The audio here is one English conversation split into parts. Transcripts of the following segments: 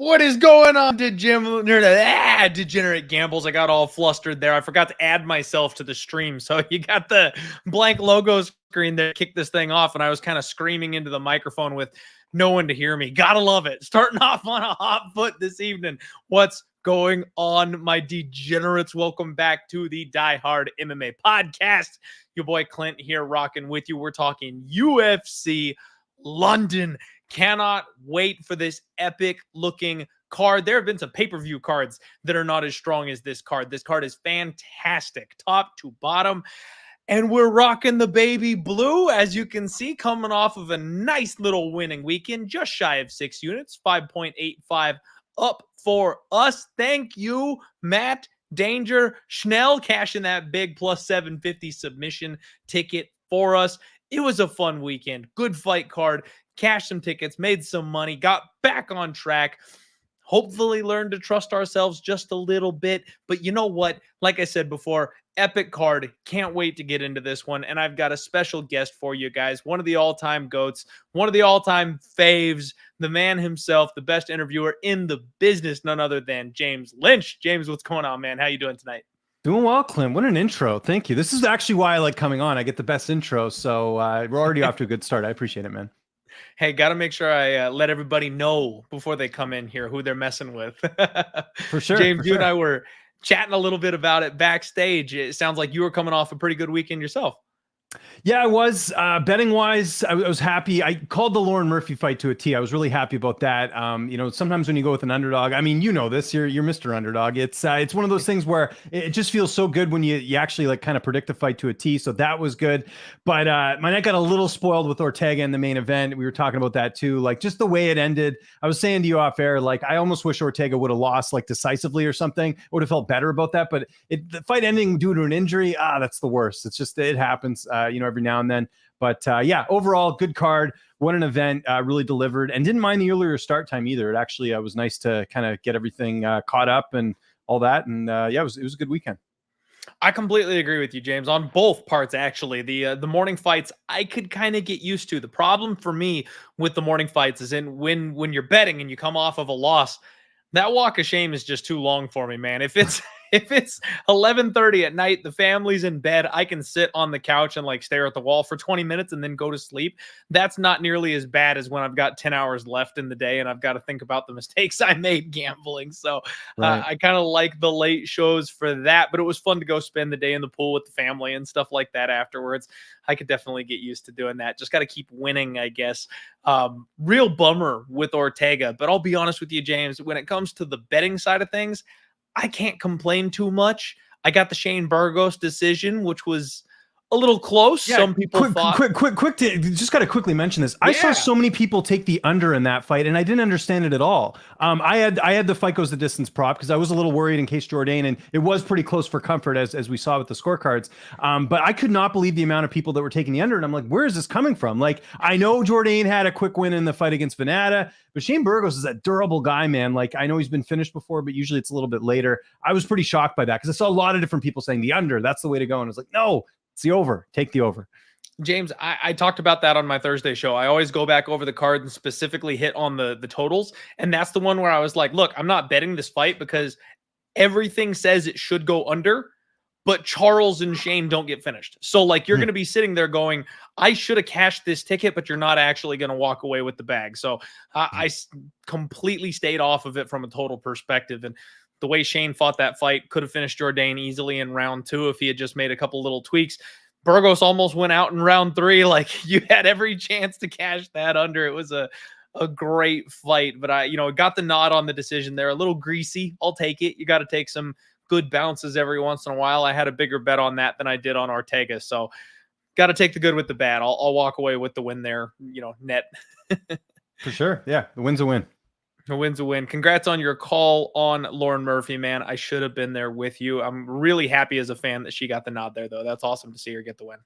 What is going on, degenerate gambles? I got all flustered there. I forgot to add myself to the stream. So you got the blank logo screen there, kick this thing off, and I was kind of screaming into the microphone with no one to hear me. Gotta love it. Starting off on a hot foot this evening. What's going on, my degenerates? Welcome back to the Die Hard MMA podcast. Your boy Clint here rocking with you. We're talking UFC London. Cannot wait for this epic looking card. There have been some pay-per-view cards that are not as strong as this card. This card is fantastic, top to bottom. And we're rocking the baby blue, as you can see, coming off of a nice little winning weekend, just shy of 6 units, 5.85 up for us. Thank you, Matt Danger Schnell, cashing that big plus 750 submission ticket for us. It was a fun weekend. Good fight card. Cashed some tickets, made some money, got back on track. Hopefully learned to trust ourselves just a little bit. But you know what? Like I said before, epic card. Can't wait to get into this one. And I've got a special guest for you guys. One of the all-time GOATs, one of the all-time faves, the man himself, the best interviewer in the business, none other than James Lynch. James, what's going on, man? How you doing tonight? Doing well, Clint. What an intro. Thank you. This is actually why I like coming on. I get the best intro. So we're already off to a good start. I appreciate it, man. Hey, got to make sure I let everybody know before they come in here who they're messing with. For sure. James, you and I were chatting a little bit about it backstage. It sounds like you were coming off a pretty good weekend yourself. Yeah, I was. Betting wise, I was happy. I called the Lauren Murphy fight to a T. I was really happy about that. Sometimes when you go with an underdog, I mean, you know this, you're Mr. Underdog. It's one of those things where it just feels so good when you actually like kind of predict the fight to a T. So that was good. But my night got a little spoiled with Ortega in the main event. We were talking about that too. Like just the way it ended. I was saying to you off air, like I almost wish Ortega would have lost like decisively or something. I would have felt better about that. But the fight ending due to an injury, that's the worst. It's just, it happens, every now and then. But yeah, overall, good card. What an event, really delivered, and didn't mind the earlier start time either. It actually was nice to kind of get everything caught up and all that. And yeah, it was a good weekend. I completely agree with you, James, on both parts, actually. The morning fights, I could kind of get used to. The problem for me with the morning fights is when you're betting and you come off of a loss, that walk of shame is just too long for me, man. If it's 11:30 at night, the family's in bed, I can sit on the couch and like stare at the wall for 20 minutes and then go to sleep. That's not nearly as bad as when I've got 10 hours left in the day and I've got to think about the mistakes I made gambling. So right. I kind of like the late shows for that, but it was fun to go spend the day in the pool with the family and stuff like that afterwards. I could definitely get used to doing that. Just got to keep winning, I guess. Real bummer with Ortega, but I'll be honest with you, James, when it comes to the betting side of things, I can't complain too much. I got the Shane Burgos decision, which was a little close. Yeah, some people thought quick to just got to quickly mention this. I saw so many people take the under in that fight, and I didn't understand it at all. I had the fight goes the distance prop because I was a little worried in case Jourdain, and it was pretty close for comfort as we saw with the scorecards. But I could not believe the amount of people that were taking the under, and I'm like, where is this coming from? Like, I know Jourdain had a quick win in the fight against Venata, but Shane Burgos is a durable guy, man. Like, I know he's been finished before, but usually it's a little bit later. I was pretty shocked by that because I saw a lot of different people saying the under, that's the way to go, and I was like, no. It's the over. Take the over. James, I talked about that on my Thursday show. I always go back over the card and specifically hit on the totals. And that's the one where I was like, look, I'm not betting this fight because everything says it should go under, but Charles and Shane don't get finished. So like you're going to be sitting there going, I should have cashed this ticket, but you're not actually going to walk away with the bag. So I completely stayed off of it from a total perspective. And the way Shane fought that fight, could have finished Jourdain easily in round 2 if he had just made a couple little tweaks. Burgos almost went out in round 3. Like, you had every chance to cash that under. It was a great fight, but I got the nod on the decision there. A little greasy. I'll take it. You got to take some good bounces every once in a while. I had a bigger bet on that than I did on Ortega. So got to take the good with the bad. I'll walk away with the win there, net. For sure. Yeah. The win's a win. A win's a win. Congrats on your call on Lauren Murphy, man. I should have been there with you. I'm really happy as a fan that she got the nod there, though. That's awesome to see her get the win.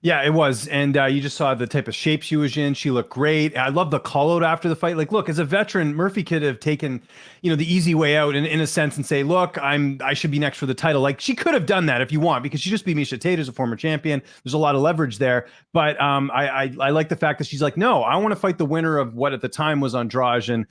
Yeah, it was. And you just saw the type of shape she was in. She looked great. I love the call out after the fight. Like, look, as a veteran, Murphy could have taken, the easy way out in a sense and say, look, I should be next for the title. Like, she could have done that if you want, because she just beat Miesha Tate as a former champion. There's a lot of leverage there. But I like the fact that she's like, no, I want to fight the winner of what at the time was Andrade and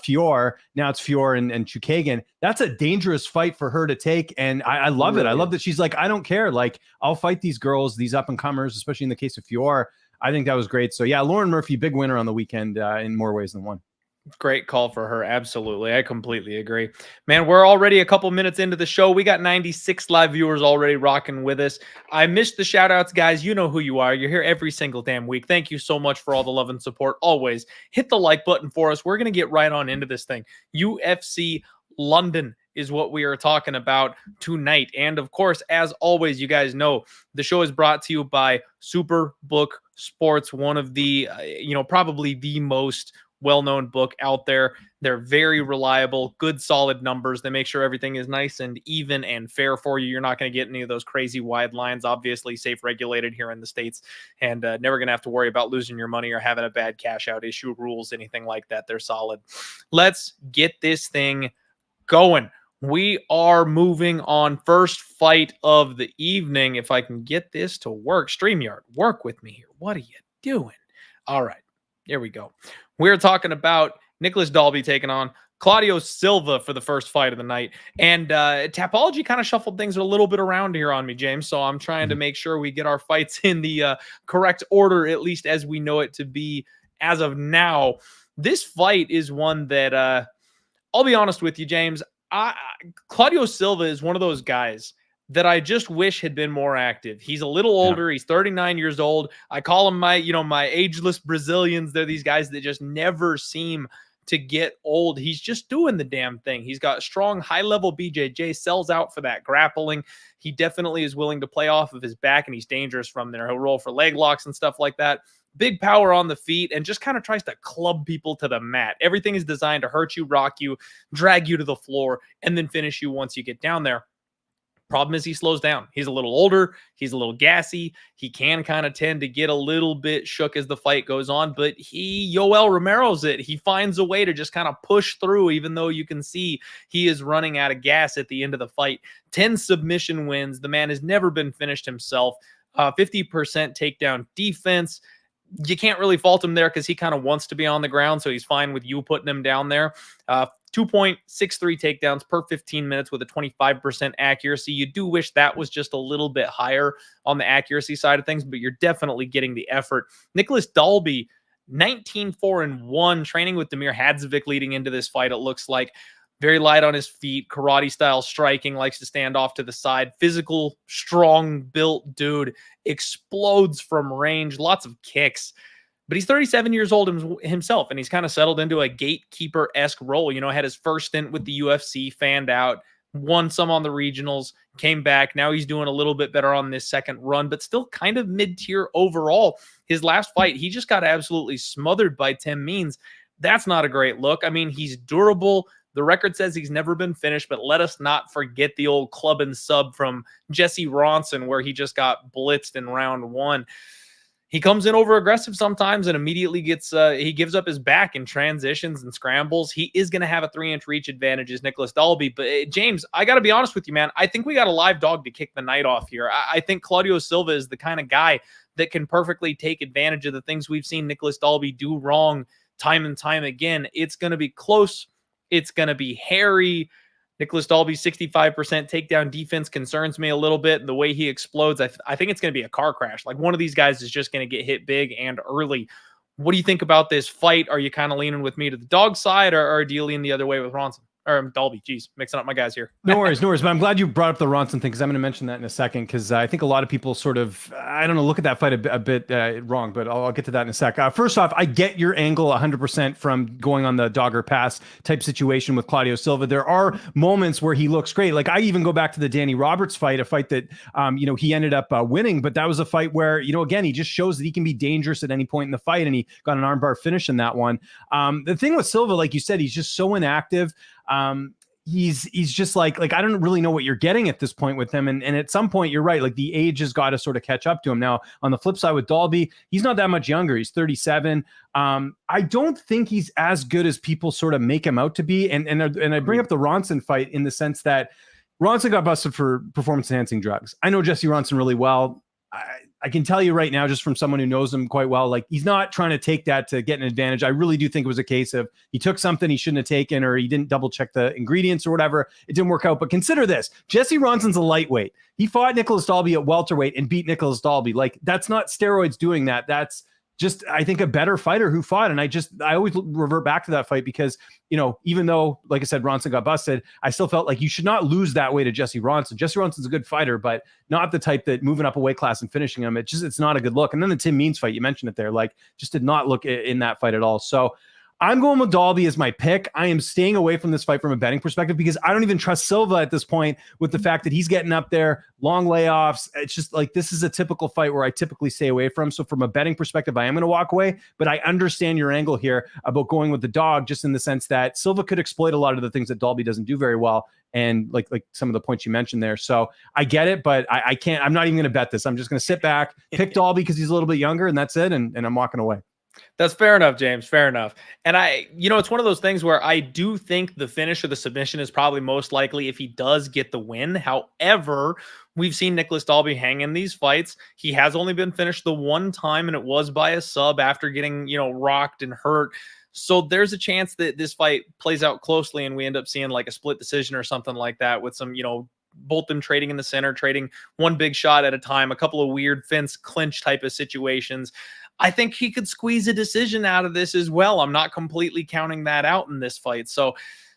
Fior. Now it's Fior and Chukagian. That's a dangerous fight for her to take. And I love it. I love that she's like, I don't care. Like, I'll fight these girls, these up and comers, especially in the case of Fior. I think that was great. So yeah, Lauren Murphy, big winner on the weekend in more ways than one. Great call for her. Absolutely. I completely agree. Man, we're already a couple minutes into the show. We got 96 live viewers already rocking with us. I missed the shout outs, guys. You know who you are. You're here every single damn week. Thank you so much for all the love and support. Always hit the like button for us. We're going to get right on into this thing. UFC London is what we are talking about tonight. And of course, as always, you guys know the show is brought to you by Superbook Sports, one of the, probably the most well-known book out there. They're very reliable, good, solid numbers. They make sure everything is nice and even and fair for you. You're not going to get any of those crazy wide lines, obviously safe regulated here in the States, and never going to have to worry about losing your money or having a bad cash out issue rules, anything like that. They're solid. Let's get this thing going. We are moving on. First fight of the evening. If I can get this to work, StreamYard, work with me here. What are you doing? All right, here we go. We're talking about Nicolas Dalby taking on Claudio Silva for the first fight of the night. And Tapology kind of shuffled things a little bit around here on me, James. So I'm trying to make sure we get our fights in the correct order, at least as we know it to be as of now. This fight is one that I'll be honest with you, James. Claudio Silva is one of those guys that I just wish had been more active. He's a little older. Yeah. He's 39 years old. I call him my ageless Brazilians. They're these guys that just never seem to get old. He's just doing the damn thing. He's got strong, high-level BJJ, sells out for that grappling. He definitely is willing to play off of his back, and he's dangerous from there. He'll roll for leg locks and stuff like that. Big power on the feet, and just kind of tries to club people to the mat. Everything is designed to hurt you, rock you, drag you to the floor, and then finish you once you get down there. Problem is he slows down. He's a little older. He's a little gassy. He can kind of tend to get a little bit shook as the fight goes on, but he Yoel Romero's it. He finds a way to just kind of push through, even though you can see he is running out of gas at the end of the fight. 10 submission wins. The man has never been finished himself. 50% takedown defense. You can't really fault him there because he kind of wants to be on the ground, so he's fine with you putting him down there. 2.63 takedowns per 15 minutes with a 25% accuracy. You do wish that was just a little bit higher on the accuracy side of things, but you're definitely getting the effort. Nicolas Dalby, 19-4-1, training with Damir Hadžović leading into this fight, it looks like. Very light on his feet, karate-style striking, likes to stand off to the side. Physical, strong-built dude, explodes from range, lots of kicks. But he's 37 years old himself, and he's kind of settled into a gatekeeper-esque role. Had his first stint with the UFC, fanned out, won some on the regionals, came back. Now he's doing a little bit better on this second run, but still kind of mid-tier overall. His last fight, he just got absolutely smothered by Tim Means. That's not a great look. I mean, he's durable. The record says he's never been finished, but let us not forget the old club and sub from Jesse Ronson, where he just got blitzed in round one. He comes in over aggressive sometimes and immediately he gives up his back in transitions and scrambles. He is going to have a 3-inch reach advantage as Nicolas Dalby. But James, I got to be honest with you, man. I think we got a live dog to kick the night off here. I think Claudio Silva is the kind of guy that can perfectly take advantage of the things we've seen Nicolas Dalby do wrong time and time again. It's going to be close. It's going to be hairy. Nicolas Dalby's 65% takedown defense concerns me a little bit. The way he explodes, I think it's going to be a car crash. Like, one of these guys is just going to get hit big and early. What do you think about this fight? Are you kind of leaning with me to the dog side, or do you lean the other way with Ronson? Or Dalby, geez, mixing up my guys here. No worries. But I'm glad you brought up the Ronson thing, because I'm going to mention that in a second, because I think a lot of people sort of, I don't know, look at that fight a bit wrong, but I'll get to that in a sec. First off, I get your angle 100% from going on the dog or pass type situation with Claudio Silva. There are moments where he looks great. Like, I even go back to the Danny Roberts fight, a fight that, he ended up winning, but that was a fight where, again, he just shows that he can be dangerous at any point in the fight, and he got an armbar finish in that one. The thing with Silva, like you said, he's just so inactive. he's just like I don't really know what you're getting at this point with him. And at some point, you're right. Like the age has got to sort of catch up to him. Now, on the flip side with Dalby, he's not that much younger. He's 37. I don't think he's as good as people sort of make him out to be. And I bring up the Ronson fight in the sense that Ronson got busted for performance enhancing drugs. I know Jesse Ronson really well. I can tell you right now, just from someone who knows him quite well, like he's not trying to take that to get an advantage. I really do think it was a case of he took something he shouldn't have taken, or he didn't double check the ingredients or whatever. It didn't work out. But consider this: Jesse Ronson's a lightweight. He fought Nicolas Dalby at welterweight and beat Nicolas Dalby. Like that's not steroids doing that. That's just, I think, a better fighter who fought. And I always revert back to that fight because, you know, even though, like I said, Ronson got busted, I still felt like you should not lose that way to Jesse Ronson. Jesse Ronson's a good fighter, but not the type that moving up a weight class and finishing him, it's not a good look. And then the Tim Means fight, you mentioned it there, like just did not look in that fight at all. So I'm going with Dalby as my pick. I am staying away from this fight from a betting perspective because I don't even trust Silva at this point with the fact that he's getting up there, long layoffs. It's just like, this is a typical fight where I typically stay away from. So from a betting perspective, I am going to walk away, but I understand your angle here about going with the dog, just in the sense that Silva could exploit a lot of the things that Dalby doesn't do very well. And like some of the points you mentioned there. So I get it, but I can't, I'm not even going to bet this. I'm just going to sit back, pick Dalby because he's a little bit younger, and that's it. And I'm walking away. That's fair enough, James. Fair enough. And it's one of those things where I do think the finish or the submission is probably most likely if he does get the win. However, we've seen Nicolas Dalby hang in these fights. He has only been finished the one time, and it was by a sub after getting, rocked and hurt. So there's a chance that this fight plays out closely and we end up seeing like a split decision or something like that with some, both them trading in the center, trading one big shot at a time, a couple of weird fence clinch type of situations. I think he could squeeze a decision out of this as well. I'm not completely counting that out in this fight. So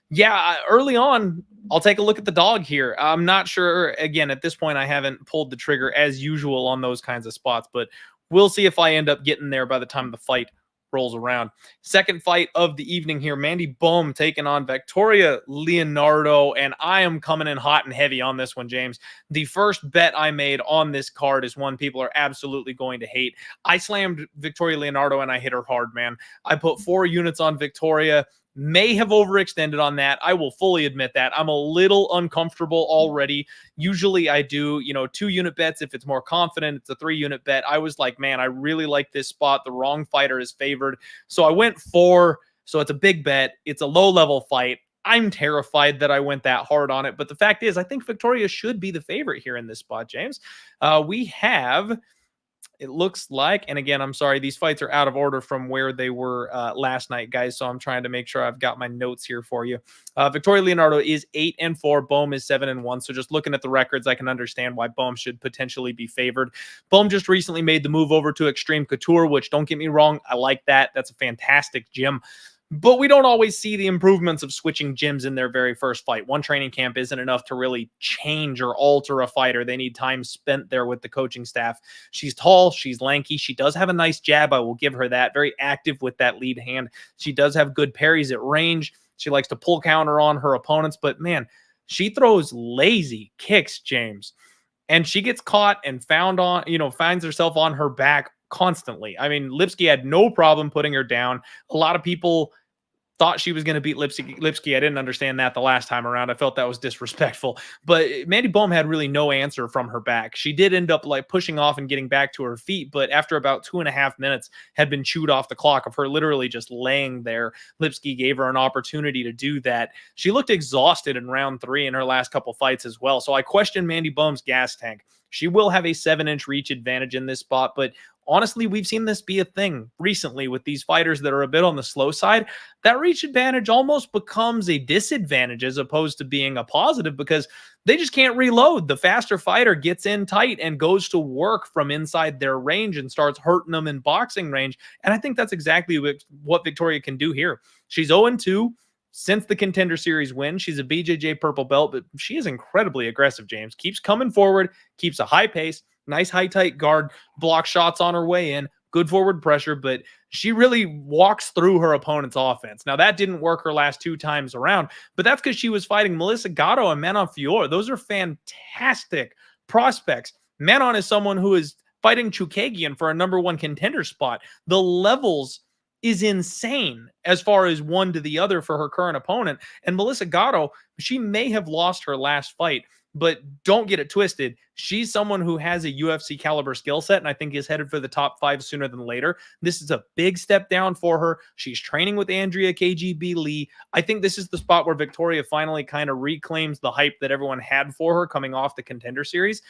yeah, early on, I'll take a look at the dog here. I'm not sure. Again, at this point, I haven't pulled the trigger as usual on those kinds of spots, but we'll see if I end up getting there by the time the fight rolls around. Second fight of the evening here, Mandy Böhm taking on Victoria Leonardo, and I am coming in hot and heavy on this one, James. The first bet I made on this card is one people are absolutely going to hate. I slammed Victoria Leonardo and I hit her hard, man. I put 4 units on Victoria. May have overextended on that. I will fully admit that. I'm a little uncomfortable already. Usually I do, 2-unit bets. If it's more confident, it's a 3-unit bet. I was like, man, I really like this spot. The wrong fighter is favored. So I went 4. So it's a big bet. It's a low-level fight. I'm terrified that I went that hard on it. But the fact is, I think Victoria should be the favorite here in this spot, James. We have... It looks like, and again, I'm sorry, these fights are out of order from where they were last night, guys. So I'm trying to make sure I've got my notes here for you. Victoria Leonardo is 8-4. Böhm is 7-1. So just looking at the records, I can understand why Böhm should potentially be favored. Böhm just recently made the move over to Extreme Couture, which, don't get me wrong, I like that. That's a fantastic gym. But we don't always see the improvements of switching gyms in their very first fight. One training camp isn't enough to really change or alter a fighter. They need time spent there with the coaching staff. She's tall. She's lanky. She does have a nice jab. I will give her that. Very active with that lead hand. She does have good parries at range. She likes to pull counter on her opponents. But, man, she throws lazy kicks, James. And she gets caught and finds herself on her back constantly. I mean, Lipski had no problem putting her down. A lot of people thought she was going to beat Lipski. I didn't understand that the last time around. I felt that was disrespectful. But Mandy Böhm had really no answer from her back. She did end up like pushing off and getting back to her feet, but after about 2.5 minutes had been chewed off the clock of her literally just laying there. Lipski gave her an opportunity to do that. She looked exhausted in round 3 in her last couple fights as well. So I question Mandy Böhm's gas tank. She will have a 7-inch reach advantage in this spot, but honestly, we've seen this be a thing recently with these fighters that are a bit on the slow side. That reach advantage almost becomes a disadvantage as opposed to being a positive because they just can't reload. The faster fighter gets in tight and goes to work from inside their range and starts hurting them in boxing range. And I think that's exactly what Victoria can do here. She's 0-2. Since the Contender Series win. She's a BJJ purple belt, but she is incredibly aggressive, James. Keeps coming forward, keeps a high pace, nice high tight guard, block shots on her way in, good forward pressure, but she really walks through her opponent's offense. Now, that didn't work her last 2 times around, but that's because she was fighting Melissa Gatto and Manon Fiore. Those are fantastic prospects. Manon is someone who is fighting Chukagian for a #1 contender spot. The levels is insane as far as one to the other for her current opponent. And Melissa Gatto, she may have lost her last fight, but don't get it twisted. She's someone who has a UFC caliber skill set and I think is headed for the top 5 sooner than later. This is a big step down for her. She's training with Andrea KGB Lee. I think this is the spot where Victoria finally kind of reclaims the hype that everyone had for her coming off the Contender Series.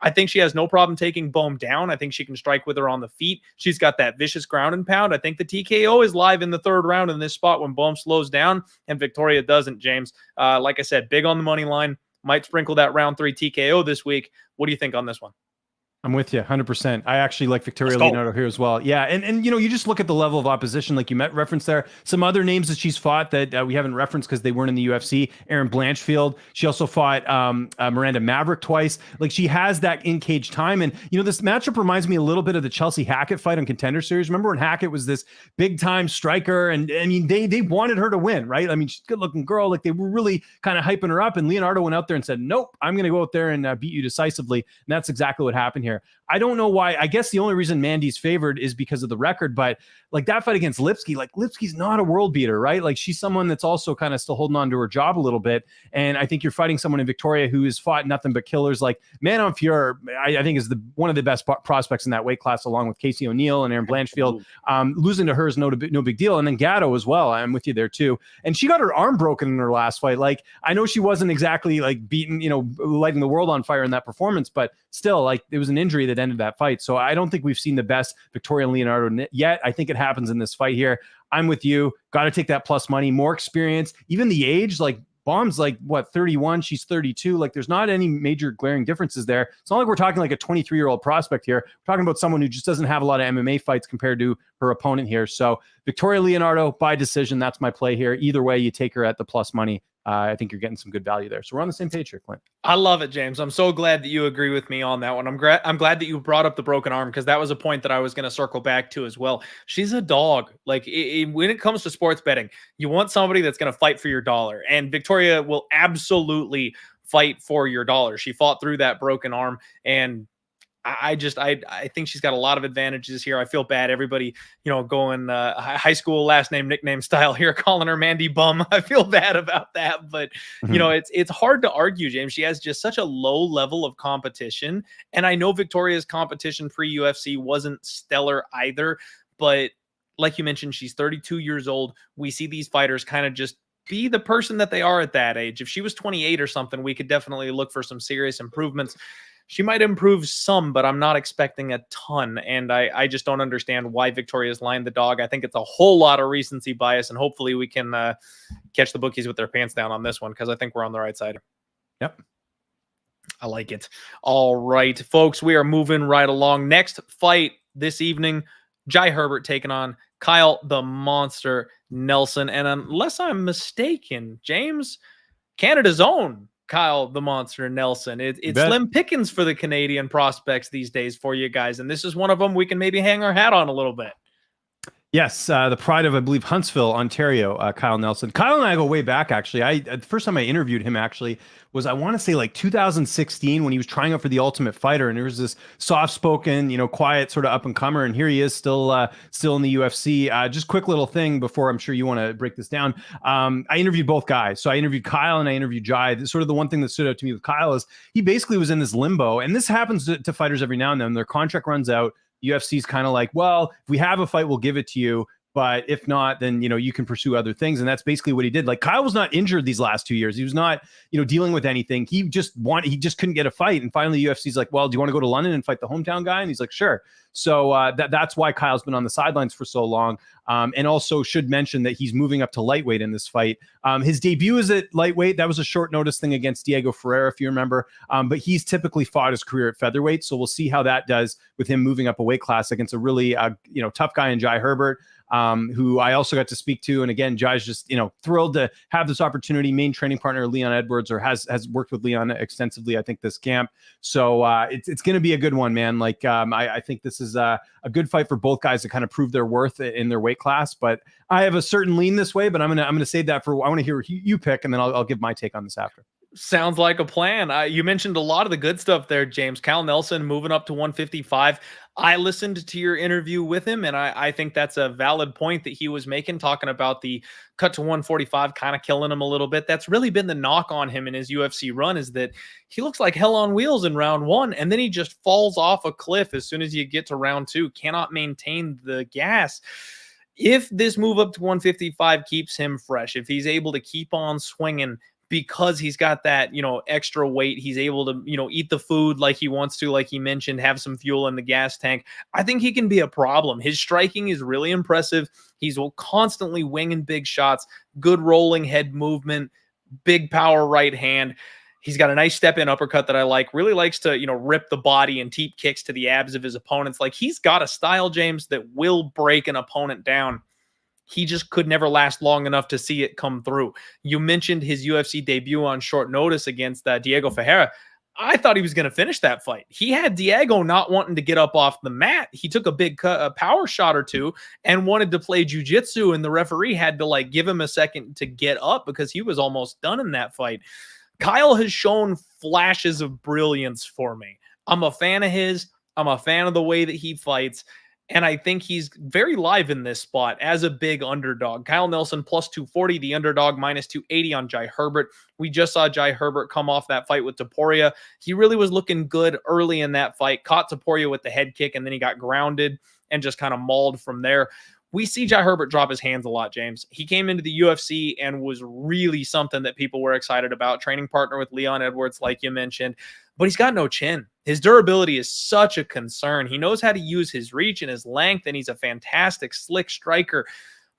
I think she has no problem taking Böhm down. I think she can strike with her on the feet. She's got that vicious ground and pound. I think the TKO is live in the 3rd round in this spot when Böhm slows down and Victoria doesn't, James. Like I said, big on the money line. Might sprinkle that round 3 TKO this week. What do you think on this one? I'm with you 100%. I actually like Victoria Leonardo here as well. Yeah. And you know, you just look at the level of opposition, like you referenced there, some other names that she's fought that we haven't referenced because they weren't in the UFC. Erin Blanchfield. She also fought Miranda Maverick twice. Like she has that in-cage time. And, you know, this matchup reminds me a little bit of the Chelsea Hackett fight on Contender Series. Remember when Hackett was this big time striker? And I mean, they wanted her to win, right? I mean, she's a good looking girl. Like they were really kind of hyping her up. And Leonardo went out there and said, nope, I'm going to go out there and beat you decisively. And that's exactly what happened here. I don't know why. I guess the only reason Mandy's favored is because of the record, but like that fight against Lipski, like Lipski's not a world beater, right? Like she's someone that's also kind of still holding on to her job a little bit. And I think you're fighting someone in Victoria who has fought nothing but killers. Like Manon Fior, I think is one of the best prospects in that weight class, along with Casey O'Neill and Erin Blanchfield. Losing to her is no big deal. And then Gatto as well. I'm with you there too. And she got her arm broken in her last fight. Like I know she wasn't exactly like beating, you know, lighting the world on fire in that performance, but still, like it was an injury that ended that fight. So I don't think we've seen the best Victoria Leonardo yet. I think it happens in this fight here. I'm with you. Got to take that plus money, more experience, even the age. Like Böhm's like what 31, she's 32. Like there's not any major glaring differences there. It's not like we're talking like a 23-year-old prospect here. We're talking about someone who just doesn't have a lot of MMA fights compared to her opponent here. So Victoria Leonardo by decision. That's my play here. Either way, you take her at the plus money. I think you're getting some good value there. So we're on the same page here, Clint. I love it, James. I'm so glad that you agree with me on that one. I'm glad that you brought up the broken arm because that was a point that I was going to circle back to as well. She's a dog. Like when it comes to sports betting, you want somebody that's going to fight for your dollar. And Victoria will absolutely fight for your dollar. She fought through that broken arm, and I think she's got a lot of advantages here. I feel bad. Everybody, you know, going high school last name, nickname style here, calling her Mandy Bum. I feel bad about that, but you know, it's hard to argue, James. She has just such a low level of competition. And I know Victoria's competition pre-UFC wasn't stellar either, but like you mentioned, she's 32 years old. We see these fighters kind of just be the person that they are at that age. If she was 28 or something, we could definitely look for some serious improvements. She might improve some, but I'm not expecting a ton. And I just don't understand why Victoria's lined the dog. I think it's a whole lot of recency bias, and hopefully we can catch the bookies with their pants down on this one because I think we're on the right side. Yep. I like it. All right, folks, we are moving right along. Next fight this evening, Jai Herbert taking on Kyle the Monster Nelson. And unless I'm mistaken, James, Canada's own Kyle the Monster Nelson. It's slim pickings for the Canadian prospects these days for you guys. And this is one of them we can maybe hang our hat on a little bit. Yes, the pride of, I believe, Huntsville, Ontario, Kyle Nelson. Kyle and I go way back, actually. The first time I interviewed him, actually, was, I want to say, like 2016 when he was trying out for the Ultimate Fighter. And there was this soft-spoken, you know, quiet sort of up-and-comer. And here he is still in the UFC. Just quick little thing before I'm sure you want to break this down. I interviewed both guys. So I interviewed Kyle and I interviewed Jai. Sort of the one thing that stood out to me with Kyle is he basically was in this limbo. And this happens to fighters every now and then. Their contract runs out. UFC's kind of like, well, if we have a fight, we'll give it to you. But if not, then, you know, you can pursue other things. And that's basically what he did. Like Kyle was not injured these last 2 years. He was not, you know, dealing with anything. He just couldn't get a fight. And finally UFC's like, well, do you want to go to London and fight the hometown guy? And he's like, sure. So that's why Kyle's been on the sidelines for so long. And also should mention that he's moving up to lightweight in this fight. His debut is at lightweight. That was a short notice thing against Diego Ferreira, if you remember. But he's typically fought his career at featherweight. So we'll see how that does with him moving up a weight class against a really, you know, tough guy in Jai Herbert. Who I also got to speak to. And again, Jai's just, you know, thrilled to have this opportunity. Main training partner, Leon Edwards, or has worked with Leon extensively, I think, this camp. So it's going to be a good one, man. Like, I think this is a good fight for both guys to kind of prove their worth in their weight class. But I have a certain lean this way, but I'm going to save that for, I want to hear you pick, and then I'll give my take on this after. Sounds like a plan. You mentioned a lot of the good stuff there, James. Kyle Nelson moving up to 155. I listened to your interview with him, and I think that's a valid point that he was making, talking about the cut to 145 kind of killing him a little bit. That's really been the knock on him in his UFC run, is that he looks like hell on wheels in round one, and then he just falls off a cliff as soon as you get to round two, cannot maintain the gas. If this move up to 155 keeps him fresh, if he's able to keep on swinging, because he's got that, extra weight, he's able to, eat the food like he wants to, like he mentioned, have some fuel in the gas tank, I think he can be a problem. His striking is really impressive. He's constantly winging big shots, good rolling head movement, big power right hand. He's got a nice step in uppercut that I like. Really likes to, rip the body and teep kicks to the abs of his opponents. Like, he's got a style, James, that will break an opponent down. He just could never last long enough to see it come through. You mentioned his UFC debut on short notice against Diego Ferreira. I thought he was going to finish that fight. He had Diego not wanting to get up off the mat. He took a big power shot or two and wanted to play jiu-jitsu, and the referee had to give him a second to get up because he was almost done in that fight. Kyle has shown flashes of brilliance for me. I'm a fan of his. I'm a fan of the way that he fights. And I think he's very live in this spot as a big underdog. Kyle Nelson plus 240, the underdog minus 280 on Jai Herbert. We just saw Jai Herbert come off that fight with Topuria. He really was looking good early in that fight, caught Topuria with the head kick, and then he got grounded and just kind of mauled from there. We see Jai Herbert drop his hands a lot, James. He came into the UFC and was really something that people were excited about. Training partner with Leon Edwards, like you mentioned, but he's got no chin. His durability is such a concern. He knows how to use his reach and his length, and he's a fantastic, slick striker.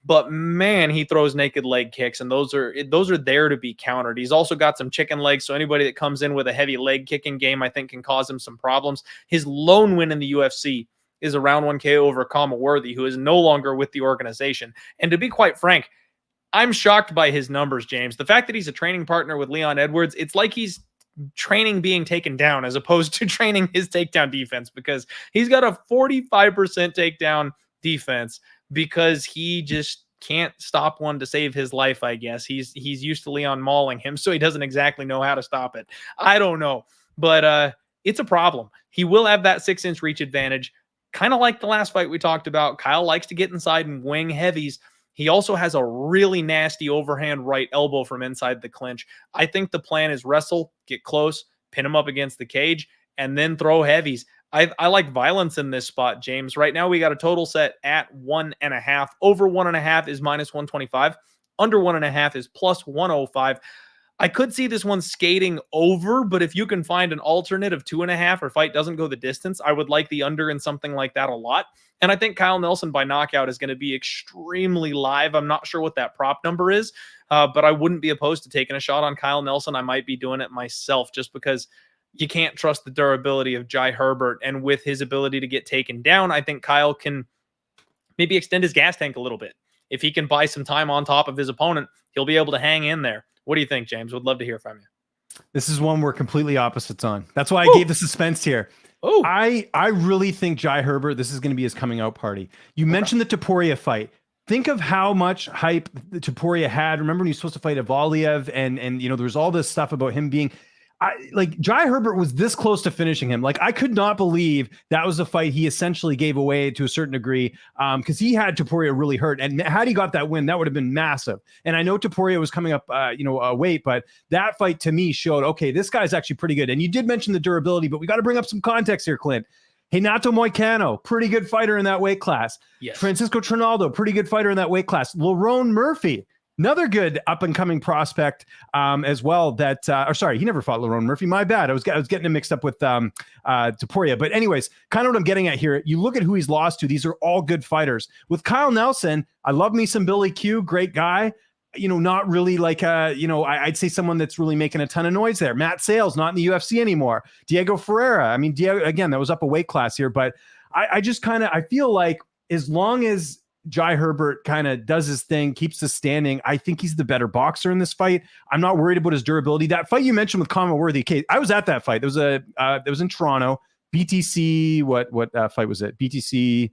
But man, he throws naked leg kicks, and those are there to be countered. He's also got some chicken legs, so anybody that comes in with a heavy leg kicking game, I think, can cause him some problems. His lone win in the UFC is a round 1 KO over Kama Worthy, who is no longer with the organization. And to be quite frank, I'm shocked by his numbers, James. The fact that he's a training partner with Leon Edwards, it's like he's training being taken down as opposed to training his takedown defense, because he's got a 45% takedown defense because he just can't stop one to save his life, I guess. He's used to Leon mauling him, so he doesn't exactly know how to stop it. I don't know, but it's a problem. He will have that 6-inch reach advantage. Kind of like the last fight we talked about, Kyle likes to get inside and wing heavies. He also has a really nasty overhand right elbow from inside the clinch. I think the plan is wrestle, get close, pin him up against the cage, and then throw heavies. I like violence in this spot, James. Right now, we got a total set at 1.5. Over 1.5 is minus 125. Under 1.5 is plus 105. I could see this one skating over, but if you can find an alternate of 2.5 or fight doesn't go the distance, I would like the under in something like that a lot. And I think Kyle Nelson by knockout is going to be extremely live. I'm not sure what that prop number is, but I wouldn't be opposed to taking a shot on Kyle Nelson. I might be doing it myself just because you can't trust the durability of Jai Herbert. And with his ability to get taken down, I think Kyle can maybe extend his gas tank a little bit. If he can buy some time on top of his opponent, he'll be able to hang in there. What do you think, James? Would love to hear from you. This is one we're completely opposites on. That's why I gave the suspense here. Oh, I really think Jai Herbert, this is going to be his coming out party. You mentioned the Topuria fight. Think of how much hype the Topuria had. Remember when he was supposed to fight Avaliev, and there was all this stuff about him being Jai Herbert was this close to finishing him. I could not believe that was a fight he essentially gave away to a certain degree, because he had Topuria really hurt. And had he got that win, that would have been massive. And I know Topuria was coming up, a weight, but that fight to me showed, okay, this guy's actually pretty good. And you did mention the durability, but we got to bring up some context here, Clint. Renato Moicano, pretty good fighter in that weight class. Yes. Francisco Trinaldo, pretty good fighter in that weight class. Lerone Murphy, another good up-and-coming prospect as well. He never fought Lerone Murphy. My bad. I was getting him mixed up with Topuria. But anyways, kind of what I'm getting at here, you look at who he's lost to. These are all good fighters. With Kyle Nelson, I love me some Billy Q. Great guy. Not really I'd say someone that's really making a ton of noise there. Matt Sales, not in the UFC anymore. Diego Ferreira. I mean, Diego, again, that was up a weight class here. But I just I feel like as long as Jai Herbert kind of does his thing, keeps us standing, I think he's the better boxer in this fight. I'm not worried about his durability. That fight you mentioned with Kama Worthy, I was at that fight. It was in Toronto. BTC, what fight was it? BTC.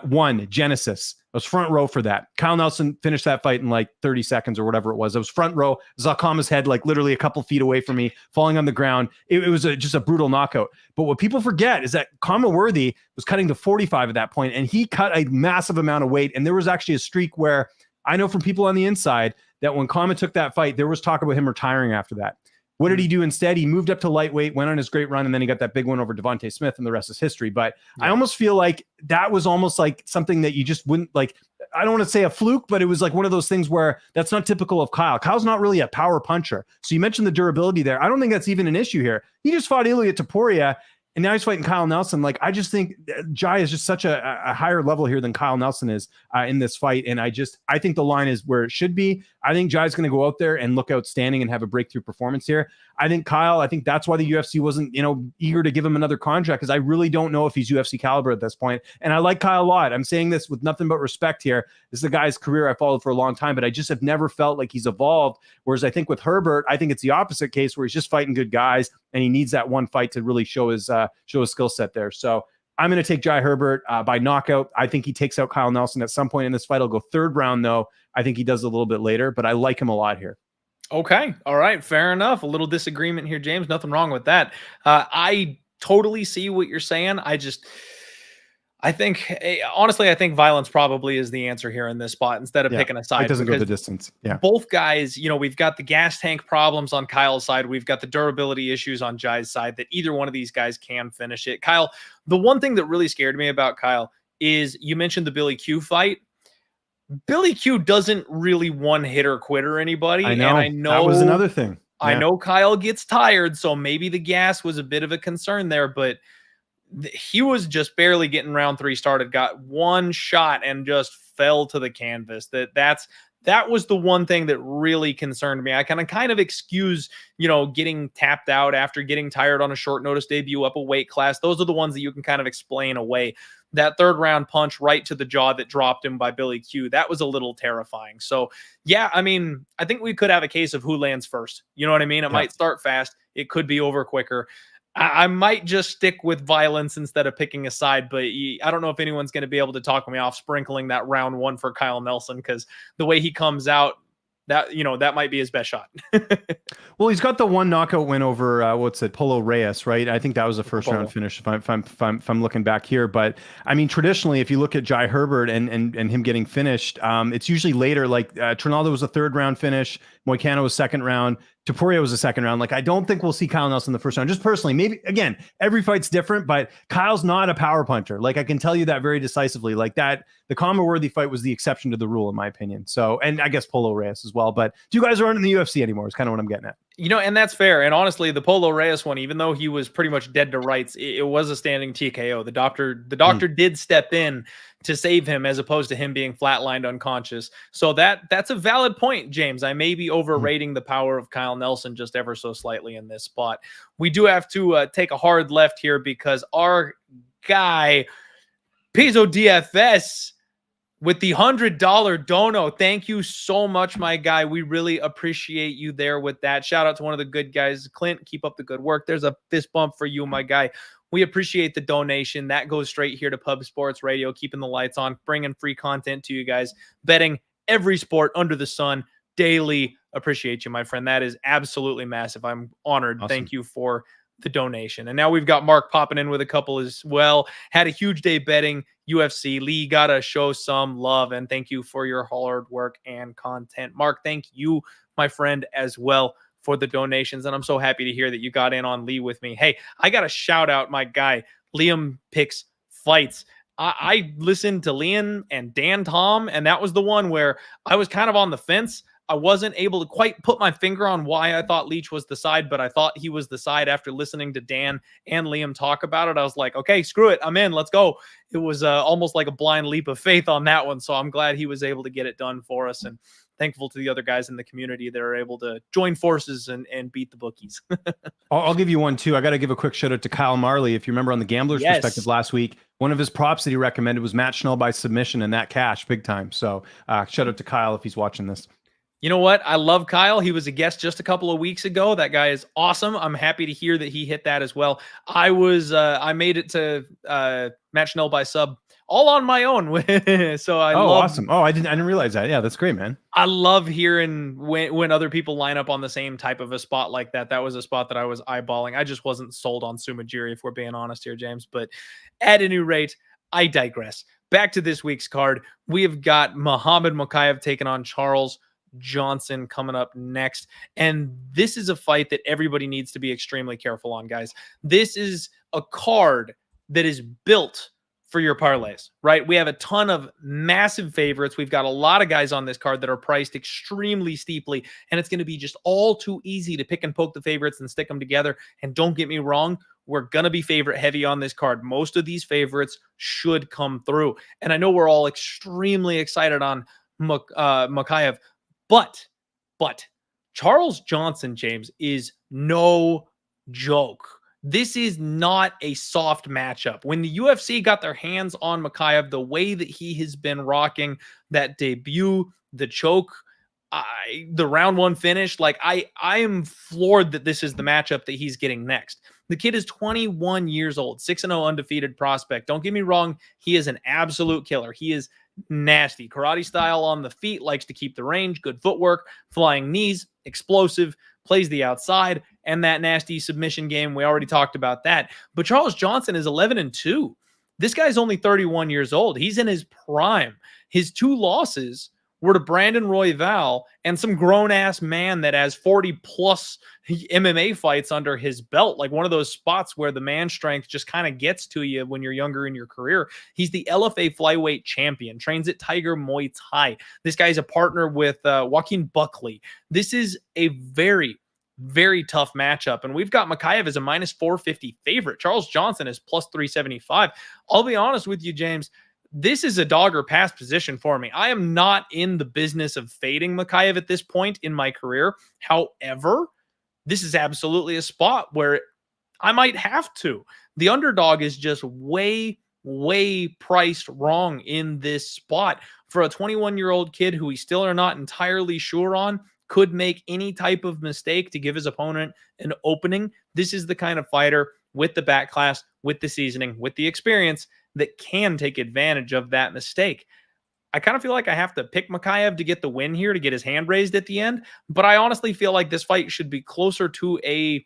One, Genesis. I was front row for that. Kyle Nelson finished that fight in like 30 seconds or whatever it was. I was front row. Zakama's head like literally a couple feet away from me, falling on the ground. It was just a brutal knockout. But what people forget is that Kama Worthy was cutting to 45 at that point, and he cut a massive amount of weight. And there was actually a streak where I know from people on the inside that when Kama took that fight, there was talk about him retiring after that. What did he do instead? He moved up to lightweight, went on his great run, and then he got that big win over Devontae Smith, and the rest is history. But I almost feel like that was almost like something that you just wouldn't like. I don't want to say a fluke, but it was like one of those things where that's not typical of Kyle. Kyle's not really a power puncher. So you mentioned the durability there. I don't think that's even an issue here. He just fought Ilia Topuria, and now he's fighting Kyle Nelson. Like, I just think Jai is just such a higher level here than Kyle Nelson is in this fight. And I think the line is where it should be. I think Jai's going to go out there and look outstanding and have a breakthrough performance here. I think that's why the UFC wasn't, eager to give him another contract, because I really don't know if he's UFC caliber at this point. And I like Kyle a lot. I'm saying this with nothing but respect here. This is a guy's career I followed for a long time, but I just have never felt like he's evolved. Whereas I think with Herbert, I think it's the opposite case where he's just fighting good guys and he needs that one fight to really show his skill set there. So I'm going to take Jai Herbert by knockout. I think he takes out Kyle Nelson at some point in this fight. I'll go third round, though. I think he does a little bit later, but I like him a lot here. Okay. All right. Fair enough. A little disagreement here, James. Nothing wrong with that. I totally see what you're saying. I think violence probably is the answer here in this spot instead of picking a side. It doesn't go the distance. Yeah. Both guys, we've got the gas tank problems on Kyle's side. We've got the durability issues on Jai's side that either one of these guys can finish it. Kyle, the one thing that really scared me about Kyle is you mentioned the Billy Q fight. Billy Q doesn't really one-hitter quitter anybody. I know. And I know that was another thing. Yeah. I know Kyle gets tired, so maybe the gas was a bit of a concern there, but he was just barely getting round 3 started, got one shot and just fell to the canvas. That was the one thing that really concerned me. I can kind of excuse, getting tapped out after getting tired on a short notice debut up a weight class. Those are the ones that you can kind of explain away. That third round punch right to the jaw that dropped him by Billy Q, that was a little terrifying. So yeah, I think we could have a case of who lands first. You know what I mean? It might start fast. It could be over quicker. I might just stick with violence instead of picking a side, but I don't know if anyone's going to be able to talk me off sprinkling that round 1 for Kyle Nelson, because the way he comes out, that might be his best shot. Well, he's got the one knockout win over Polo Reyes, right? I think that was a first round finish if I'm looking back here. But traditionally, if you look at Jai Herbert and him getting finished, it's usually later. Like Trinaldo was a third round finish, Moicano was second round, Topuria was a second round. Like, I don't think we'll see Kyle Nelson in the first round. Just personally, maybe, again, every fight's different, but Kyle's not a power puncher. Like, I can tell you that very decisively. Like, that the Kama Worthy fight was the exception to the rule, in my opinion. So, and I guess Polo Reyes as well. But you guys aren't in the UFC anymore is kind of what I'm getting at. And that's fair. And honestly, the Polo Reyes one, even though he was pretty much dead to rights, it was a standing TKO. The doctor did step in to save him, as opposed to him being flatlined unconscious. So that's a valid point, James. I may be overrating the power of Kyle Nelson just ever so slightly in this spot. We do have to take a hard left here, because our guy, Peso DFS, with the $100 dono. Thank you so much, my guy. We really appreciate you there with that. Shout out to one of the good guys, Clint. Keep up the good work. There's a fist bump for you, my guy. We appreciate the donation. That goes straight here to Pub Sports Radio, keeping the lights on, bringing free content to you guys, betting every sport under the sun daily. Appreciate you, my friend. That is absolutely massive. I'm honored. Awesome. Thank you for the donation. And now we've got Marc popping in with a couple as well. Had a huge day betting UFC. Lee, gotta show some love, and thank you for your hard work and content. Marc, thank you, my friend, as well for the donations. And I'm so happy to hear that you got in on Lee with me. Hey, I got to shout out my guy, Liam Picks Fights. I listened to Liam and Dan Tom, and that was the one where I was kind of on the fence. I wasn't able to quite put my finger on why I thought Leach was the side, but I thought he was the side after listening to Dan and Liam talk about it. I was like, okay, screw it. I'm in. Let's go. It was almost like a blind leap of faith on that one. So I'm glad he was able to get it done for us, and thankful to the other guys in the community that are able to join forces and beat the bookies. I'll give you one too. I got to give a quick shout out to Kyle Marley. If you remember on the Gambler's Perspective last week, one of his props that he recommended was Matt Schnell by submission, and that cash big time. So shout out to Kyle if he's watching this. You know what? I love Kyle. He was a guest just a couple of weeks ago. That guy is awesome. I'm happy to hear that he hit that as well. I made it to Matt Schnell by sub all on my own. So I love, awesome. Oh, I didn't realize that. Yeah, that's great, man. I love hearing when other people line up on the same type of a spot like that. That was a spot that I was eyeballing. I just wasn't sold on Sumajiri, if we're being honest here, James. But at any rate, I digress. Back to this week's card. We have got Muhammad Mokaev taking on Charles Johnson coming up next. And this is a fight that everybody needs to be extremely careful on, guys. This is a card that is built for your parlays, right? We have a ton of massive favorites. We've got a lot of guys on this card that are priced extremely steeply, and it's going to be just all too easy to pick and poke the favorites and stick them together. And don't get me wrong, we're going to be favorite heavy on this card. Most of these favorites should come through. And I know we're all extremely excited on Mokaev, but Charles Johnson, James, is no joke. This is not a soft matchup. When the UFC got their hands on Mokaev, the way that he has been rocking that debut, the choke, the round one finish, like I am floored that this is the matchup that he's getting next. The kid is 21 years old, 6-0 undefeated prospect. Don't get me wrong. He is an absolute killer. He is nasty. Karate style on the feet, likes to keep the range, good footwork, flying knees, explosive, plays the outside, and that nasty submission game. We already talked about that. But Charles Johnson is 11-2. This guy's only 31 years old. He's in his prime. His 2 losses were to Brandon Royval and some grown-ass man that has 40-plus MMA fights under his belt, like one of those spots where the man strength just kind of gets to you when you're younger in your career. He's the LFA flyweight champion, trains at Tiger Muay Thai. This guy's a partner with Joaquin Buckley. This is a very, very tough matchup, and we've got Mokaev as a minus 450 favorite. Charles Johnson is plus 375. I'll be honest with you, James, this is a dog or pass position for me. I am not in the business of fading Mokaev at this point in my career. However, this is absolutely a spot where I might have to. The underdog is just way priced wrong in this spot. For a 21-year-old kid who we still are not entirely sure on, could make any type of mistake to give his opponent an opening. This is the kind of fighter with the back class, with the seasoning, with the experience that can take advantage of that mistake. I kind of feel like I have to pick Mokaev to get the win here, to get his hand raised at the end. But I honestly feel like this fight should be closer to a,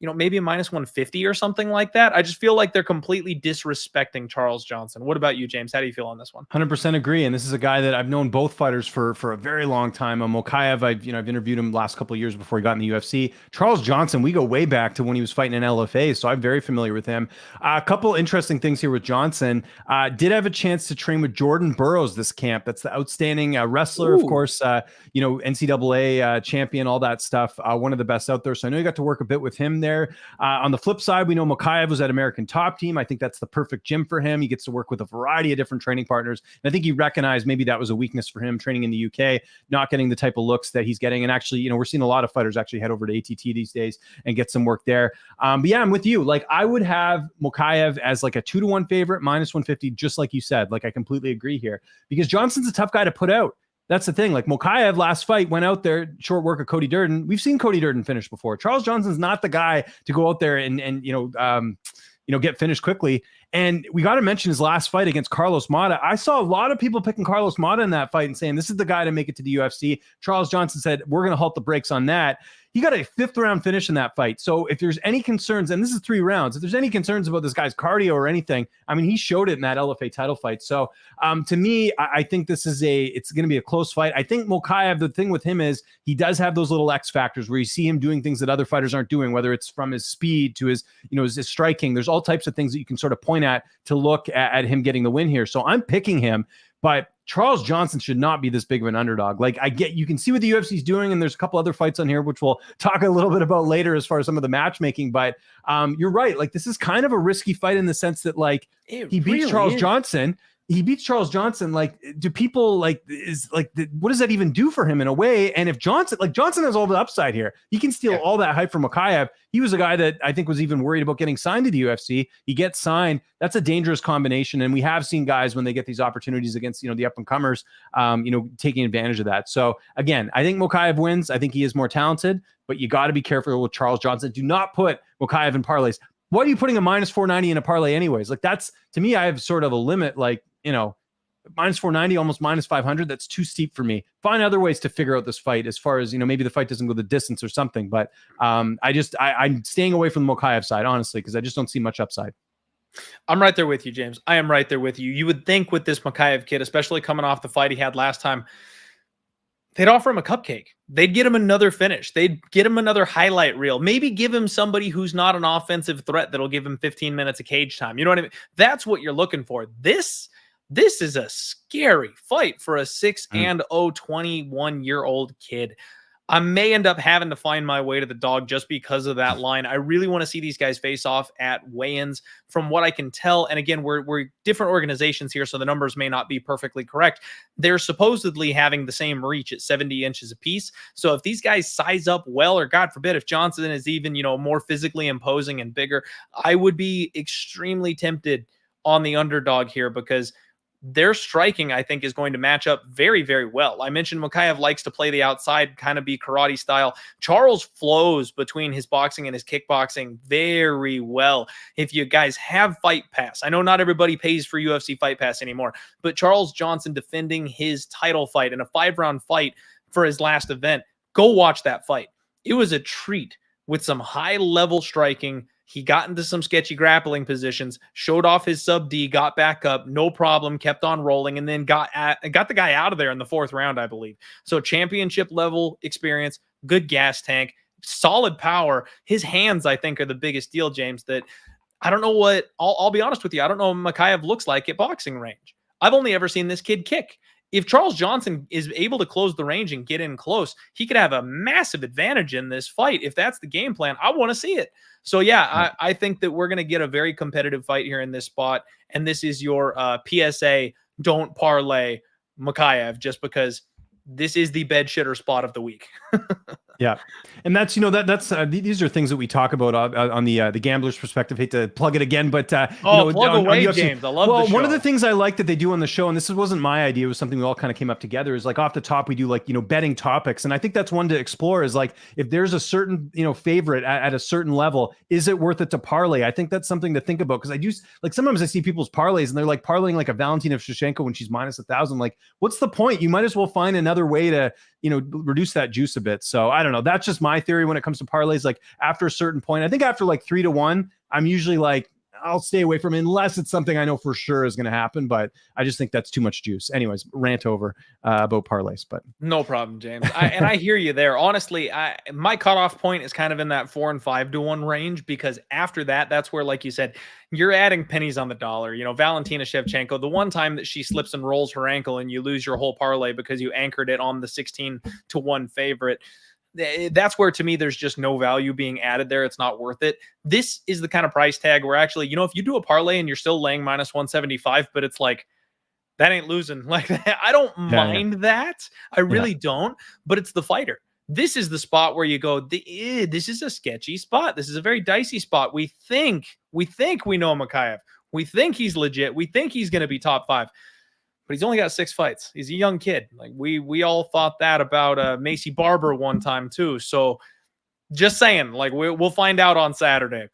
maybe a minus 150 or something like that. I just feel like they're completely disrespecting Charles Johnson. What about you, James? How do you feel on this one? 100% agree. And this is a guy that I've known both fighters for a very long time. Mokaev, I've interviewed him the last couple of years before he got in the UFC. Charles Johnson, we go way back to when he was fighting in LFA, so I'm very familiar with him. A couple interesting things here with Johnson. Did have a chance to train with Jordan Burroughs this camp. That's the outstanding wrestler, of course, NCAA champion, all that stuff. One of the best out there. So I know you got to work a bit with him there. On the flip side, we know Mokaev was at American Top Team. I think that's the perfect gym for him. He gets to work with a variety of different training partners. And I think he recognized maybe that was a weakness for him training in the UK, not getting the type of looks that he's getting. And actually, we're seeing a lot of fighters actually head over to ATT these days and get some work there. But yeah, I'm with you. Like, I would have Mokaev as like a 2-1 favorite, minus 150, just like you said. Like, I completely agree here because Johnson's a tough guy to put out. That's the thing. Like, Mokaev last fight went out there, short work of Cody Durden. We've seen Cody Durden finish before. Charles Johnson's not the guy to go out there and get finished quickly. And we got to mention his last fight against Carlos Mata. I saw a lot of people picking Carlos Mata in that fight and saying, this is the guy to make it to the UFC. Charles Johnson said, we're going to halt the brakes on that. He got a 5th round finish in that fight. So if there's any concerns, and this is 3 rounds, if there's any concerns about this guy's cardio or anything, I mean, he showed it in that LFA title fight. So to me, I think this is it's going to be a close fight. I think Mokaev, the thing with him is he does have those little X factors where you see him doing things that other fighters aren't doing, whether it's from his speed to his striking. There's all types of things that you can sort of point at to look at him getting the win here. So I'm picking him, but Charles Johnson should not be this big of an underdog. Like, you can see what the UFC is doing, and there's a couple other fights on here, which we'll talk a little bit about later as far as some of the matchmaking, but you're right. Like, this is kind of a risky fight in the sense that, like, he beats Charles Johnson. He beats Charles Johnson. Like, do people what does that even do for him in a way? And if Johnson has all the upside here, he can steal all that hype from Mokaev. He was a guy that I think was even worried about getting signed to the UFC. He gets signed. That's a dangerous combination. And we have seen guys when they get these opportunities against, the up and comers, taking advantage of that. So again, I think Mokaev wins. I think he is more talented, but you got to be careful with Charles Johnson. Do not put Mokaev in parlays. What are you putting a minus 490 in a parlay anyways? Like, that's, to me, I have sort of a limit. Like, you know, minus 490, almost minus 500. That's too steep for me. Find other ways to figure out this fight as far as, you know, maybe the fight doesn't go the distance or something. But I'm staying away from the Mokaev side, honestly, because I just don't see much upside. I'm right there with you, James. I am right there with you. You would think with this Mokaev kid, especially coming off the fight he had last time, they'd offer him a cupcake. They'd get him another finish. They'd get him another highlight reel. Maybe give him somebody who's not an offensive threat that'll give him 15 minutes of cage time. You know what I mean? That's what you're looking for. This is a scary fight for a 6-0, 21-year-old kid. I may end up having to find my way to the dog just because of that line. I really want to see these guys face off at weigh-ins from what I can tell. And again, we're different organizations here, so the numbers may not be perfectly correct. They're supposedly having the same reach at 70 inches apiece. So if these guys size up well, or God forbid, if Johnson is even, you know, more physically imposing and bigger, I would be extremely tempted on the underdog here because their striking, I think, is going to match up very, very well. I mentioned Mokaev likes to play the outside, kind of be karate style. Charles flows between his boxing and his kickboxing very well. If you guys have Fight Pass, I know not everybody pays for UFC Fight Pass anymore, but Charles Johnson defending his title fight in a 5-round fight for his last event, go watch that fight. It was a treat with some high-level striking. He got into some sketchy grappling positions, showed off his sub D, got back up, no problem, kept on rolling, and then got the guy out of there in the 4th round, I believe. So championship level experience, good gas tank, solid power. His hands, I think, are the biggest deal, James, that I don't know what, I'll be honest with you, I don't know what Mokaev looks like at boxing range. I've only ever seen this kid kick. If Charles Johnson is able to close the range and get in close, he could have a massive advantage in this fight. If that's the game plan, I want to see it. So, yeah, I think that we're going to get a very competitive fight here in this spot. And this is your PSA, don't parlay Mokaev, just because this is the bed shitter spot of the week. Yeah. And that's, you know, that's these are things that we talk about on the gambler's perspective. Hate to plug it again, but plug away, James. I love the show. One of the things I like that they do on the show, and this wasn't my idea, it was something we all kind of came up together, is like off the top we do, like, you know, betting topics. And I think that's one to explore, is like, if there's a certain, you know, favorite at a certain level, is it worth it to parlay? I think that's something to think about, because I do, like, sometimes I see people's parlays and they're like parlaying like a Valentina Shevchenko when she's minus 1,000. Like, what's the point? You might as well find another way to, you know, reduce that juice a bit. So I don't know. That's just my theory when it comes to parlays. Like, after a certain point, I think after like 3-1, I'm usually like, I'll stay away from it unless it's something I know for sure is going to happen. But I just think that's too much juice. Anyways, rant over about parlays, but no problem, James. I hear you there. Honestly, my cutoff point is kind of in that 4 and 5-1 range, because after that, that's where, like you said, you're adding pennies on the dollar. You know, Valentina Shevchenko, the one time that she slips and rolls her ankle and you lose your whole parlay because you anchored it on the 16-1 favorite. That's where, to me, there's just no value being added there. It's not worth it. This is the kind of price tag where actually, you know, if you do a parlay and you're still laying minus 175, but it's like, that ain't losing. Like, I don't mind that. I really don't, but it's the fighter. This is the spot where you go, this is a sketchy spot. This is a very dicey spot. We think we know Mokaev. We think he's legit. We think he's going to be top 5. But he's only got 6 fights. He's a young kid. Like, we all thought that about Macy Barber one time too. So just saying, like, we'll find out on Saturday.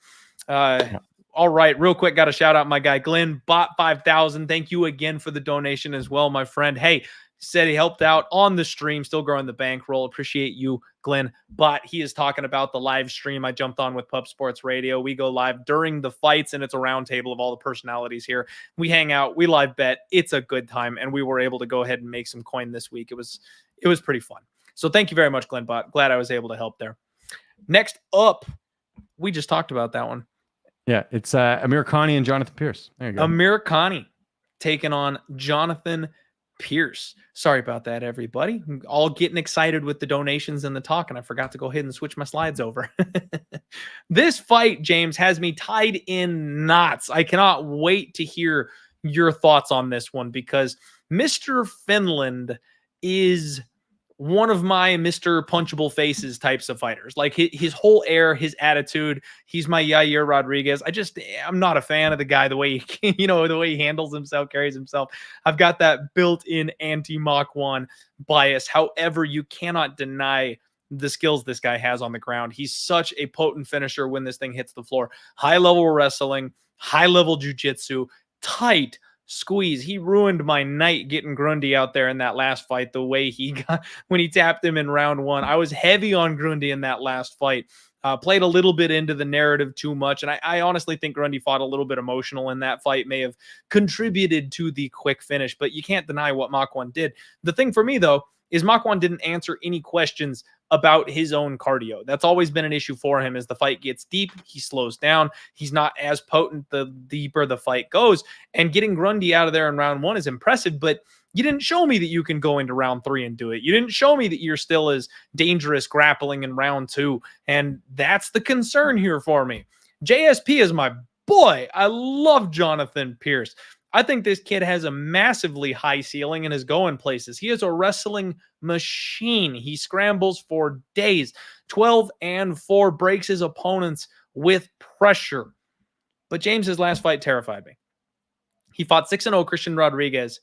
All right, real quick, got to shout out my guy Glenn, bought 5,000. Thank you again for the donation as well, my friend. Hey, said he helped out on the stream, still growing the bankroll. Appreciate you, Glenn. But he is talking about the live stream I jumped on with Pub Sports Radio. We go live during the fights, and it's a roundtable of all the personalities here. We hang out, we live bet. It's a good time, and we were able to go ahead and make some coin this week. It was pretty fun. So thank you very much, Glenn Bot. Glad I was able to help there. Next up, we just talked about that one. Yeah, it's Amirkhani and Jonathan Pearce. There you go. Amirkhani taking on Jonathan Pearce. Sorry about that, everybody. I'm all getting excited with the donations and the talk, and I forgot to go ahead and switch my slides over. This fight, James, has me tied in knots. I cannot wait to hear your thoughts on this one, because Mr. Finland is one of my Mr. Punchable Faces types of fighters. Like, his whole air, his attitude. He's my Yair Rodriguez. I'm not a fan of the guy, the way he, the way he handles himself, carries himself. I've got that built-in anti-Makwan bias. However, you cannot deny the skills this guy has on the ground. He's such a potent finisher when this thing hits the floor. High-level wrestling, high-level jiu-jitsu, tight, squeeze. He ruined my night getting Grundy out there in that last fight, the way he got when he tapped him in round 1. I was heavy on Grundy in that last fight. Played a little bit into the narrative too much. And I honestly think Grundy fought a little bit emotional in that fight, may have contributed to the quick finish, but you can't deny what Makwan did. The thing for me, though, is Makwan didn't answer any questions about his own cardio. That's always been an issue for him. As the fight gets deep, he slows down. He's not as potent the deeper the fight goes. And getting Grundy out of there in round 1 is impressive, but you didn't show me that you can go into round 3 and do it. You didn't show me that you're still as dangerous grappling in round 2. And that's the concern here for me. JSP is my boy. I love Jonathan Pearce. I think this kid has a massively high ceiling and is going places. He is a wrestling machine. He scrambles for days. 12-4, breaks his opponents with pressure. But James's last fight terrified me. He fought 6-0 Christian Rodriguez,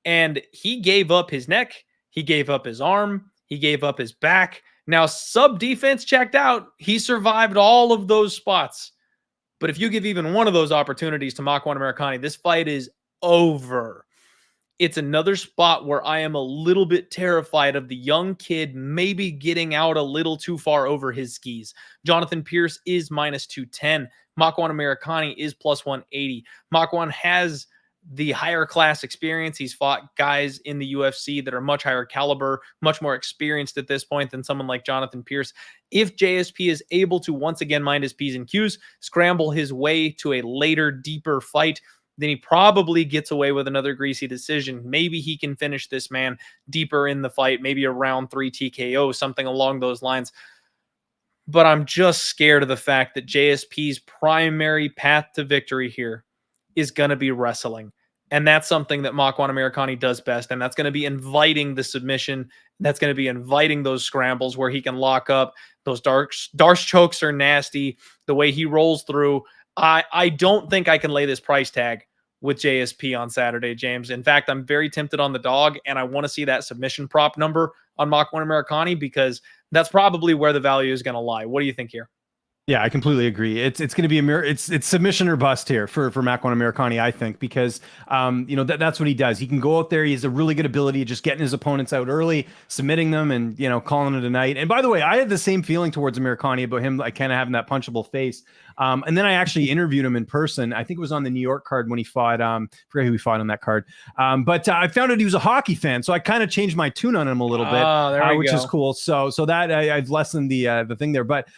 and he gave up his neck. He gave up his arm. He gave up his back. Now, sub defense checked out. He survived all of those spots. But if you give even one of those opportunities to Makwan Amirkhani, this fight is over. It's another spot where I am a little bit terrified of the young kid maybe getting out a little too far over his skis. Jonathan Pearce is -210. Makwan Amirkhani is +180. Makwan has the higher class experience. He's fought guys in the UFC that are much higher caliber, much more experienced at this point than someone like Jonathan Pearce. If JSP is able to once again mind his P's and Q's, scramble his way to a later, deeper fight, then he probably gets away with another greasy decision. Maybe he can finish this man deeper in the fight, maybe a round 3 TKO, something along those lines. But I'm just scared of the fact that JSP's primary path to victory here is going to be wrestling. And that's something that Makwan Amirkhani does best. And that's going to be inviting the submission. That's going to be inviting those scrambles where he can lock up. Those Darce chokes are nasty. The way he rolls through. I don't think I can lay this price tag with JSP on Saturday, James. In fact, I'm very tempted on the dog, and I want to see that submission prop number on Makwan Amirkhani because that's probably where the value is going to lie. What do you think here? Yeah, I completely agree. It's going to be it's submission or bust here for Makwan Amirkhani, I think, because that's what he does. He can go out there. He has a really good ability of just getting his opponents out early, submitting them, and calling it a night. And by the way, I had the same feeling towards Amirkhani about him, like kind of having that punchable face. And then I actually interviewed him in person. I think it was on the New York card when he fought. I forget who he fought on that card. But I found out he was a hockey fan, so I kind of changed my tune on him a little bit, which is cool. So that I've lessened the thing there. But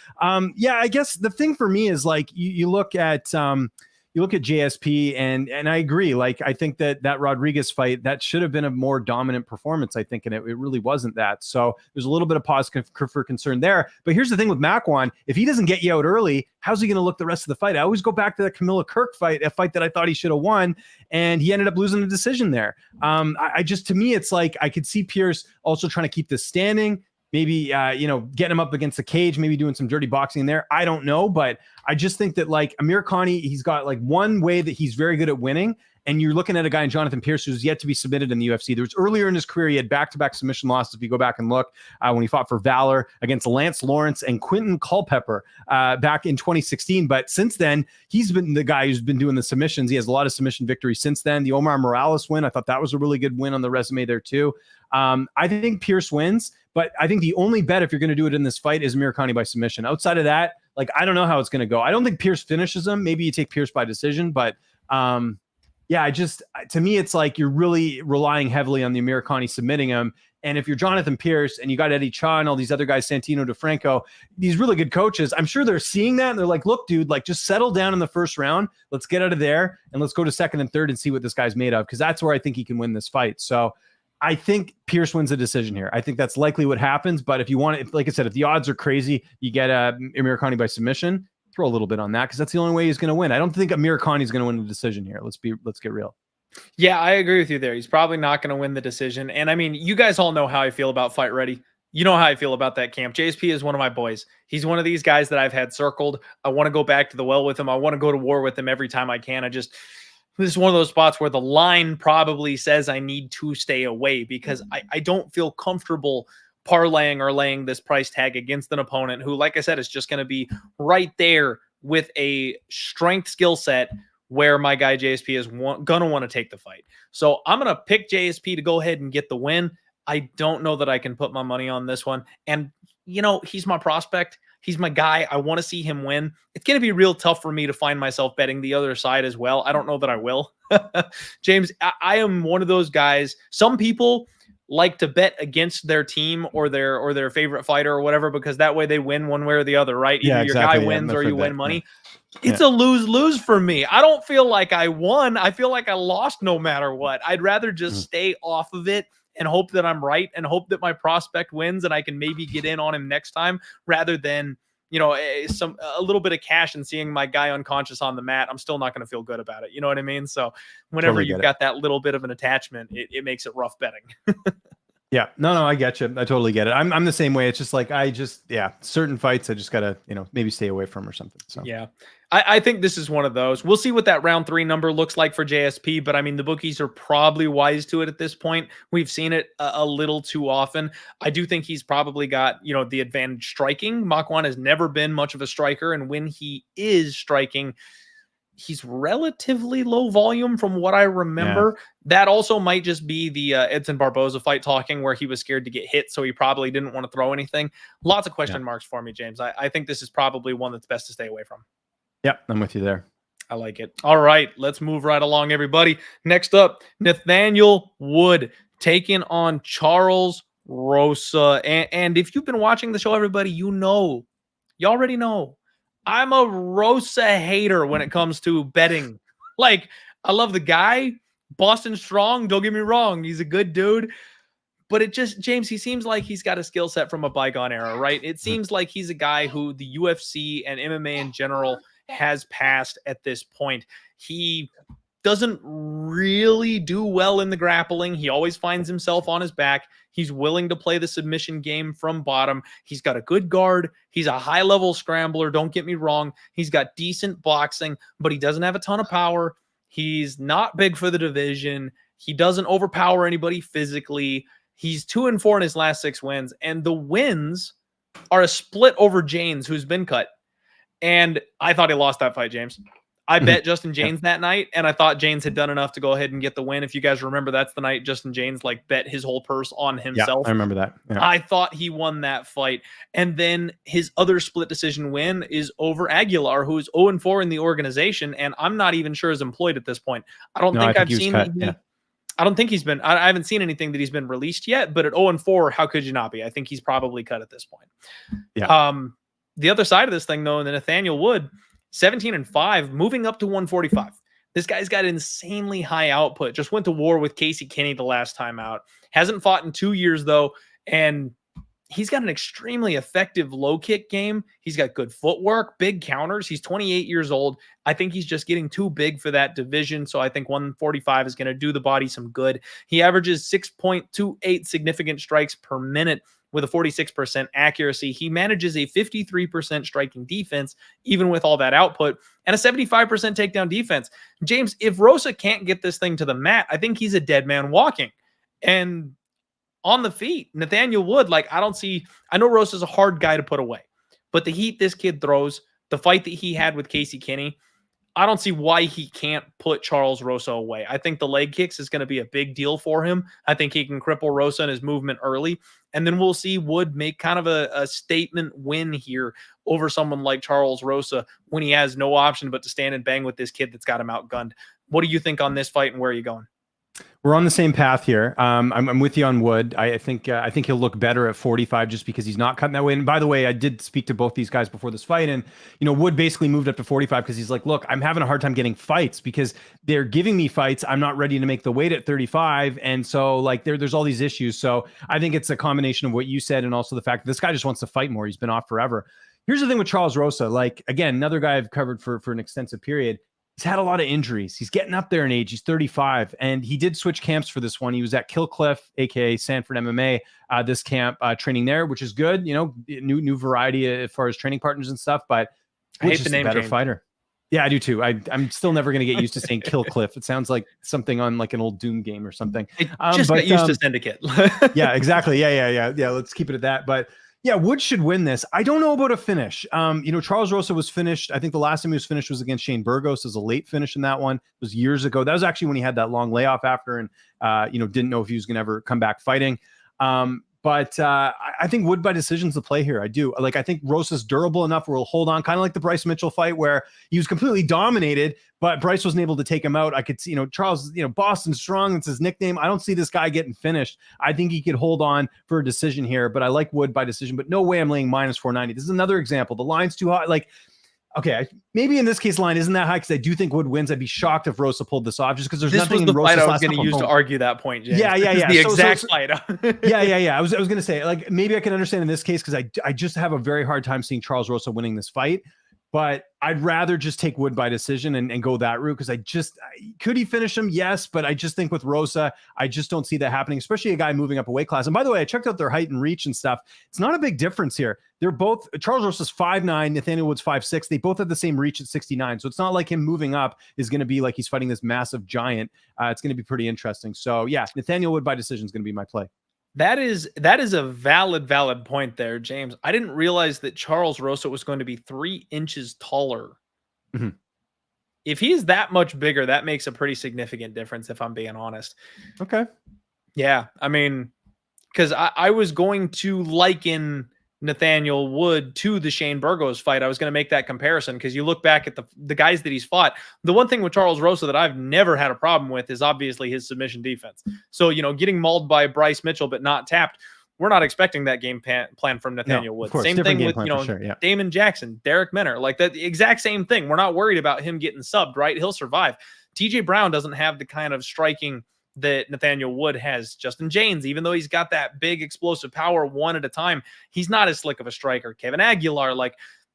yeah, I guess the thing for me is like you look at JSP and I agree. Like I think that Rodriguez fight that should have been a more dominant performance. I think, and it really wasn't that. So there's a little bit of pause for concern there. But here's the thing with Makwan: if he doesn't get you out early, how's he going to look the rest of the fight? I always go back to that Camilla Kirk fight, a fight that I thought he should have won, and he ended up losing a decision there. To me, it's like I could see Pearce also trying to keep this standing. Maybe, getting him up against the cage, maybe doing some dirty boxing in there. I don't know, but I just think that like Amirkhani, he's got like one way that he's very good at winning. And you're looking at a guy in Jonathan Pearce who's yet to be submitted in the UFC. There was earlier in his career, he had back-to-back submission losses. If you go back and look, when he fought for Valor against Lance Lawrence and Quentin Culpepper back in 2016. But since then, he's been the guy who's been doing the submissions. He has a lot of submission victories since then. The Omar Morales win, I thought that was a really good win on the resume there too. I think Pearce wins, but I think the only bet if you're going to do it in this fight is Amirkhani by submission. Outside of that, like I don't know how it's going to go. I don't think Pearce finishes him. Maybe you take Pearce by decision, but yeah, to me, it's like you're really relying heavily on the Amirkhani submitting him. And if you're Jonathan Pearce and you got Eddie Cha and all these other guys, Santino DeFranco, these really good coaches, I'm sure they're seeing that and they're like, look, dude, like just settle down in the first round. Let's get out of there and let's go to second and third and see what this guy's made of. Because that's where I think he can win this fight. So I think Pearce wins a decision here. I think that's likely what happens. But if you want it, like I said, if the odds are crazy, you get Amirkhani by submission. Throw a little bit on that because that's the only way he's going to win. I don't think Amirkhani is going to win the decision here. Let's get real. Yeah, I agree with you there. He's probably not going to win the decision. And I mean, you guys all know how I feel about Fight Ready. You know how I feel about that camp. JSP is one of my boys. He's one of these guys that I've had circled. I want to go back to the well with him. I want to go to war with him every time I can. This is one of those spots where the line probably says I need to stay away because I don't feel comfortable parlaying or laying this price tag against an opponent who, like I said, is just going to be right there with a strength skill set, where my guy JSP is gonna want to take the fight. So I'm gonna pick JSP to go ahead and get the win. I don't know that I can put my money on this one. And he's my prospect. He's my guy. I want to see him win. It's going to be real tough for me to find myself betting the other side as well. I don't know that I will. James, I am one of those guys. Some people like to bet against their team or their favorite fighter or whatever, because that way they win one way or the other, right? Either your guy wins or you win money. It's a lose-lose for me. I don't feel like I won. I feel like I lost no matter what. I'd rather just stay off of it and hope that I'm right and hope that my prospect wins and I can maybe get in on him next time, rather than, a little bit of cash and seeing my guy unconscious on the mat. I'm still not going to feel good about it. You know what I mean? So whenever you've got that little bit of an attachment, it makes it rough betting. Yeah, no, I get you. I totally get it. I'm the same way. It's just like, certain fights I just gotta, maybe stay away from or something. So yeah, I think this is one of those. We'll see what that round 3 number looks like for JSP, but I mean, the bookies are probably wise to it at this point. We've seen it a little too often. I do think he's probably got, the advantage striking. Makwan has never been much of a striker, and when he is striking, he's relatively low volume from what I remember. Yeah. That also might just be the Edson Barboza fight talking, where he was scared to get hit, so he probably didn't want to throw anything. Lots of question marks for me, James. I think this is probably one that's best to stay away from. Yeah, I'm with you there. I like it. All right, let's move right along, everybody. Next up, Nathaniel Wood taking on Charles Rosa. And if you've been watching the show, everybody, you already know, I'm a Rosa hater when it comes to betting. Like, I love the guy, Boston strong, don't get me wrong. He's a good dude. But it just, James, he seems like he's got a skill set from a bygone era, right? It seems like he's a guy who the UFC and MMA in general has passed at this point. He doesn't really do well in the grappling. He always finds himself on his back. He's willing to play the submission game from bottom. He's got a good guard. He's a high-level scrambler. Don't get me wrong. He's got decent boxing, but he doesn't have a ton of power. He's not big for the division. He doesn't overpower anybody physically. He's 2-4 in his last 6 wins, and the wins are a split over James, who's been cut. And I thought he lost that fight, James. I bet Justin James that night, and I thought James had done enough to go ahead and get the win. If you guys remember, that's the night Justin James bet his whole purse on himself. Yeah, I remember that. Yeah. I thought he won that fight. And then his other split decision win is over Aguilar, who is 0-4 in the organization, and I'm not even sure is employed at this point. I don't think I've seen I don't think he's been, I haven't seen anything that he's been released yet, but at 0-4, how could you not be? I think he's probably cut at this point. Yeah. The other side of this thing, though, the Nathaniel Wood, 17-5, moving up to 145. This guy's got insanely high output. Just went to war with Casey Kinney the last time out. Hasn't fought in 2 years, though, and he's got an extremely effective low kick game. He's got good footwork, big counters. He's 28 years old. I think he's just getting too big for that division, so I think 145 is going to do the body some good. He averages 6.28 significant strikes per minute with a 46% accuracy. He manages a 53% striking defense, even with all that output, and a 75% takedown defense. James, if Rosa can't get this thing to the mat, I think he's a dead man walking. And on the feet, Nathaniel Wood, I know Rosa's a hard guy to put away, but the heat this kid throws, the fight that he had with Casey Kinney, I don't see why he can't put Charles Rosa away. I think the leg kicks is going to be a big deal for him. I think he can cripple Rosa in his movement early, and then we'll see Wood make kind of a statement win here over someone like Charles Rosa when he has no option but to stand and bang with this kid that's got him outgunned. What do you think on this fight, and where are you going? We're on the same path here. I'm with you on Wood. I think he'll look better at 45 just because he's not cutting that way. And by the way, I did speak to both these guys before this fight, and Wood basically moved up to 45 because he's like, look, I'm having a hard time getting fights because they're giving me fights. I'm not ready to make the weight at 35, and so there's all these issues. So I think it's a combination of what you said and also the fact that this guy just wants to fight more. He's been off forever. Here's the thing with Charles Rosa. Again, another guy I've covered for an extensive period. He's had a lot of injuries. He's getting up there in age. He's 35, and he did switch camps for this one. He was at Kill Cliff, aka Sanford MMA, this camp training there, which is good. New variety as far as training partners and stuff. But I hate the name. Better fighter. Yeah, I do too. I'm still never going to get used to saying Kill Cliff. It sounds like something on an old Doom game or something. Just got used to Syndicate. Yeah, exactly. Yeah. Let's keep it at that. But Yeah, Wood should win this. I don't know about a finish. Charles Rosa was finished. I think the last time he was finished was against Shane Burgos as a late finish in that one. It was years ago. That was actually when he had that long layoff after and, didn't know if he was going to ever come back fighting. But I think Wood by decision's the play here. I do. I think Rosa's durable enough where he'll hold on, kind of like the Bryce Mitchell fight where he was completely dominated, but Bryce wasn't able to take him out. I could see, Charles, Boston Strong, that's his nickname. I don't see this guy getting finished. I think he could hold on for a decision here, but I like Wood by decision, but no way I'm laying minus 490. This is another example. The line's too high. Okay, maybe in this case, line isn't that high because I do think Wood wins. I'd be shocked if Rosa pulled this off just because there's nothing in Rosa's last fight I was going to use to argue that point, James. Yeah. The exact fight. Yeah. I was going to say, maybe I can understand in this case because I just have a very hard time seeing Charles Rosa winning this fight. But I'd rather just take Wood by decision and go that route because could he finish him? Yes, but I just think with Rosa, I just don't see that happening, especially a guy moving up a weight class. And by the way, I checked out their height and reach and stuff. It's not a big difference here. They're both, Charles Rosa's 5'9", Nathaniel Wood's 5'6". They both have the same reach at 69. So it's not like him moving up is going to be like he's fighting this massive giant. It's going to be pretty interesting. So yeah, Nathaniel Wood by decision is going to be my play. That is a valid point there, James. I didn't realize that Charles Rosa was going to be 3 inches taller. Mm-hmm. If he's that much bigger, that makes a pretty significant difference, if I'm being honest. Okay. Yeah, I mean, because I was going to liken Nathaniel Wood to the Shane Burgos fight. I was going to make that comparison because you look back at the guys that he's fought. The one thing with Charles Rosa that I've never had a problem with is obviously his submission defense. So, getting mauled by Bryce Mitchell but not tapped, we're not expecting that game plan from Nathaniel Wood. Same thing with, Damon Jackson, Derek Menner, like that exact same thing. We're not worried about him getting subbed, right? He'll survive. TJ Brown doesn't have the kind of striking that Nathaniel Wood has. Justin James, even though he's got that big explosive power one at a time, he's not as slick of a striker. Kevin Aguilar,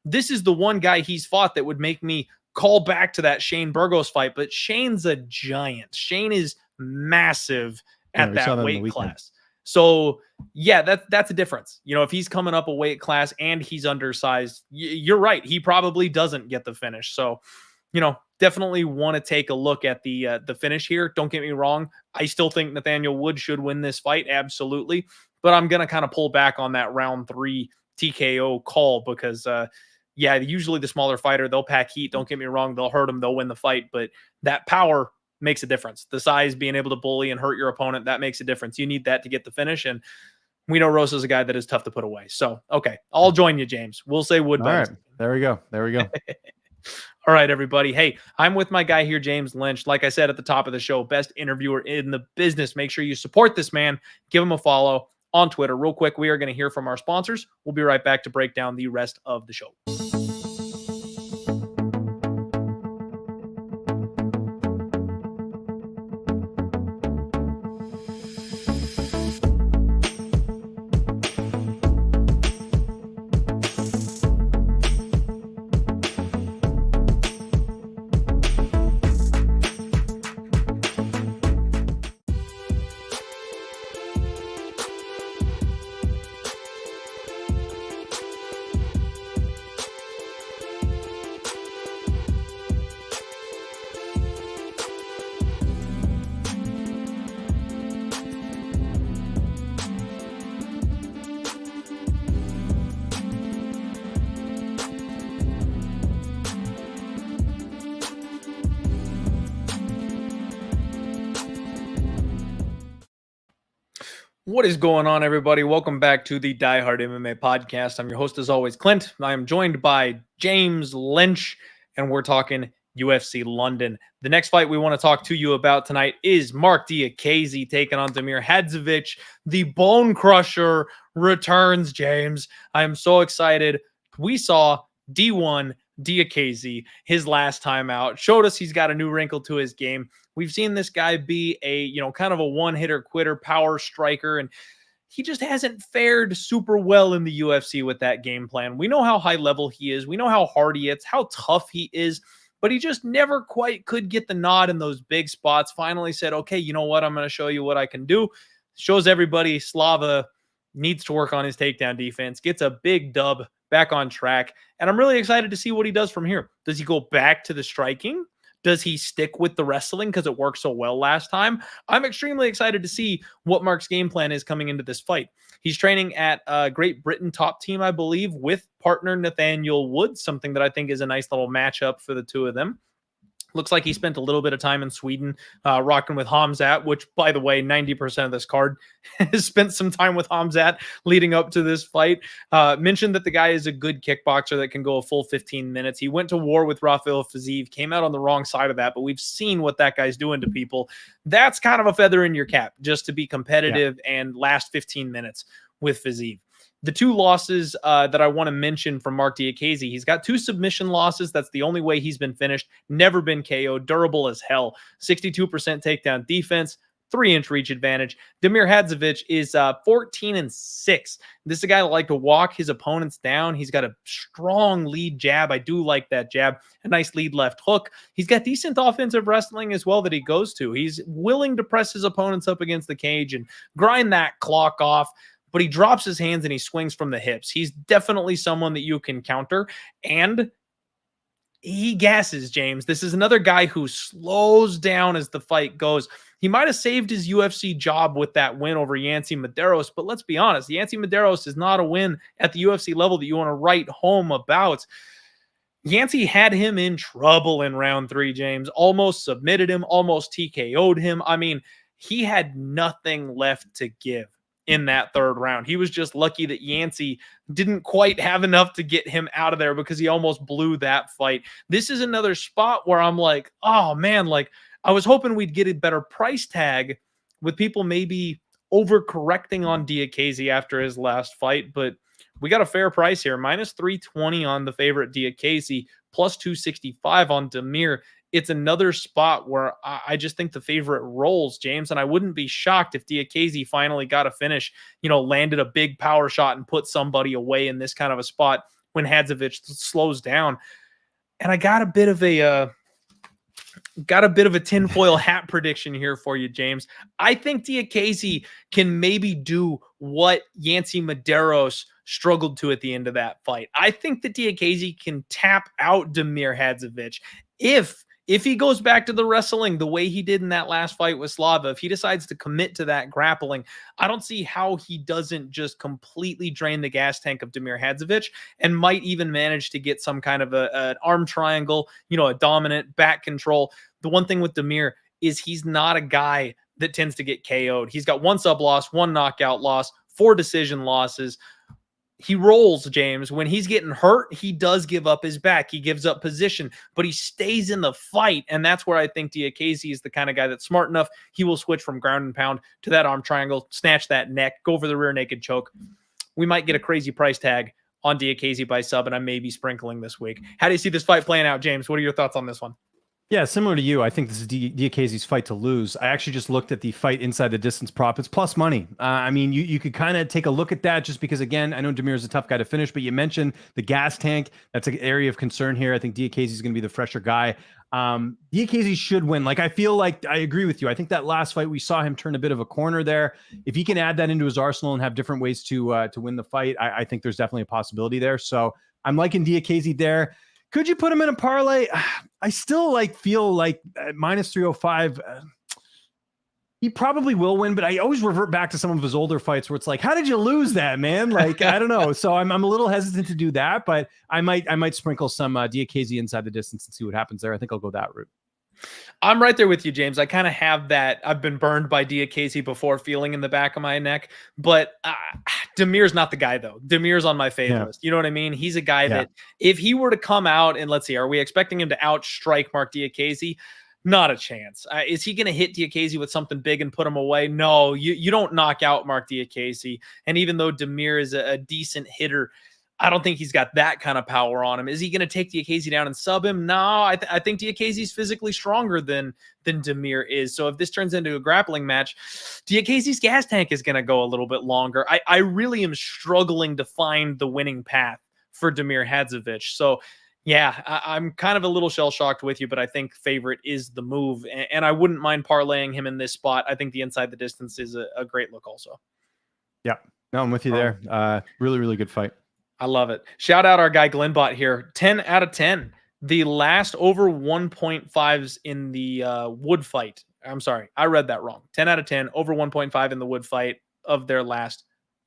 this is the one guy he's fought that would make me call back to that Shane Burgos fight, but Shane's a giant. Shane is massive at that weight class. So yeah, that's a difference. If he's coming up a weight class and he's undersized, you're right. He probably doesn't get the finish. So, definitely want to take a look at the finish here. Don't get me wrong. I still think Nathaniel Wood should win this fight. Absolutely. But I'm going to kind of pull back on that round 3 TKO call because, usually the smaller fighter, they'll pack heat. Don't get me wrong. They'll hurt him. They'll win the fight. But that power makes a difference. The size, being able to bully and hurt your opponent, that makes a difference. You need that to get the finish. And we know Rosa's a guy that is tough to put away. So, okay, I'll join you, James. We'll say Wood. All right. There we go. All right, everybody. Hey, I'm with my guy here, James Lynch. Like I said at the top of the show, best interviewer in the business. Make sure you support this man. Give him a follow on Twitter. Real quick, we are going to hear from our sponsors. We'll be right back to break down the rest of the show. What is going on, everybody? Welcome back to the Die Hard MMA podcast. I'm your host, as always, Clint. I am joined by James Lynch, and we're talking UFC London. The next fight we want to talk to you about tonight is Marc Diakiese taking on Damir Hadžović. The Bone Crusher returns, James. I am so excited. We saw D1 Diakiese his last time out. Showed us he's got a new wrinkle to his game. We've seen this guy be a, kind of a one-hitter quitter power striker, and he just hasn't fared super well in the UFC with that game plan. We know how high level he is. We know how hard he is, how tough he is, but he just never quite could get the nod in those big spots. Finally said, okay, you know what? I'm going to show you what I can do. Shows everybody Slava needs to work on his takedown defense, gets a big dub, back on track. And I'm really excited to see what he does from here. Does he go back to the striking? Does he stick with the wrestling because it worked so well last time? I'm extremely excited to see what Marc's game plan is coming into this fight. He's training at Great Britain top team, I believe, with partner Nathaniel Woods, something that I think is a nice little matchup for the two of them. Looks like he spent a little bit of time in Sweden rocking with Hamzat, which, by the way, 90% of this card has spent some time with Hamzat leading up to this fight. Mentioned that the guy is a good kickboxer that can go a full 15 minutes. He went to war with Rafael Fiziev, came out on the wrong side of that, but we've seen what that guy's doing to people. That's kind of a feather in your cap, just to be competitive and last 15 minutes with Fiziev. The two losses that I want to mention from Marc Diakiese, he's got 2 submission losses. That's the only way he's been finished. Never been KO'd. Durable as hell. 62% takedown defense. 3-inch reach advantage. Damir Hadžović is 14-6. This is a guy that like to walk his opponents down. He's got a strong lead jab. I do like that jab. A nice lead left hook. He's got decent offensive wrestling as well that he goes to. He's willing to press his opponents up against the cage and grind that clock off. But he drops his hands and he swings from the hips. He's definitely someone that you can counter, and he gasses, James. This is another guy who slows down as the fight goes. He might have saved his UFC job with that win over Yancy Medeiros, but let's be honest, Yancy Medeiros is not a win at the UFC level that you want to write home about. Yancy had him in trouble in round 3, James. Almost submitted him, almost TKO'd him. I mean, he had nothing left to give in that 3rd round. He was just lucky that Yancy didn't quite have enough to get him out of there because he almost blew that fight. This is another spot where I'm like, oh man, like I was hoping we'd get a better price tag with people maybe overcorrecting on Diakiese after his last fight, but we got a fair price here. Minus 320 on the favorite Diakiese, plus 265 on Damir. It's another spot where I just think the favorite rolls, James, and I wouldn't be shocked if Diakiese finally got a finish, landed a big power shot and put somebody away in this kind of a spot when Hadžović slows down. And I got a bit of a tinfoil hat prediction here for you, James. I think Diakiese can maybe do what Yancy Medeiros struggled to at the end of that fight. I think that Diakiese can tap out Damir Hadžović if he goes back to the wrestling the way he did in that last fight with Slava. If he decides to commit to that grappling, I don't see how he doesn't just completely drain the gas tank of Damir Hadžović and might even manage to get some kind of an arm triangle, a dominant back control. The one thing with Damir is he's not a guy that tends to get KO'd. He's got 1 sub loss, 1 knockout loss, 4 decision losses. He rolls, James. When he's getting hurt, he does give up his back. He gives up position, but he stays in the fight. And that's where I think Diakiese is the kind of guy that's smart enough. He will switch from ground and pound to that arm triangle, snatch that neck, go for the rear naked choke. We might get a crazy price tag on Diakiese by sub, and I may be sprinkling this week. How do you see this fight playing out, James? What are your thoughts on this one? Yeah, similar to you. I think this is Diakiese's fight to lose. I actually just looked at the fight inside the distance prop. It's plus money. I mean, you could kind of take a look at that just because, again, I know Damir is a tough guy to finish, but you mentioned the gas tank. That's an area of concern here. I think Diakiese is going to be the fresher guy. Diakiese should win. Like, I feel like I agree with you. I think that last fight, we saw him turn a bit of a corner there. If he can add that into his arsenal and have different ways to win the fight, I think there's definitely a possibility there. So I'm liking Diakiese there. Could you put him in a parlay? I still feel like at minus 305, he probably will win, but I always revert back to some of his older fights where it's like, how did you lose that, man? Like, I don't know. So I'm a little hesitant to do that, but I might sprinkle some Diakiese inside the distance and see what happens there. I think I'll go that route. I'm right there with you, James. I kind of have that I've been burned by Diakiese before feeling in the back of my neck, but Damir's not the guy though. Damir's on my favorite list. You know what I mean? He's a guy that if he were to come out and let's see, are we expecting him to outstrike Marc Diakiese? Not a chance. Is he going to hit Diakiese with something big and put him away? No, you don't knock out Marc Diakiese. And even though Damir is a decent hitter, I don't think he's got that kind of power on him. Is he going to take Diakiese down and sub him? No, I think Diakiese's physically stronger than Damir is. So if this turns into a grappling match, Diakiese's gas tank is going to go a little bit longer. I really am struggling to find the winning path for Damir Hadžović. So yeah, I'm kind of a little shell-shocked with you, but I think favorite is the move. And I wouldn't mind parlaying him in this spot. I think the inside the distance is a great look also. Yeah, no, I'm with you there. Really, really good fight. I love it. Shout out our guy Glenbot here. 10 out of 10. The last over 1.5s in the wood fight. I'm sorry, I read that wrong. 10 out of 10, over 1.5 in the wood fight of their last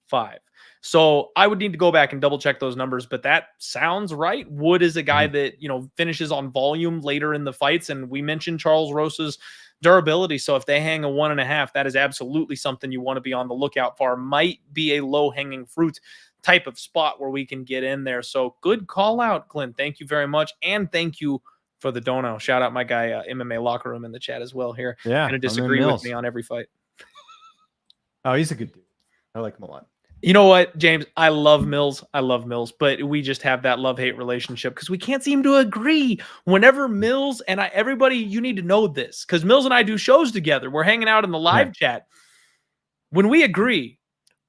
5. So I would need to go back and double check those numbers, but that sounds right. Wood is a guy that, finishes on volume later in the fights. And we mentioned Charles Rosa's durability. So if they hang a 1.5, that is absolutely something you want to be on the lookout for. Might be a low hanging fruit type of spot where we can get in there. So good call out, Clint. Thank you very much. And thank you for the dono. Shout out my guy, MMA Locker Room in the chat as well here. Yeah. Going to disagree with me on every fight. Oh, he's a good dude. I like him a lot. You know what, James? I love Mills, but we just have that love-hate relationship because we can't seem to agree. Whenever Mills and everybody, you need to know this because Mills and I do shows together. We're hanging out in the live chat. When we agree,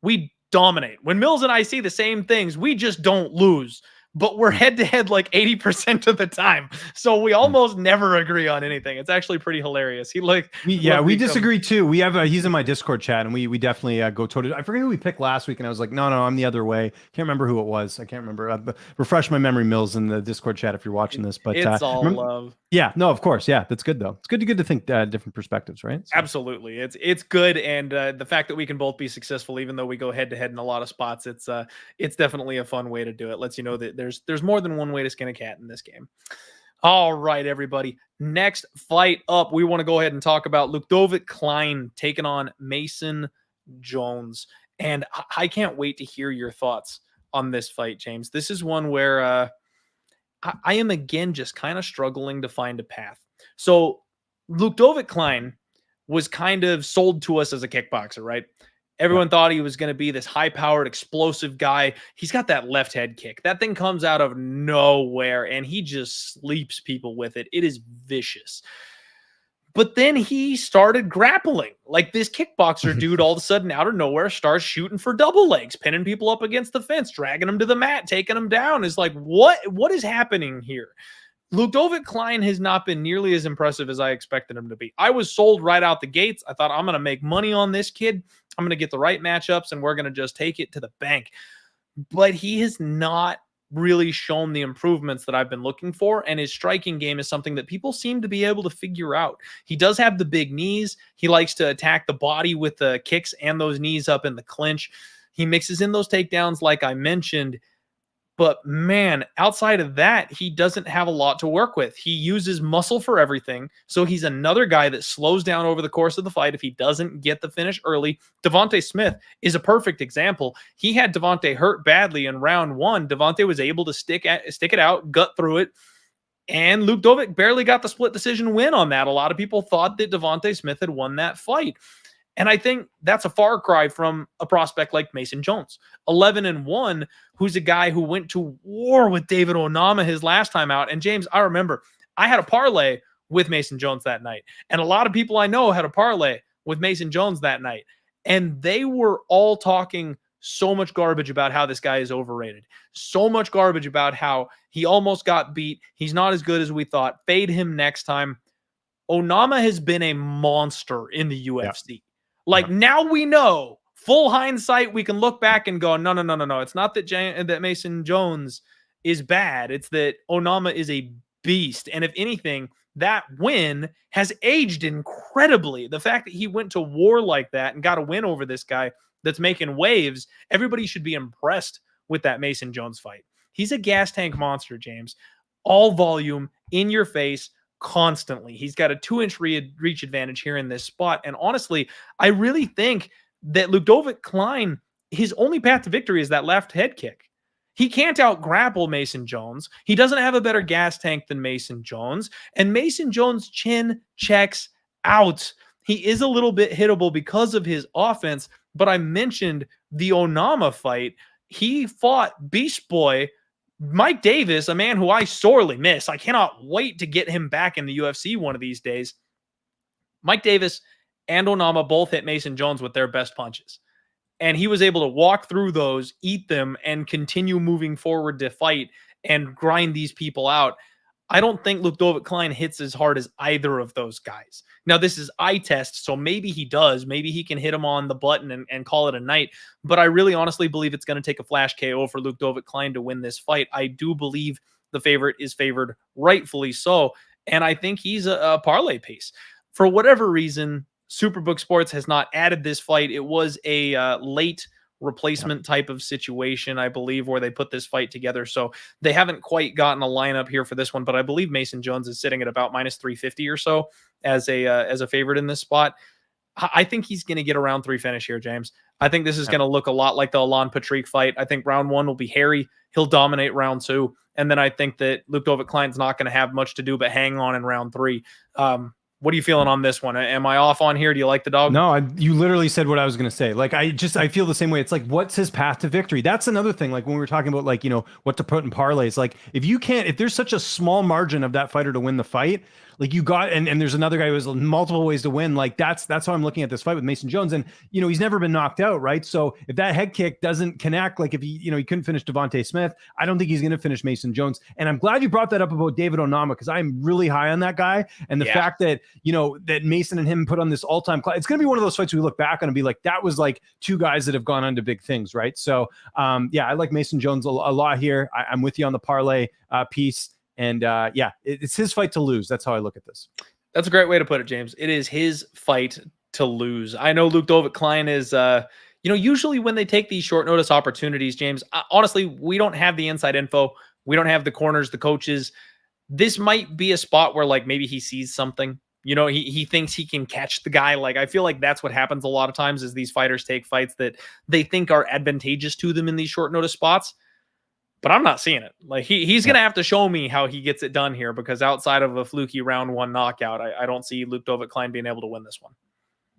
we dominate. When Mills and I see the same things, we just don't lose. But we're head-to-head like 80% of the time. So we almost never agree on anything. It's actually pretty hilarious. We disagree too. We have he's in my Discord chat, and we definitely go toe-to-toe. I forget who we picked last week, and I was like, no, I'm the other way. Can't remember who it was. I can't remember. Refresh my memory, Mills, in the Discord chat if you're watching this. But it's all love. Yeah, no, of course. Yeah, that's good, though. It's good to think different perspectives, right? So. Absolutely. It's good. And the fact that we can both be successful, even though we go head-to-head in a lot of spots, it's definitely a fun way to do it. Lets you know that there's more than one way to skin a cat in this game. All right, everybody. Next fight up, we want to go ahead and talk about Ľudovít Klein taking on Mason Jones. And I can't wait to hear your thoughts on this fight, James. This is one where I am, again, just kind of struggling to find a path. So Ľudovít Klein was kind of sold to us as a kickboxer, right? Everyone thought he was going to be this high-powered, explosive guy. He's got that left head kick. That thing comes out of nowhere, and he just sleeps people with it. It is vicious. But then he started grappling. Like this kickboxer dude all of a sudden out of nowhere starts shooting for double legs, pinning people up against the fence, dragging them to the mat, taking them down. It's like, what is happening here? Ľudovít Klein has not been nearly as impressive as I expected him to be. I was sold right out the gates. I thought, I'm going to make money on this kid. I'm going to get the right matchups, and we're going to just take it to the bank. But he has not really shown the improvements that I've been looking for, and his striking game is something that people seem to be able to figure out. He does have the big knees. He likes to attack the body with the kicks and those knees up in the clinch. He mixes in those takedowns like I mentioned. But man, outside of that, he doesn't have a lot to work with. He uses muscle for everything. So he's another guy that slows down over the course of the fight if he doesn't get the finish early. Devontae Smith is a perfect example. He had Devontae hurt badly in round 1. Devontae was able to stick it out, gut through it. And Ľudovít barely got the split decision win on that. A lot of people thought that Devontae Smith had won that fight. And I think that's a far cry from a prospect like Mason Jones, 11-1, who's a guy who went to war with David Onama his last time out. And James, I remember I had a parlay with Mason Jones that night. And a lot of people I know had a parlay with Mason Jones that night. And they were all talking so much garbage about how this guy is overrated. So much garbage about how he almost got beat. He's not as good as we thought. Fade him next time. Onama has been a monster in the UFC. Yeah. Like now we know, full hindsight, we can look back and go, no. It's not that Mason Jones is bad. It's that Onama is a beast. And if anything, that win has aged incredibly. The fact that he went to war like that and got a win over this guy that's making waves, everybody should be impressed with that Mason Jones fight. He's a gas tank monster, James. All volume, in your face, constantly. He's got a 2-inch reach advantage here in this spot. And honestly, I really think that Ľudovít Klein, his only path to victory is that left head kick. He can't out-grapple Mason Jones. He doesn't have a better gas tank than Mason Jones. And Mason Jones' chin checks out. He is a little bit hittable because of his offense, but I mentioned the Onama fight. He fought Beast Boy Mike Davis, a man who I sorely miss. I cannot wait to get him back in the UFC one of these days. Mike Davis and Onama both hit Mason Jones with their best punches. And he was able to walk through those, eat them, and continue moving forward to fight and grind these people out. I don't think Ľudovít Klein hits as hard as either of those guys. Now, this is eye test, so maybe he does. Maybe he can hit him on the button and call it a night. But I really honestly believe it's going to take a flash KO for Ľudovít Klein to win this fight. I do believe the favorite is favored rightfully so. And I think he's a parlay piece. For whatever reason, Superbook Sports has not added this fight. It was a late replacement type of situation, I believe, where they put this fight together. So they haven't quite gotten a lineup here for this one, but I believe Mason Jones is sitting at about minus 350 or so as a favorite in this spot. I think he's going to get a round 3 finish here, James. I think this is going to look a lot like the Alan Patrick fight. I think round 1 will be hairy. He'll dominate round 2. And then I think that Ľudovít Klein's not going to have much to do but hang on in round 3. What are you feeling on this one? Am I off on here? Do you like the dog? No, you literally said what I was going to say. Like, I feel the same way. It's like, what's his path to victory? That's another thing. Like when we were talking about, like, what to put in parlays, like if there's such a small margin of that fighter to win the fight, like you got, and there's another guy who has multiple ways to win. Like that's how I'm looking at this fight with Mason Jones. And, he's never been knocked out, right? So if that head kick doesn't connect, like if he couldn't finish Devontae Smith, I don't think he's going to finish Mason Jones. And I'm glad you brought that up about David Onama, because I'm really high on that guy. And the fact that, that Mason and him put on this all-time class, it's going to be one of those fights we look back on and be like, that was like two guys that have gone on to big things, right? So, I like Mason Jones a lot here. I'm with you on the parlay piece. And it's his fight to lose. That's how I look at this. That's a great way to put it, James. It is his fight to lose. I know Ľudovít Klein is, usually when they take these short notice opportunities, James, honestly, we don't have the inside info. We don't have the corners, the coaches. This might be a spot where like maybe he sees something. He thinks he can catch the guy. Like, I feel like that's what happens a lot of times is these fighters take fights that they think are advantageous to them in these short notice spots. But I'm not seeing it. Like he's going to have to show me how he gets it done here, because outside of a fluky round 1 knockout, I don't see Ľudovít Klein being able to win this one.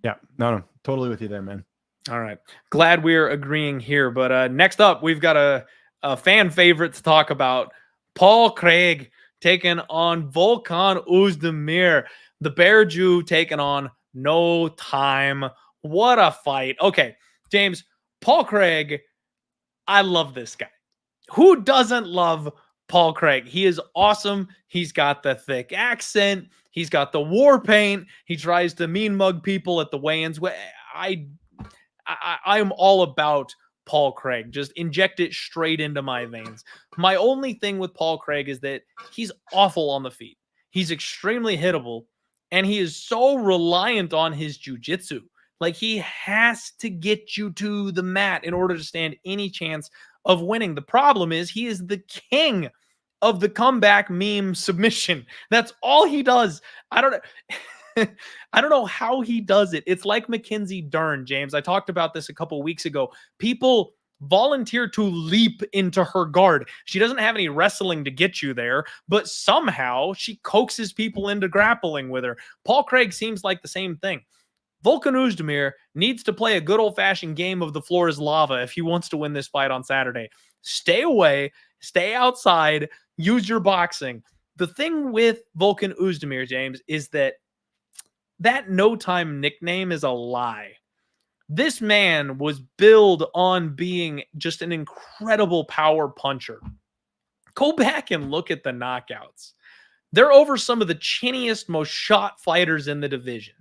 Yeah, no, totally with you there, man. All right. Glad we're agreeing here. But next up, we've got a fan favorite to talk about. Paul Craig taking on Volkan Oezdemir. The Bear Jew taking on No Time. What a fight. Okay, James, Paul Craig, I love this guy. Who doesn't love Paul Craig? He is awesome. He's got the thick accent. He's got the war paint. He tries to mean mug people at the weigh-ins. I am all about Paul Craig. Just inject it straight into my veins. My only thing with Paul Craig is that he's awful on the feet. He's extremely hittable, and he is so reliant on his jiu-jitsu. Like, he has to get you to the mat in order to stand any chance of winning. The problem is he is the king of the comeback meme submission. That's all he does. I don't know how he does it. It's like Mackenzie Dern, James. I talked about this a couple weeks ago. People volunteer to leap into her guard. She doesn't have any wrestling to get you there, but somehow she coaxes people into grappling with her. Paul Craig seems like the same thing. Volkan Oezdemir needs to play a good old-fashioned game of the floor is lava if he wants to win this fight on Saturday. Stay away, stay outside, use your boxing. The thing with Volkan Oezdemir, James, is that No Time nickname is a lie. This man was billed on being just an incredible power puncher. Go back and look at the knockouts. They're over some of the chinniest, most shot fighters in the division.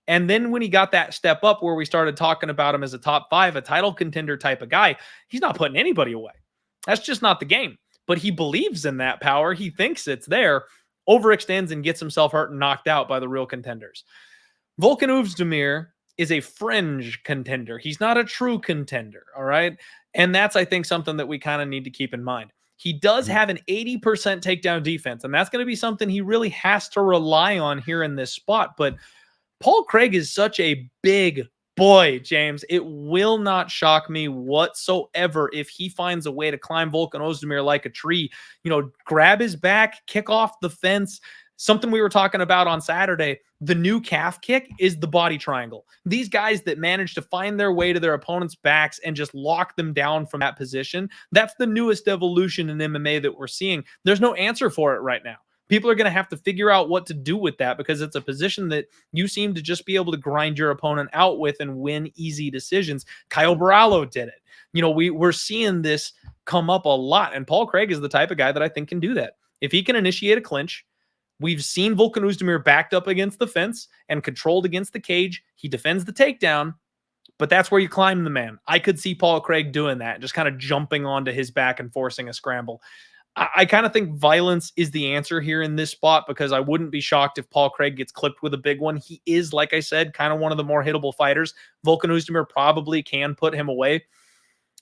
And then when he got that step up where we started talking about him as a top 5, a title contender type of guy, he's not putting anybody away. That's just not the game. But he believes in that power. He thinks it's there, overextends and gets himself hurt and knocked out by the real contenders. Volkan Oezdemir is a fringe contender. He's not a true contender, all right? And that's, I think, something that we kind of need to keep in mind. He does have an 80% takedown defense, and that's going to be something he really has to rely on here in this spot. But Paul Craig is such a big boy, James. It will not shock me whatsoever if he finds a way to climb Volkan Oezdemir like a tree, grab his back, kick off the fence. Something we were talking about on Saturday, the new calf kick is the body triangle. These guys that manage to find their way to their opponent's backs and just lock them down from that position, that's the newest evolution in MMA that we're seeing. There's no answer for it right now. People are going to have to figure out what to do with that, because it's a position that you seem to just be able to grind your opponent out with and win easy decisions. Kyle Barallo did it. We're seeing this come up a lot, and Paul Craig is the type of guy that I think can do that. If he can initiate a clinch, we've seen Volkan Oezdemir backed up against the fence and controlled against the cage. He defends the takedown, but that's where you climb the man. I could see Paul Craig doing that, just kind of jumping onto his back and forcing a scramble. I kind of think violence is the answer here in this spot, because I wouldn't be shocked if Paul Craig gets clipped with a big one. He is, like I said, kind of one of the more hittable fighters. Volkan Oezdemir probably can put him away.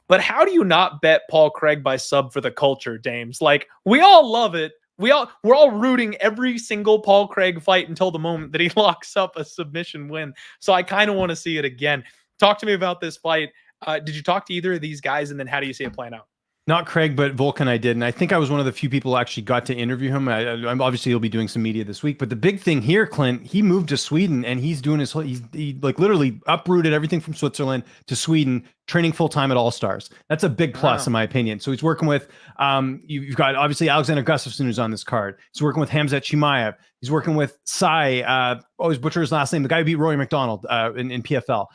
But how do you not bet Paul Craig by sub for the culture, Dames? Like, we all love it. We're all rooting every single Paul Craig fight until the moment that he locks up a submission win. So I kind of want to see it again. Talk to me about this fight. Did you talk to either of these guys, and then how do you see it playing out? Not Craig, but Volkan I did. And I think I was one of the few people who actually got to interview him. I'm obviously he'll be doing some media this week. But the big thing here, Clint, he moved to Sweden and he's doing his he like literally uprooted everything from Switzerland to Sweden, training full time at All Stars. That's a big plus in my opinion. So he's working with you've got obviously Alexander Gustafsson who's on this card. He's working with Khamzat Chimaev. He's working with Sai. Always butcher his last name. The guy who beat Rory McDonald in PFL.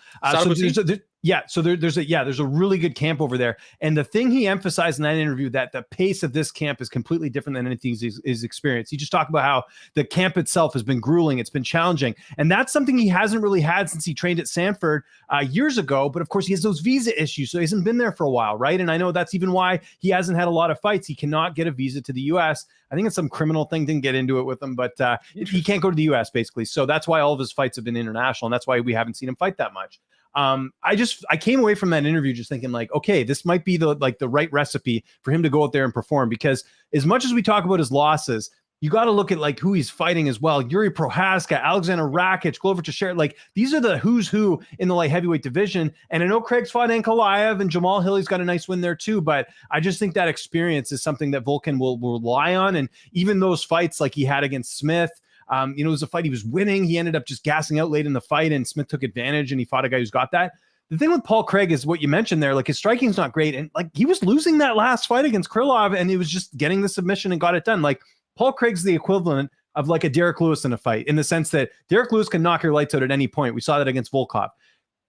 So there's a really good camp over there. And the thing he emphasized in that interview, that the pace of this camp is completely different than anything he's experienced. He just talked about how the camp itself has been grueling. It's been challenging. And that's something he hasn't really had since he trained at Sanford years ago. But of course, he has those visa issues. So he hasn't been there for a while, right? And I know that's even why he hasn't had a lot of fights. He cannot get a visa to the U.S. I think it's some criminal thing. Didn't get into it with him, but he can't go to the U.S. basically. So that's why all of his fights have been international. And that's why we haven't seen him fight that much. I came away from that interview just thinking like, okay, this might be the right recipe for him to go out there and perform, because as much as we talk about his losses, you got to look at like who he's fighting as well. Yuri Prohaska, Alexander Rakic, Glover Teixeira, like these are the who's who in the light heavyweight division. And I know Craig's fought Ankalaev and Jamal Hill. He's got a nice win there too, but I just think that experience is something that Volkan will rely on. And even those fights like he had against Smith, it was a fight he was winning. He ended up just gassing out late in the fight, and Smith took advantage, and he fought a guy who's got that. The thing with Paul Craig is what you mentioned there, like his striking's not great. And like he was losing that last fight against Krylov, and he was just getting the submission and got it done. Like Paul Craig's the equivalent of like a Derek Lewis in a fight, in the sense that Derek Lewis can knock your lights out at any point. We saw that against Volkov.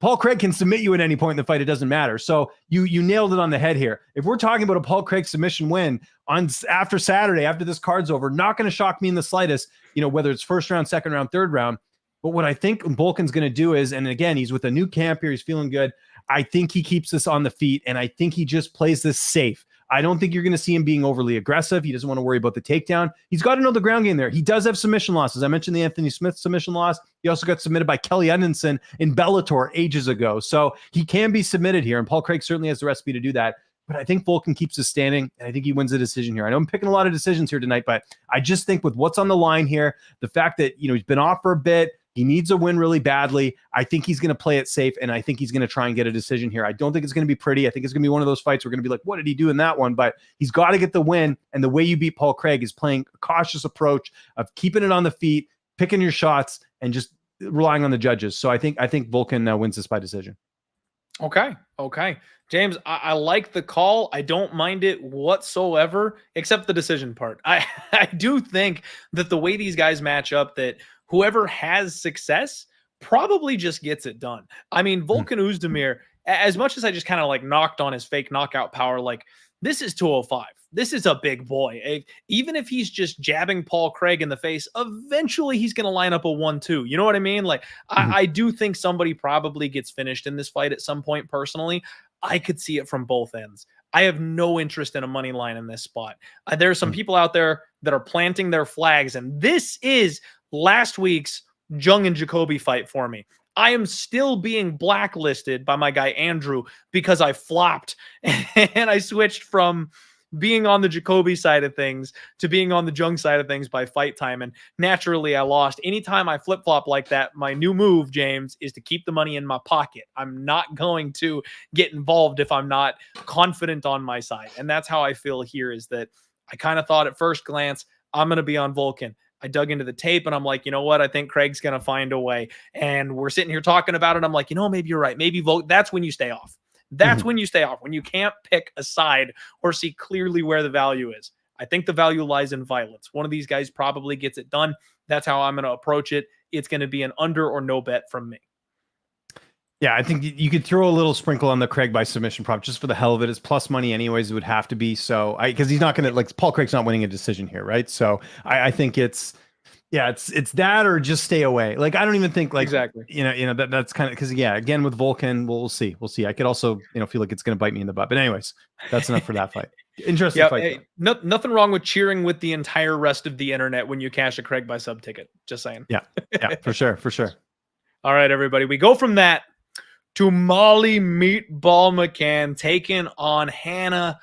Paul Craig can submit you at any point in the fight. It doesn't matter. So you nailed it on the head here. If we're talking about a Paul Craig submission win after Saturday, after this card's over, not going to shock me in the slightest, whether it's first round, second round, third round. But what I think Volkan's going to do is, and again, he's with a new camp here. He's feeling good. I think he keeps this on the feet, and I think he just plays this safe. I don't think you're going to see him being overly aggressive. He doesn't want to worry about the takedown. He's got to know the ground game there. He does have submission losses. I mentioned the Anthony Smith submission loss. He also got submitted by Kelly Edmondson in Bellator ages ago. So he can be submitted here, and Paul Craig certainly has the recipe to do that. But I think Volkan keeps us standing, and I think he wins the decision here. I know I'm picking a lot of decisions here tonight, but I just think with what's on the line here, the fact that he's been off for a bit, he needs a win really badly. I think he's going to play it safe, and I think he's going to try and get a decision here. I don't think it's going to be pretty. I think it's going to be one of those fights we're going to be like, what did he do in that one? But he's got to get the win, and the way you beat Paul Craig is playing a cautious approach of keeping it on the feet, picking your shots, and just relying on the judges. So I think Volkan wins this by decision. Okay. James, I like the call. I don't mind it whatsoever, except the decision part. I do think that the way these guys match up, that whoever has success probably just gets it done. I mean, Volkan Oezdemir, as much as I just kind of like knocked on his fake knockout power, like this is 205. This is a big boy. Even if he's just jabbing Paul Craig in the face, eventually he's going to line up a 1-2. You know what I mean? Like, I do think somebody probably gets finished in this fight at some point personally. I could see it from both ends. I have no interest in a money line in this spot. There are some people out there that are planting their flags, and this is last week's Jung and Jacoby fight for me. I am still being blacklisted by my guy Andrew because I flopped and I switched from being on the Jacoby side of things to being on the Jung side of things by fight time. And naturally I lost. Anytime I flip-flop like that, my new move, James, is to keep the money in my pocket. I'm not going to get involved if I'm not confident on my side. And that's how I feel here, is that I kind of thought at first glance, I'm going to be on Volkan. I dug into the tape and I'm like, you know what? I think Craig's going to find a way. And we're sitting here talking about it. I'm like, maybe you're right. Maybe that's when you stay off. That's when you stay off, when you can't pick a side or see clearly where the value is. I think the value lies in violence. One of these guys probably gets it done. That's how I'm going to approach it. It's going to be an under or no bet from me. Yeah, I think you could throw a little sprinkle on the Craig by submission prop just for the hell of it. It's plus money anyways. It would have to be. So because he's not going to, like, Paul Craig's not winning a decision here, right? So I think it's that or just stay away. Like, I don't even think like, exactly, that's kind of, because again, with Volkan, we'll see. I could also, feel like it's going to bite me in the butt, but anyways, that's enough for that fight. Interesting fight. Hey, nothing wrong with cheering with the entire rest of the internet when you cash a Craig by sub ticket. Just saying. Yeah, for sure. All right, everybody. We go from that to Molly Meatball McCann taking on Hannah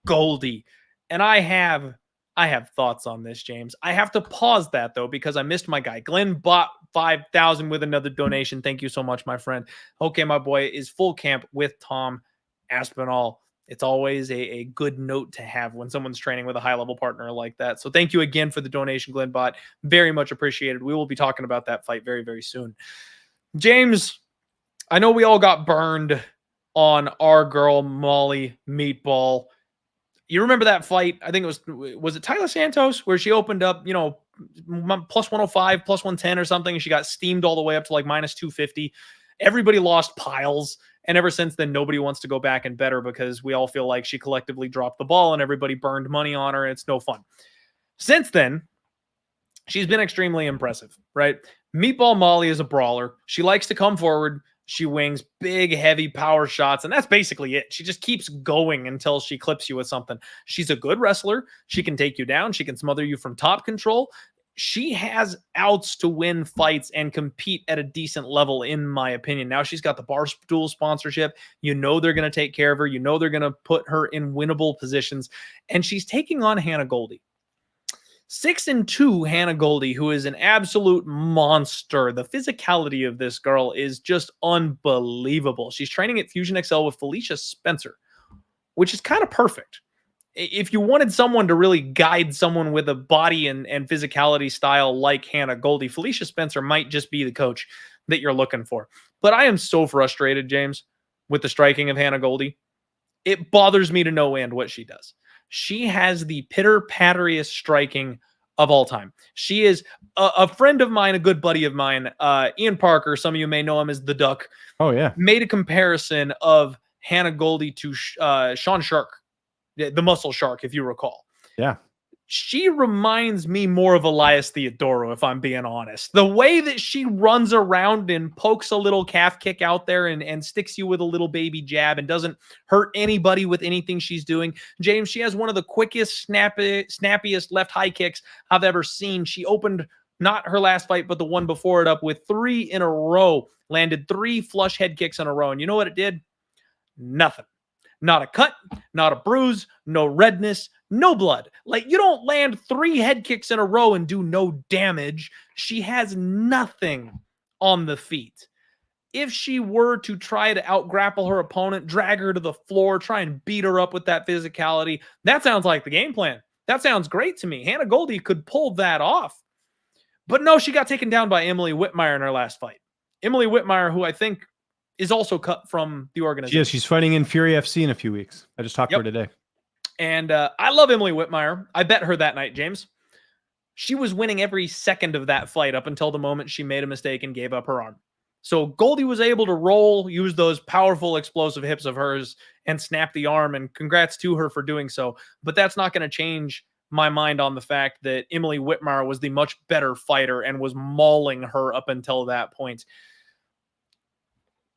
Goldy. And I have thoughts on this, James. I have to pause that, though, because I missed my guy. Glenn bought 5,000 with another donation. Thank you so much, my friend. Okay, my boy is full camp with Tom Aspinall. It's always a good note to have when someone's training with a high-level partner like that. So thank you again for the donation, Glenn Bot. Very much appreciated. We will be talking about that fight very, very soon. James, I know we all got burned on our girl, Molly Meatball. You remember that fight? I think it was it Tyler Santos where she opened up, plus 105, plus 110 or something, and she got steamed all the way up to like minus 250. Everybody lost piles. And ever since then, nobody wants to go back and bet her because we all feel like she collectively dropped the ball and everybody burned money on her. It's no fun. Since then, she's been extremely impressive, right? Meatball Molly is a brawler. She likes to come forward. She wings big, heavy power shots, and that's basically it. She just keeps going until she clips you with something. She's a good wrestler. She can take you down. She can smother you from top control. She has outs to win fights and compete at a decent level, in my opinion. Now she's got the Barstool sponsorship. You know they're going to take care of her. You know they're going to put her in winnable positions. And she's taking on Hannah Goldy. 6-2 Hannah Goldy, who is an absolute monster. The physicality of this girl is just unbelievable. She's training at Fusion XL with Felicia Spencer, which is kind of perfect. If you wanted someone to really guide someone with a body and physicality style like Hannah Goldy, Felicia Spencer might just be the coach that you're looking for. But I am so frustrated, James, with the striking of Hannah Goldy. It bothers me to no end what she does. She has the pitter-patteriest striking of all time. She is a friend of mine, a good buddy of mine, Ian Parker, some of you may know him as the Duck. Oh, yeah. Made a comparison of Hannah Goldy to Sean Shark. The muscle shark, if you recall. Yeah. She reminds me more of Elias Theodoro, if I'm being honest. The way that she runs around and pokes a little calf kick out there and sticks you with a little baby jab and doesn't hurt anybody with anything she's doing. James, she has one of the quickest, snappiest left high kicks I've ever seen. She opened not her last fight, but the one before it up with 3 in a row. Landed 3 flush head kicks in a row. And you know what it did? Nothing. Not a cut, not a bruise, no redness, no blood. Like, you don't land 3 head kicks in a row and do no damage. She has nothing on the feet. If she were to try to out-grapple her opponent, drag her to the floor, try and beat her up with that physicality, that sounds like the game plan. That sounds great to me. Hannah Goldy could pull that off. But no, she got taken down by Emily Whitmire in her last fight. Emily Whitmire, who I think is also cut from the organization. Yeah, she's fighting in Fury FC in a few weeks. I just talked to her today. And I love Emily Whitmire. I bet her that night, James. She was winning every second of that fight up until the moment she made a mistake and gave up her arm. So Goldy was able to roll, use those powerful, explosive hips of hers, and snap the arm. And congrats to her for doing so. But that's not going to change my mind on the fact that Emily Whitmire was the much better fighter and was mauling her up until that point.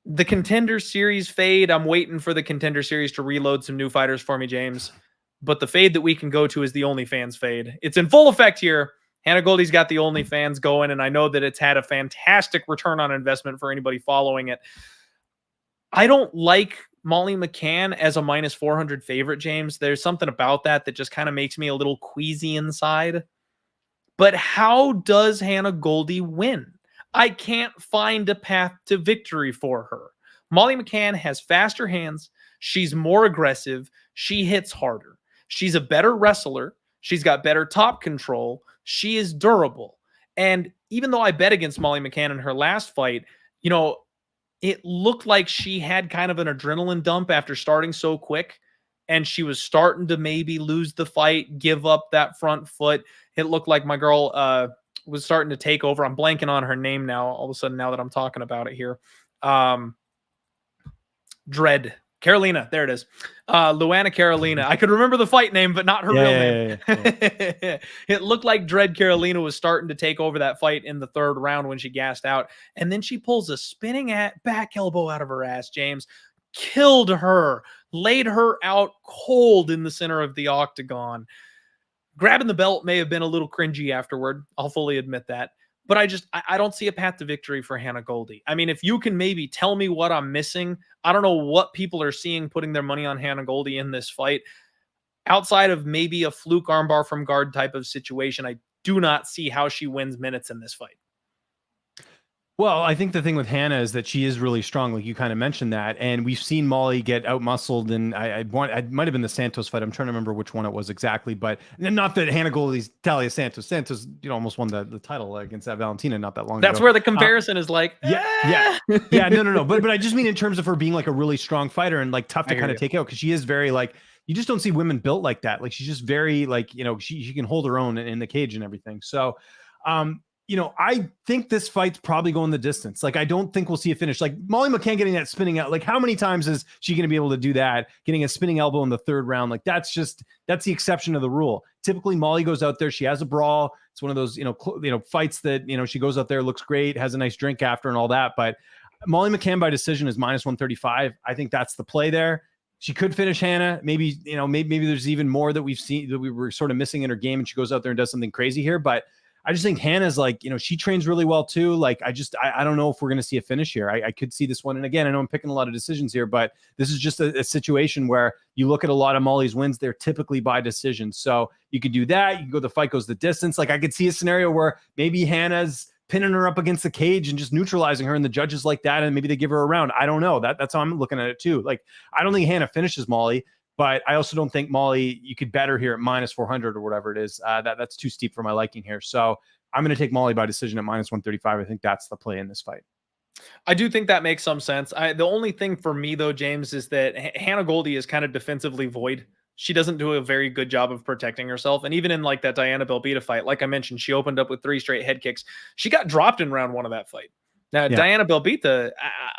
The Contender Series fade, I'm waiting for the Contender Series to reload some new fighters for me, James. But the fade that we can go to is the OnlyFans fade. It's in full effect here. Hannah Goldy's got the OnlyFans going, and I know that it's had a fantastic return on investment for anybody following it. I don't like Molly McCann as a minus 400 favorite, James. There's something about that just kind of makes me a little queasy inside. But how does Hannah Goldy win? I can't find a path to victory for her. Molly McCann has faster hands. She's more aggressive. She hits harder. She's a better wrestler. She's got better top control. She is durable. And even though I bet against Molly McCann in her last fight, it looked like she had kind of an adrenaline dump after starting so quick. And she was starting to maybe lose the fight, give up that front foot. It looked like my girl was starting to take over. I'm blanking on her name now, all of a sudden, now that I'm talking about it here. Dread. Carolina. There it is. Luana Carolina. I could remember the fight name, but not her real name. Yeah. It looked like Dread Carolina was starting to take over that fight in the 3rd round when she gassed out. And then she pulls a spinning back elbow out of her ass, James. Killed her. laid her out cold in the center of the octagon. Grabbing the belt may have been a little cringy afterward. I'll fully admit that. But I don't see a path to victory for Hannah Goldy. I mean, if you can maybe tell me what I'm missing, I don't know what people are seeing putting their money on Hannah Goldy in this fight. Outside of maybe a fluke armbar from guard type of situation, I do not see how she wins minutes in this fight. Well, I think the thing with Hannah is that she is really strong, like you kind of mentioned that, and we've seen Molly get out-muscled, and I might have been the Santos fight. I'm trying to remember which one it was exactly, but not that Hannah Goldy's Talia Santos. Santos, almost won the title against that Valentina not that long ago. That's where the comparison is like, yeah, no. But I just mean in terms of her being like a really strong fighter and like tough to kind of take out, because she is very like, you just don't see women built like that. Like she's just very like, she can hold her own in the cage and everything. So, I think this fight's probably going the distance. Like, I don't think we'll see a finish. Like Molly McCann getting that spinning out. Like, how many times is she going to be able to do that? Getting a spinning elbow in the third round. Like, that's the exception to the rule. Typically, Molly goes out there. She has a brawl. It's one of those, fights that, she goes out there, looks great, has a nice drink after and all that. But Molly McCann by decision is -135. I think that's the play there. She could finish Hannah. Maybe, maybe there's even more that we've seen that we were sort of missing in her game, and she goes out there and does something crazy here. But I just think Hannah's like, she trains really well too. Like, I don't know if we're going to see a finish here. I could see this one. And again, I know I'm picking a lot of decisions here, but this is just a situation where you look at a lot of Molly's wins, they're typically by decision. So you could do that. You can go, the fight goes the distance. Like I could see a scenario where maybe Hannah's pinning her up against the cage and just neutralizing her, and the judges like that, and maybe they give her a round. I don't know. That's how I'm looking at it too. Like, I don't think Hannah finishes Molly, but I also don't think Molly, you could bet her here at -400 or whatever it is. That's too steep for my liking here. So I'm going to take Molly by decision at -135. I think that's the play in this fight. I do think that makes some sense. The only thing for me, though, James, is that Hannah Goldy is kind of defensively void. She doesn't do a very good job of protecting herself. And even in like that Diana Belbita fight, like I mentioned, she opened up with 3 straight head kicks. She got dropped in round 1 of that fight. Now, yeah. Diana Belbita,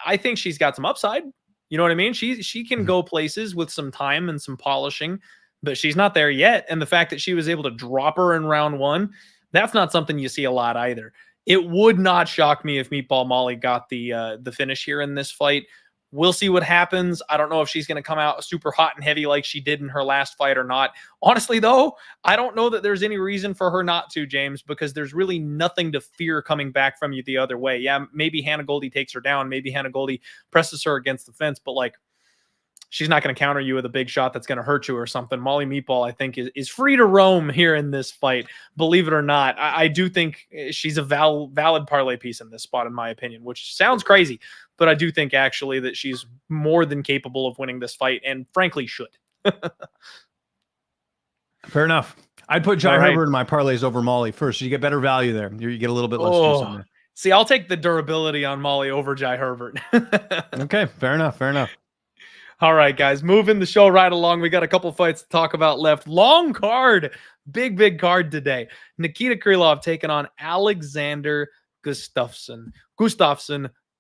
I think she's got some upside. You know what I mean? She can go places with some time and some polishing, but she's not there yet. And the fact that she was able to drop her in round 1, that's not something you see a lot either. It would not shock me if Meatball Molly got the finish here in this fight. We'll see what happens. I don't know if she's going to come out super hot and heavy like she did in her last fight or not. Honestly, though, I don't know that there's any reason for her not to, James, because there's really nothing to fear coming back from you the other way. Yeah, maybe Hannah Goldy takes her down. Maybe Hannah Goldy presses her against the fence, but like, she's not going to counter you with a big shot that's going to hurt you or something. Molly Meatball, I think, is free to roam here in this fight. Believe it or not, I do think she's a valid parlay piece in this spot, in my opinion, which sounds crazy, but I do think actually that she's more than capable of winning this fight, and frankly should. Fair enough. I'd put Jai Herbert in my parlays over Molly first. So you get better value there. You get a little bit less juice in there. See, I'll take the durability on Molly over Jai Herbert. Okay, fair enough. All right, guys, moving the show right along. We got a couple fights to talk about left. Long card, big card today. Nikita Krylov taking on Alexander Gustafsson.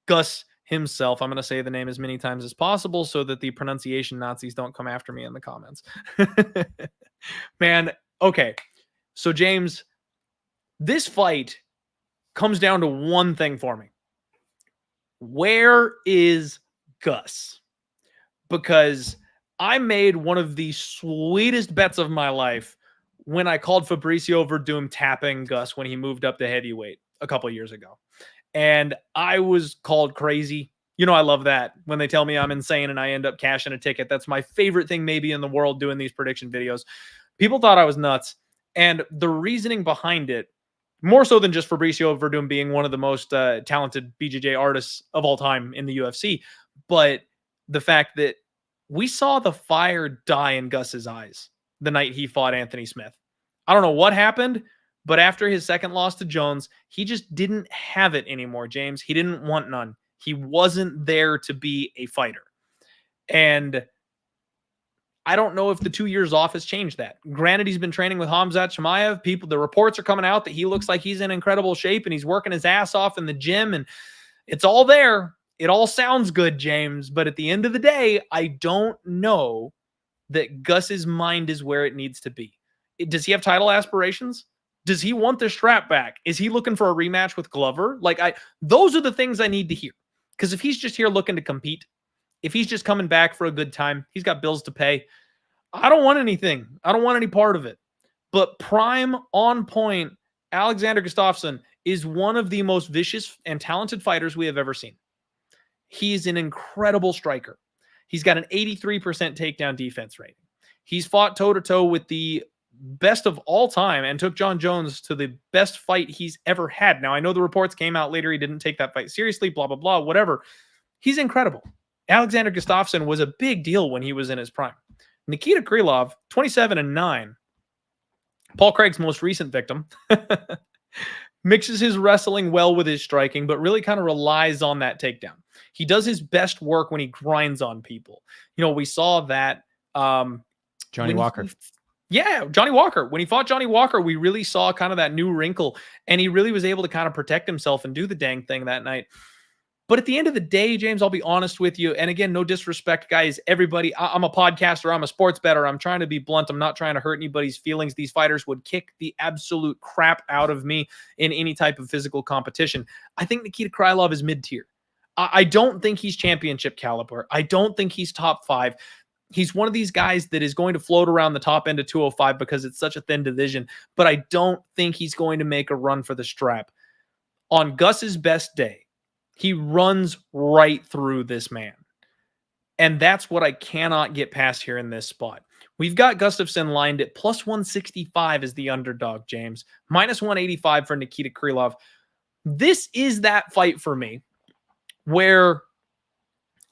Gus himself. I'm going to say the name as many times as possible so that the pronunciation Nazis don't come after me in the comments. Man, okay. So, James, this fight comes down to one thing for me. Where is Gus? Because I made one of the sweetest bets of my life when I called Fabricio Verdum tapping Gus when he moved up to heavyweight a couple of years ago. And I was called crazy. You know, I love that when they tell me I'm insane and I end up cashing a ticket. That's my favorite thing maybe in the world, doing these prediction videos. People thought I was nuts. And the reasoning behind it, more so than just Fabricio Verdum being one of the most talented BJJ artists of all time in the UFC, but the fact that we saw the fire die in Gus's eyes the night he fought Anthony Smith. I don't know what happened, but after his second loss to Jones, he just didn't have it anymore, James. He didn't want none. He wasn't there to be a fighter. And I don't know if the 2 years off has changed that. Granted, he's been training with Khamzat Chimaev. The reports are coming out that he looks like he's in incredible shape and he's working his ass off in the gym, and it's all there. It all sounds good, James, but at the end of the day, I don't know that Gus's mind is where it needs to be. Does he have title aspirations? Does he want the strap back? Is he looking for a rematch with Glover? Those are the things I need to hear. Because if he's just here looking to compete If he's just coming back for a good time, he's got bills to pay. I don't want anything. I don't want any part of it. But prime, on point, Alexander Gustafsson is one of the most vicious and talented fighters we have ever seen. He's an incredible striker. He's got an 83% takedown defense rating. He's fought toe-to-toe with the best of all time and took Jon Jones to the best fight he's ever had. Now, I know the reports came out later. He didn't take that fight seriously, blah, blah, blah, whatever. He's incredible. Alexander Gustafsson was a big deal when he was in his prime. Nikita Krylov, 27-9. Paul Craig's most recent victim. Mixes his wrestling well with his striking, but really kind of relies on that takedown. He does his best work when he grinds on people. You know, we saw that. Johnny Walker. Johnny Walker. When he fought Johnny Walker, we really saw kind of that new wrinkle, and he really was able to kind of protect himself and do the dang thing that night. But at the end of the day, James, I'll be honest with you. And again, no disrespect, guys. Everybody, I'm a podcaster. I'm a sports bettor. I'm trying to be blunt. I'm not trying to hurt anybody's feelings. These fighters would kick the absolute crap out of me in any type of physical competition. I think Nikita Krylov is mid-tier. I don't think he's championship caliber. I don't think he's top 5. He's one of these guys that is going to float around the top end of 205 because it's such a thin division. But I don't think he's going to make a run for the strap. On Gus's best day, he runs right through this man. And that's what I cannot get past here in this spot. We've got Gustafsson lined at plus 165 as the underdog, James. Minus 185 for Nikita Krylov. This is that fight for me where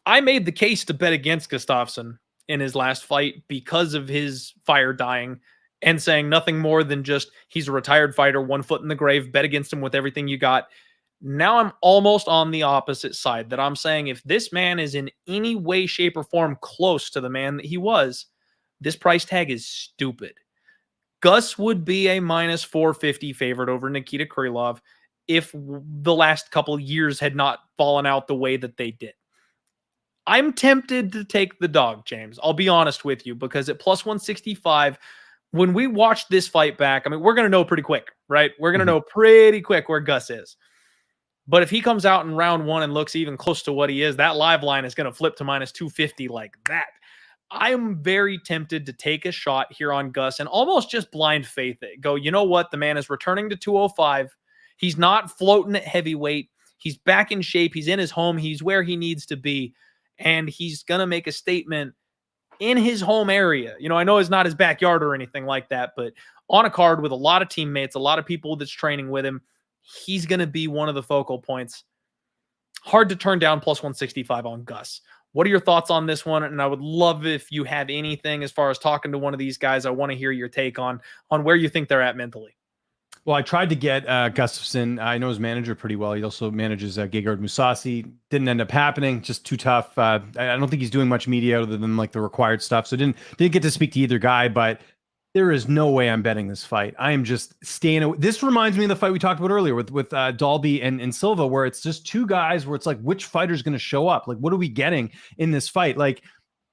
I made the case to bet against Gustafsson in his last fight because of his fire dying and saying nothing more than just he's a retired fighter, 1 foot in the grave, bet against him with everything you got. Now I'm almost on the opposite side, that I'm saying if this man is in any way, shape, or form close to the man that he was, this price tag is stupid. Gus would be a minus 450 favorite over Nikita Krylov if the last couple years had not fallen out the way that they did. I'm tempted to take the dog, James. I'll be honest with you, because at plus 165, when we watch this fight back, I mean, we're going to know pretty quick, right? We're going to know pretty quick where Gus is. But if he comes out in round 1 and looks even close to what he is, that live line is going to flip to minus 250 like that. I'm very tempted to take a shot here on Gus and almost just blind faith it. Go, you know what? The man is returning to 205. He's not floating at heavyweight. He's back in shape. He's in his home. He's where he needs to be. And he's going to make a statement in his home area. You know, I know it's not his backyard or anything like that, but on a card with a lot of teammates, a lot of people that's training with him, he's going to be one of the focal points. Hard to turn down plus 165 on Gus. What are your thoughts on this one? And I would love if you have anything as far as talking to one of these guys. I want to hear your take on where you think they're at mentally. Well, I tried to get Gustafsson. I know his manager pretty well. He also manages Gegard Mousasi. Didn't end up happening. Just too tough. I don't think he's doing much media other than like the required stuff. So didn't get to speak to either guy, but there is no way I'm betting this fight. I am just staying away. This reminds me of the fight we talked about earlier with Dalby and Silva, where it's just two guys where it's like, which fighter's going to show up? Like, what are we getting in this fight? Like,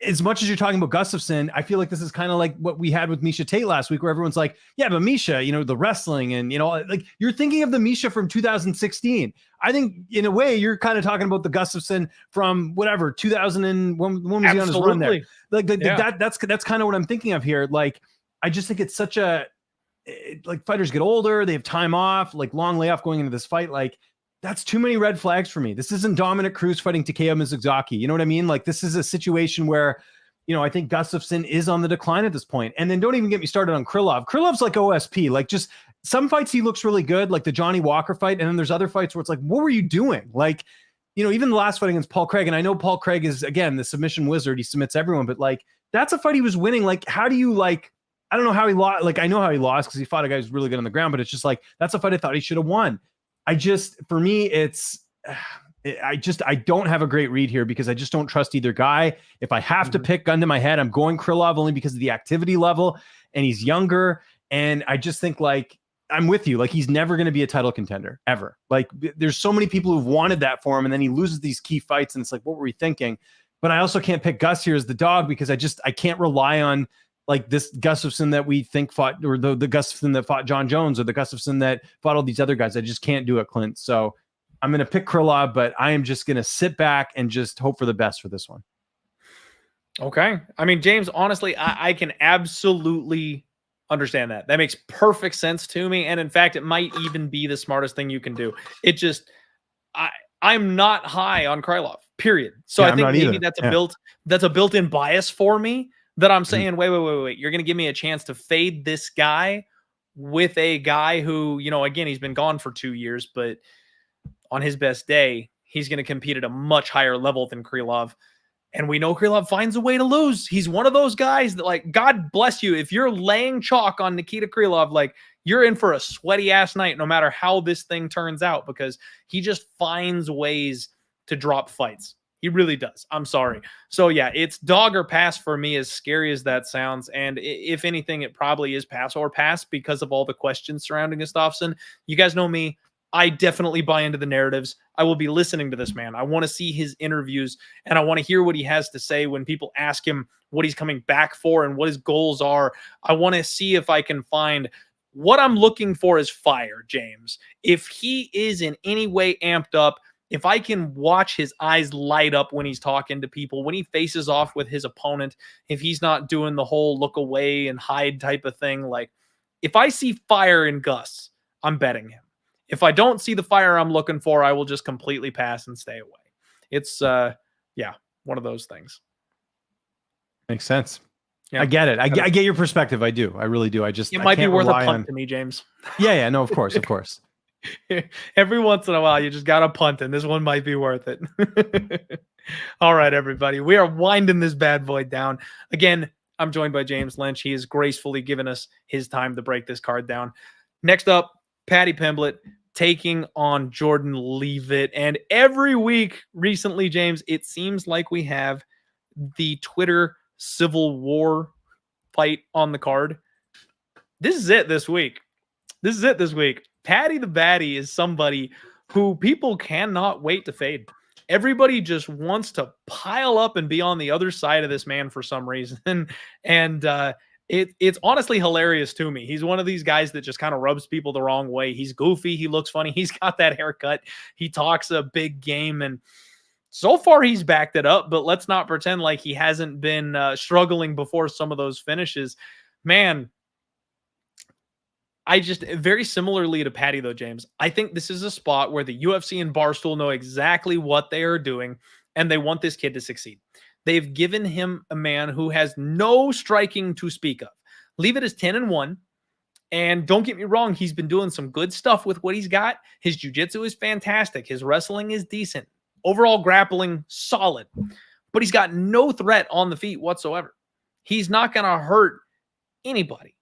as much as you're talking about Gustafsson, I feel like this is kind of like what we had with Miesha Tate last week, where everyone's like, yeah, but Miesha, you know, the wrestling and, you know, like you're thinking of the Miesha from 2016. I think in a way you're kind of talking about the Gustafsson from whatever, 2000 and when was he on his run there? Like that's kind of what I'm thinking of here. Like, I just think it's such a, like fighters get older, they have time off, like long layoff going into this fight. Like that's too many red flags for me. This isn't Dominic Cruz fighting Takeo Mizugaki. You know what I mean? Like this is a situation where, you know, I think Gustafsson is on the decline at this point. And then don't even get me started on Krylov. Krylov's like OSP, like just some fights he looks really good, like the Johnny Walker fight. And then there's other fights where it's like, what were you doing? Like, you know, even the last fight against Paul Craig, and I know Paul Craig is, again, the submission wizard. He submits everyone, but like, that's a fight he was winning. Like, how do you like, I don't know how he lost. Like, I know how he lost because he fought a guy who's really good on the ground, but it's just like, that's a fight I thought he should have won. For me, I don't have a great read here because I just don't trust either guy. If I have to pick gun to my head, I'm going Krylov only because of the activity level and he's younger. And I just think like, I'm with you. Like he's never going to be a title contender ever. Like there's so many people who've wanted that for him. And then he loses these key fights and it's like, what were we thinking? But I also can't pick Gus here as the dog because I can't rely on like this Gustafsson that we think fought, or the Gustafsson that fought Jon Jones, or the Gustafsson that fought all these other guys. I just can't do it, Clint. So I'm going to pick Krylov, but I am just going to sit back and just hope for the best for this one. Okay. I mean, James, honestly, I can absolutely understand that. That makes perfect sense to me. And in fact, it might even be the smartest thing you can do. It just, I, I'm not high on Krylov, period. So Yeah, I I'm think not maybe either. Yeah. that's a built-in bias for me that I'm Mhm. saying, wait. You're going to give me a chance to fade this guy with a guy who, again, he's been gone for 2 years, but on his best day, he's going to compete at a much higher level than Krylov. And we know Krylov finds a way to lose. He's one of those guys that, like, God bless you. If you're laying chalk on Nikita Krylov, like, you're in for a sweaty ass night, no matter how this thing turns out, because he just finds ways to drop fights. He really does. I'm sorry. So yeah, it's dog or pass for me, as scary as that sounds. And if anything, it probably is pass or pass because of all the questions surrounding Gustafsson. You guys know me. I definitely buy into the narratives. I will be listening to this man. I want to see his interviews, and I want to hear what he has to say when people ask him what he's coming back for and what his goals are. I want to see if I can find what I'm looking for is fire, James. If he is in any way amped up, if I can watch his eyes light up when he's talking to people, when he faces off with his opponent, if he's not doing the whole look away and hide type of thing, like, if I see fire in Gus, I'm betting him. If I don't see the fire I'm looking for, I will just completely pass and stay away. It's yeah, one of those things. Makes sense. Yeah. I get it. I get your perspective. I do. I really do. It might be worth a punt to me, James. Yeah. No, of course. Every once in a while, you just got to punt, and this one might be worth it. All right, everybody. We are winding this bad boy down. Again, I'm joined by James Lynch. He has gracefully given us his time to break this card down. Next up, Paddy Pimblett taking on Jordan Leavitt. And every week recently, James, it seems like we have the Twitter civil war fight on the card. This is it this week. Paddy the Baddy is somebody who people cannot wait to fade. Everybody just wants to pile up and be on the other side of this man for some reason. And it's honestly hilarious to me. He's one of these guys that just kind of rubs people the wrong way. He's goofy. He looks funny. He's got that haircut. He talks a big game. And so far he's backed it up, but let's not pretend like he hasn't been struggling before some of those finishes. Man, I just, very similarly to Paddy though, James, I think this is a spot where the UFC and Barstool know exactly what they are doing, and they want this kid to succeed. They've given him a man who has no striking to speak of. Leavitt is 10-1. And don't get me wrong, he's been doing some good stuff with what he's got. His jiu-jitsu is fantastic. His wrestling is decent. Overall grappling, solid. But he's got no threat on the feet whatsoever. He's not going to hurt anybody.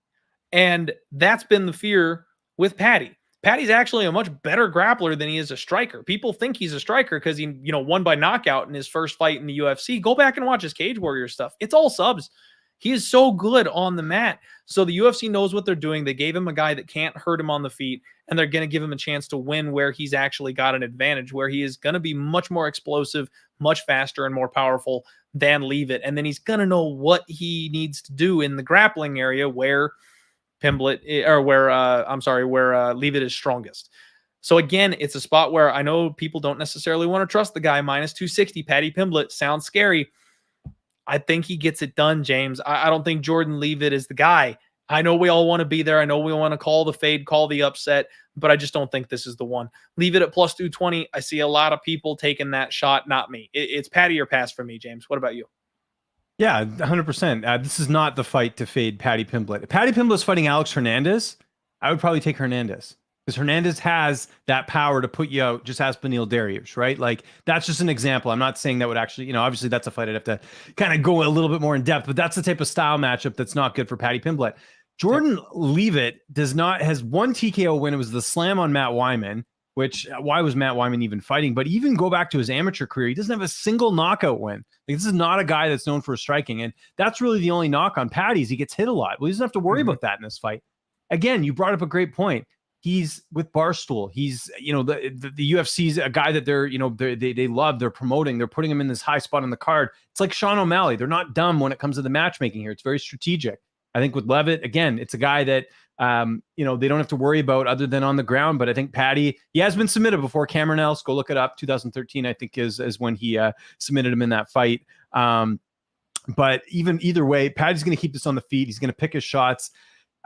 And that's been the fear with Paddy. Paddy's actually a much better grappler than he is a striker. People think he's a striker because he, won by knockout in his first fight in the UFC. Go back and watch his Cage Warrior stuff. It's all subs. He is so good on the mat. So the UFC knows what they're doing. They gave him a guy that can't hurt him on the feet, and they're going to give him a chance to win where he's actually got an advantage, where he is going to be much more explosive, much faster, and more powerful than Leavitt. And then he's going to know what he needs to do in the grappling area where Leavitt is strongest. So again, it's a spot where I know people don't necessarily want to trust the guy. Minus 260, Paddy Pimblett sounds scary. I think he gets it done, James. I don't think Jordan Leavitt is the guy. I know we all want to be there. I know we want to call the fade, call the upset, but I just don't think this is the one. Leavitt at plus 220. I see a lot of people taking that shot, not me. It's Paddy or pass for me, James. What about you? Yeah, 100%. This is not the fight to fade Paddy Pimblett. If Paddy Pimblett's fighting Alex Hernandez, I would probably take Hernandez, because Hernandez has that power to put you out, just Aspinall Dariush, right? Like, that's just an example. I'm not saying that would actually, obviously that's a fight I'd have to kind of go a little bit more in depth, but that's the type of style matchup that's not good for Paddy Pimblett. Jordan Leavitt has one TKO win. It was the slam on Matt Wyman, which, why was Matt Wyman even fighting? But even go back to his amateur career, he doesn't have a single knockout win. Like, this is not a guy that's known for striking. And that's really the only knock on Paddy's. He gets hit a lot. Well, he doesn't have to worry about that in this fight. Again, you brought up a great point. He's with Barstool. He's, the UFC's a guy that they're, they love, they're promoting, they're putting him in this high spot on the card. It's like Sean O'Malley. They're not dumb when it comes to the matchmaking here. It's very strategic. I think with Leavitt, again, it's a guy that, they don't have to worry about other than on the ground. But I think Paddy, he has been submitted before. Cameron Else, go look it up. 2013, I think, is when he submitted him in that fight. But either way, Paddy's going to keep this on the feet. He's going to pick his shots.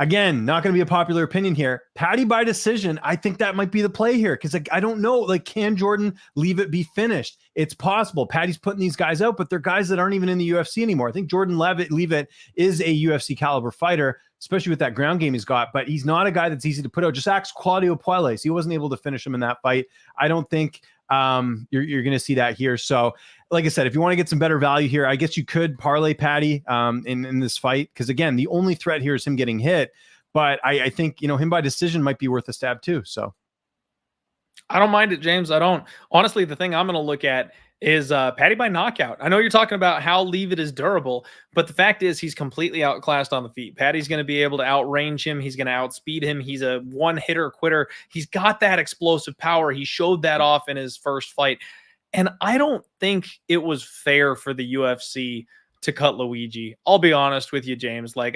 Again, not going to be a popular opinion here. Paddy by decision. I think that might be the play here because I don't know. Like, can Jordan leave it be finished? It's possible. Paddy's putting these guys out, but they're guys that aren't even in the UFC anymore. I think Jordan Leave It is a UFC caliber fighter, especially with that ground game he's got. But he's not a guy that's easy to put out. Just ask Claudio Blaydes. He wasn't able to finish him in that fight. I don't think you're going to see that here. So, like I said, if you want to get some better value here, I guess you could parlay Paddy in this fight. Because again, the only threat here is him getting hit. But I think, him by decision might be worth a stab too. So I don't mind it, James. I don't. Honestly, the thing I'm going to look at is Paddy by knockout. I know you're talking about how Leave It is durable, but the fact is he's completely outclassed on the feet. Paddy's going to be able to outrange him. He's going to outspeed him. He's a one-hitter quitter. He's got that explosive power. He showed that off in his first fight. And I don't think it was fair for the UFC to cut Luigi. I'll be honest with you, James. Like,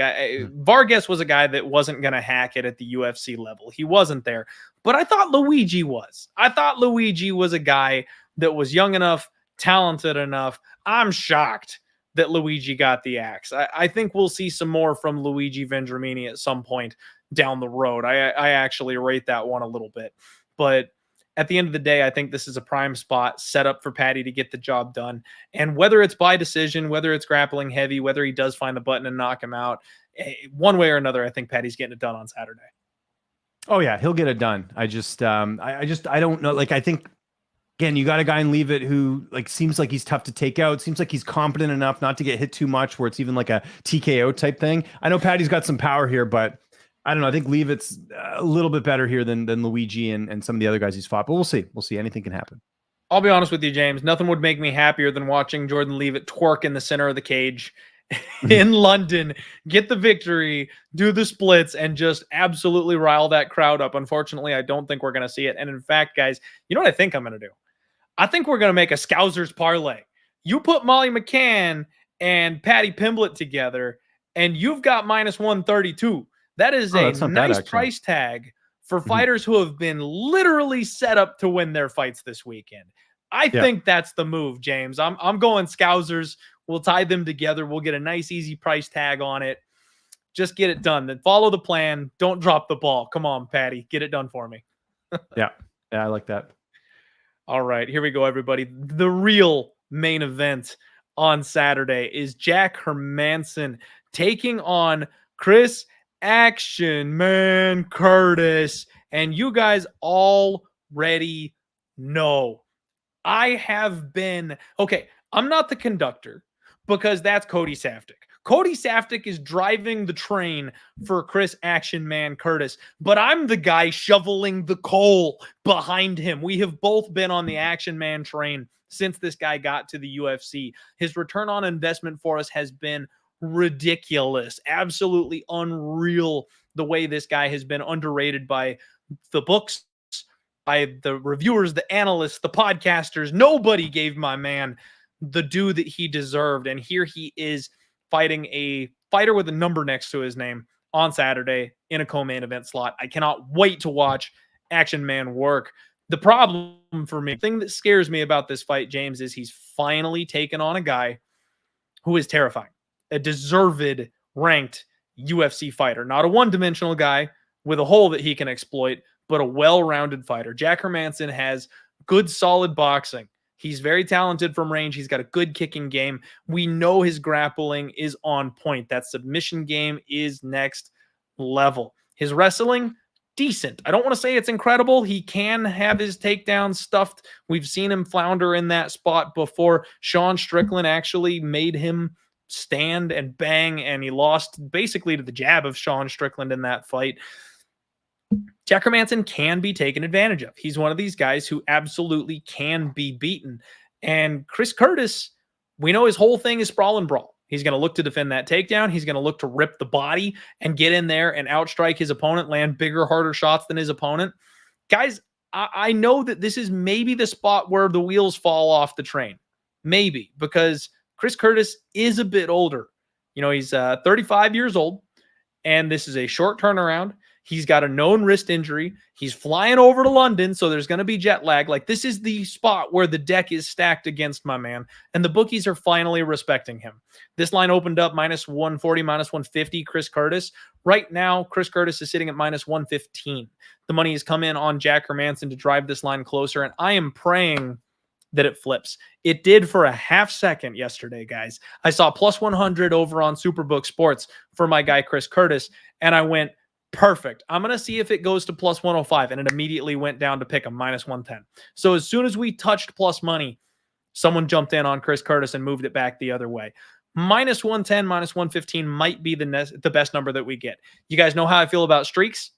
Vargas was a guy that wasn't going to hack it at the UFC level. He wasn't there. But I thought Luigi was. I thought Luigi was a guy that was young enough, talented enough. I'm shocked that Luigi got the axe. I think we'll see some more from Luigi Vendramini at some point down the road. I actually rate that one a little bit. But at the end of the day, I think this is a prime spot set up for Paddy to get the job done. And whether it's by decision, whether it's grappling heavy, whether he does find the button and knock him out, one way or another, I think Paddy's getting it done on Saturday. Oh yeah, he'll get it done. I don't know. Like, I think, again, you got a guy in Leave It who seems like he's tough to take out. Seems like he's competent enough not to get hit too much where it's even like a TKO type thing. I know Paddy's got some power here, but I don't know. I think Leave It's a little bit better here than Luigi and some of the other guys he's fought, but we'll see. We'll see. Anything can happen. I'll be honest with you, James. Nothing would make me happier than watching Jordan Leave It twerk in the center of the cage in London, get the victory, do the splits, and just absolutely rile that crowd up. Unfortunately, I don't think we're going to see it. And in fact, guys, you know what I think I'm going to do? I think we're going to make a Scousers parlay. You put Molly McCann and Paddy Pimblett together, and you've got minus 132. That is a nice price tag for fighters who have been literally set up to win their fights this weekend. I think that's the move, James. I'm going Scousers. We'll tie them together. We'll get a nice, easy price tag on it. Just get it done. Then follow the plan. Don't drop the ball. Come on, Paddy. Get it done for me. Yeah, I like that. All right, here we go, everybody. The real main event on Saturday is Jack Hermansson taking on Chris Action Man Curtis. And you guys already know I have been, okay, I'm not the conductor because that's Cody Saftik. Cody Saftik is driving the train for Chris Action Man Curtis, but I'm the guy shoveling the coal behind him. We have both been on the Action Man train since this guy got to the UFC. His return on investment for us has been ridiculous, absolutely unreal the way this guy has been underrated by the books, by the reviewers, the analysts, the podcasters. Nobody gave my man the due that he deserved. And here he is fighting a fighter with a number next to his name on Saturday in a co-main event slot. I cannot wait to watch Action Man work. The problem for me, the thing that scares me about this fight, James, is he's finally taken on a guy who is terrifying, a deserved ranked UFC fighter, not a one-dimensional guy with a hole that he can exploit, but a well-rounded fighter. Jack Hermansson has good, solid boxing. He's very talented from range. He's got a good kicking game. We know his grappling is on point. That submission game is next level. His wrestling, decent. I don't want to say it's incredible. He can have his takedowns stuffed. We've seen him flounder in that spot before. Sean Strickland actually made him stand and bang, and he lost basically to the jab of Sean Strickland in that fight. Jack Hermansson can be taken advantage of. He's one of these guys who absolutely can be beaten. And Chris Curtis, we know his whole thing is sprawl and brawl. He's going to look to defend that takedown. He's going to look to rip the body and get in there and outstrike his opponent, land bigger, harder shots than his opponent. Guys, I know that this is maybe the spot where the wheels fall off the train. Maybe, because Chris Curtis is a bit older. You know, he's 35 years old, and this is a short turnaround. He's got a known wrist injury. He's flying over to London, so there's going to be jet lag. Like, this is the spot where the deck is stacked against my man, and the bookies are finally respecting him. This line opened up minus 140, minus 150, Chris Curtis. Right now, Chris Curtis is sitting at minus 115. The money has come in on Jack Hermansson to drive this line closer, and I am praying that it flips. It did for a half second yesterday, guys. I saw plus 100 over on Superbook Sports for my guy, Chris Curtis, and I went, perfect. I'm going to see if it goes to plus 105, and it immediately went down to pick him, minus 110. So as soon as we touched plus money, someone jumped in on Chris Curtis and moved it back the other way. Minus 110, minus 115 might be the best number that we get. You guys know how I feel about streaks.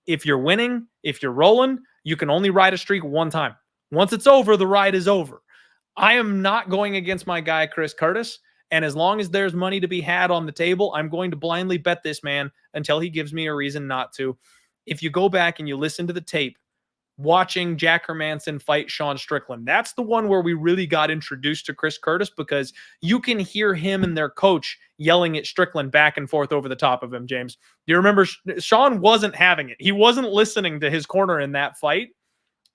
If you're winning, if you're rolling, you can only ride a streak one time. Once it's over, the ride is over. I am not going against my guy, Chris Curtis. And as long as there's money to be had on the table, I'm going to blindly bet this man until he gives me a reason not to. If you go back and you listen to the tape, watching Jack Hermansson fight Sean Strickland, that's the one where we really got introduced to Chris Curtis, because you can hear him and their coach yelling at Strickland back and forth over the top of him, James. Do you remember Sean wasn't having it? He wasn't listening to his corner in that fight.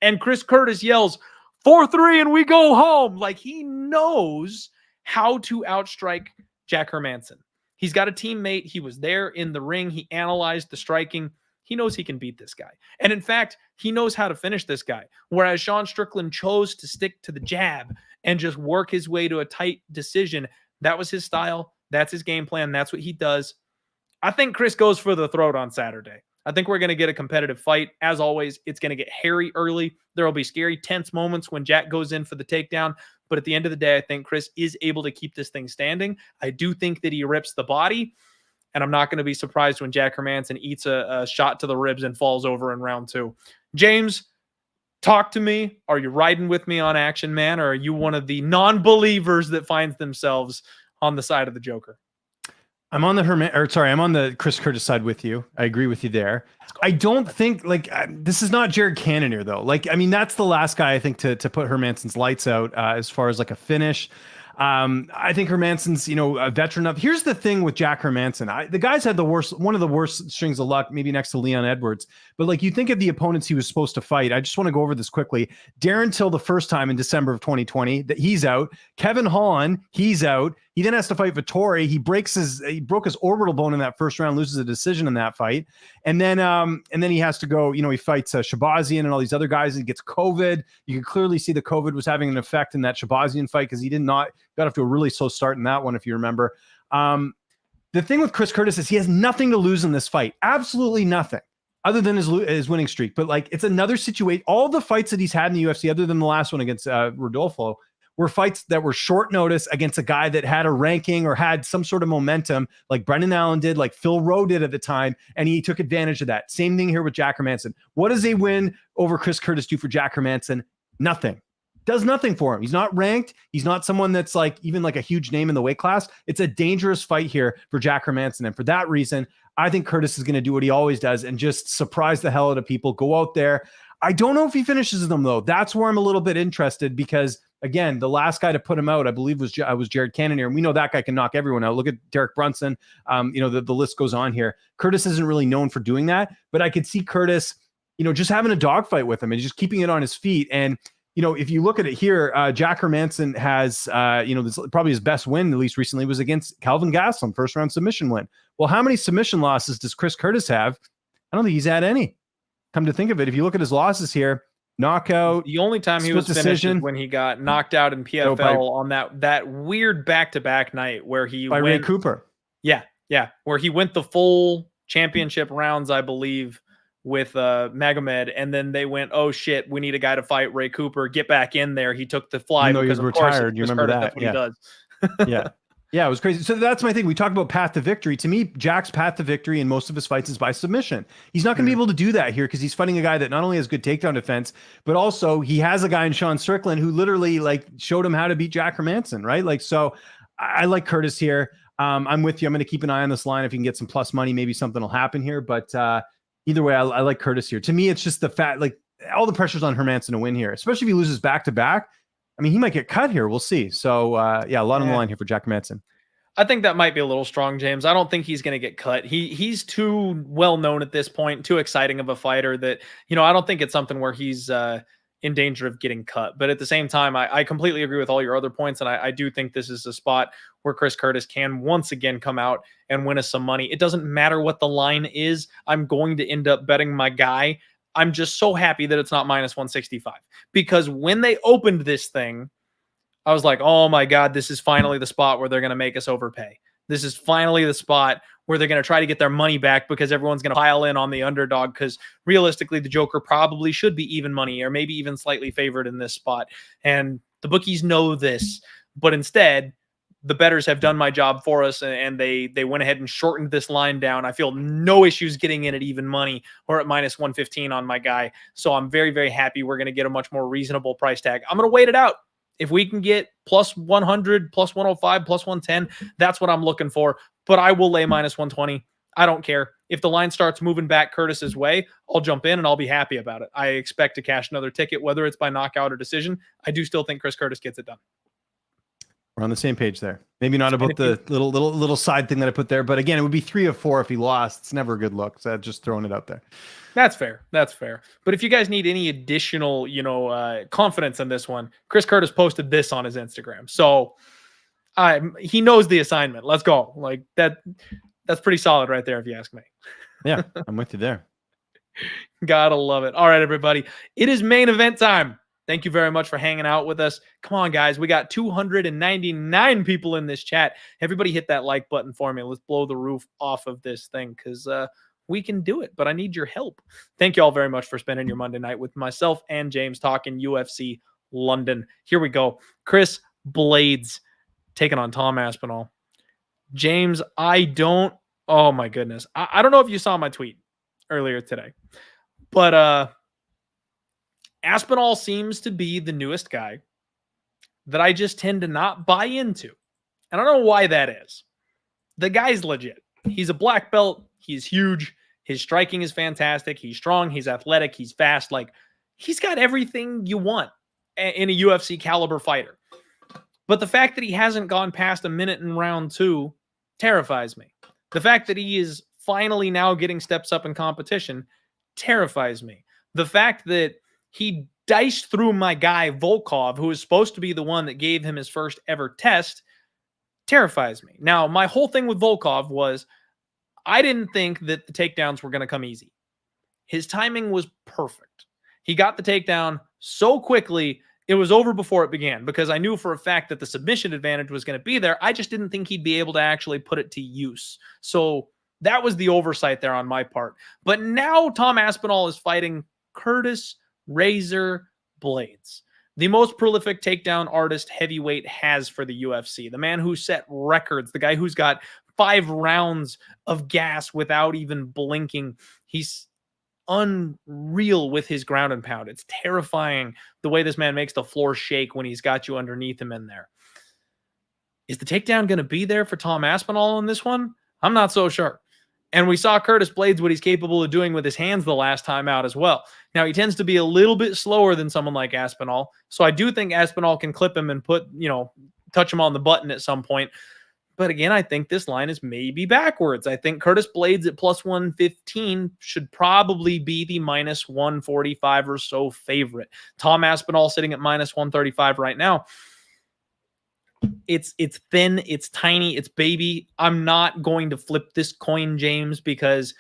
And Chris Curtis yells, 4-3 and we go home. Like, he knows how to outstrike Jack Hermansson. He's got a teammate. He was there in the ring. He analyzed the striking. He knows he can beat this guy. And in fact, he knows how to finish this guy. Whereas Sean Strickland chose to stick to the jab and just work his way to a tight decision. That was his style. That's his game plan. That's what he does. I think Chris goes for the throat on Saturday. I think we're going to get a competitive fight. As always, it's going to get hairy early. There will be scary, tense moments when Jack goes in for the takedown. But at the end of the day, I think Chris is able to keep this thing standing. I do think that he rips the body. And I'm not going to be surprised when Jack Hermansson eats a shot to the ribs and falls over in round 2. James, talk to me. Are you riding with me on Action Man, or are you one of the non-believers that finds themselves on the side of the Joker? I'm on the Chris Curtis side with you. I agree with you there. I don't think this is not Jared Cannonier though. Like, I mean, that's the last guy I think to put Hermansson's lights out as far as like a finish. I think Hermansson's, a veteran of. Here's the thing with Jack Hermansson. The guy's had one of the worst strings of luck, maybe next to Leon Edwards. But like, you think of the opponents he was supposed to fight. I just want to go over this quickly. Darren Till the first time in December of 2020, that he's out. Kevin Holland, he's out. He then has to fight Vettori. He broke his orbital bone in that first round, loses a decision in that fight. And then he has to go, he fights Shabazian and all these other guys. He gets COVID. You can clearly see the COVID was having an effect in that Shabazian fight, because he got off to a really slow start in that one, if you remember. The thing with Chris Curtis is he has nothing to lose in this fight. Absolutely nothing, other than his winning streak. But like, it's another situation. All the fights that he's had in the UFC, other than the last one against Rodolfo, were fights that were short notice against a guy that had a ranking or had some sort of momentum, like Brendan Allen did, like Phil Rowe did at the time, and he took advantage of that. Same thing here with Jack Hermansson. What does a win over Chris Curtis do for Jack Hermansson? Nothing. Does nothing for him. He's not ranked. He's not someone that's even a huge name in the weight class. It's a dangerous fight here for Jack Hermansson. And for that reason, I think Curtis is going to do what he always does and just surprise the hell out of people, go out there. I don't know if he finishes them, though. That's where I'm a little bit interested, because again, the last guy to put him out, I believe, was Jared Cannonier. And we know that guy can knock everyone out. Look at Derek Brunson. The list goes on here. Curtis isn't really known for doing that, but I could see Curtis, just having a dogfight with him and just keeping it on his feet. And, if you look at it here, Jack Hermansson has, this probably his best win, at least recently, was against Calvin Gastelum, first round submission win. Well, how many submission losses does Chris Curtis have? I don't think he's had any. Come to think of it, if you look at his losses here, knockout. The only time he was finished is when he got knocked out in PFL on that weird back-to-back night where he went Ray Cooper. Yeah, where he went the full championship rounds, I believe, with Magomed, and then they went, oh shit, we need a guy to fight Ray Cooper. Get back in there. He took the fly because he was retired. You remember that? That's what he does. Yeah. Yeah, it was crazy. So that's my thing. We talk about path to victory. To me, Jack's path to victory in most of his fights is by submission. He's not going to be able to do that here because he's fighting a guy that not only has good takedown defense, but also he has a guy in Sean Strickland who literally showed him how to beat Jack Hermansson, right? So I like Curtis here. I'm with you. I'm going to keep an eye on this line. If you can get some plus money, maybe something will happen here. But either way, I like Curtis here. To me, it's just the fact, all the pressure's on Hermansson to win here, especially if he loses back-to-back. I mean, he might get cut here. We'll see. So, a lot on the line here for Jack Hermansson. I think that might be a little strong, James. I don't think he's going to get cut. He's too well known at this point, too exciting of a fighter that, I don't think it's something where he's in danger of getting cut. But at the same time, I completely agree with all your other points. And I do think this is a spot where Chris Curtis can once again come out and win us some money. It doesn't matter what the line is. I'm going to end up betting my guy. I'm just so happy that it's not minus 165, because when they opened this thing, I was like, oh my God, this is finally the spot where they're going to make us overpay. This is finally the spot where they're going to try to get their money back, because everyone's going to pile in on the underdog, because realistically, the Joker probably should be even money or maybe even slightly favored in this spot. And the bookies know this, but instead, the bettors have done my job for us, and they went ahead and shortened this line down. I feel no issues getting in at even money or at minus 115 on my guy. So I'm very, very happy we're going to get a much more reasonable price tag. I'm going to wait it out. If we can get plus 100, plus 105, plus 110, that's what I'm looking for. But I will lay minus 120. I don't care. If the line starts moving back Curtis's way, I'll jump in and I'll be happy about it. I expect to cash another ticket, whether it's by knockout or decision. I do still think Chris Curtis gets it done. We're on the same page there. Maybe not about the little side thing that I put there, but again, it would be 3 of 4 if he lost. It's never a good look. So I'm just throwing it out there. That's fair. That's fair. But if you guys need any additional, confidence in this one, Chris Curtis posted this on his Instagram. So he knows the assignment. Let's go. Like that's pretty solid right there, if you ask me. Yeah, I'm with you there. Gotta love it. All right, everybody. It is main event time. Thank you very much for hanging out with us. Come on, guys. We got 299 people in this chat. Everybody hit that like button for me. Let's blow the roof off of this thing, because we can do it, but I need your help. Thank you all very much for spending your Monday night with myself and James talking UFC London. Here we go. Chris Blaydes taking on Tom Aspinall. James, oh my goodness. I don't know if you saw my tweet earlier today, but Aspinall seems to be the newest guy that I just tend to not buy into. I don't know why that is. The guy's legit. He's a black belt. He's huge. His striking is fantastic. He's strong. He's athletic. He's fast. Like, he's got everything you want in a UFC caliber fighter. But the fact that he hasn't gone past a minute in round 2 terrifies me. The fact that he is finally now getting steps up in competition terrifies me. The fact that he diced through my guy Volkov, who is supposed to be the one that gave him his first ever test, terrifies me. Now, my whole thing with Volkov was I didn't think that the takedowns were going to come easy. His timing was perfect. He got the takedown so quickly, it was over before it began, because I knew for a fact that the submission advantage was going to be there. I just didn't think he'd be able to actually put it to use. So that was the oversight there on my part. But now Tom Aspinall is fighting Curtis Razor Blaydes, the most prolific takedown artist heavyweight has for the UFC, the man who set records, the guy who's got 5 rounds of gas without even blinking. He's unreal with his ground and pound. It's terrifying the way this man makes the floor shake when he's got you underneath him in there. Is the takedown going to be there for Tom Aspinall in this one? I'm not so sure. And we saw Curtis Blaydes, what he's capable of doing with his hands the last time out as well. Now, he tends to be a little bit slower than someone like Aspinall. So I do think Aspinall can clip him and touch him on the button at some point. But again, I think this line is maybe backwards. I think Curtis Blaydes at plus 115 should probably be the minus 145 or so favorite. Tom Aspinall sitting at minus 135 right now. It's thin, it's tiny, it's baby. I'm not going to flip this coin, James, because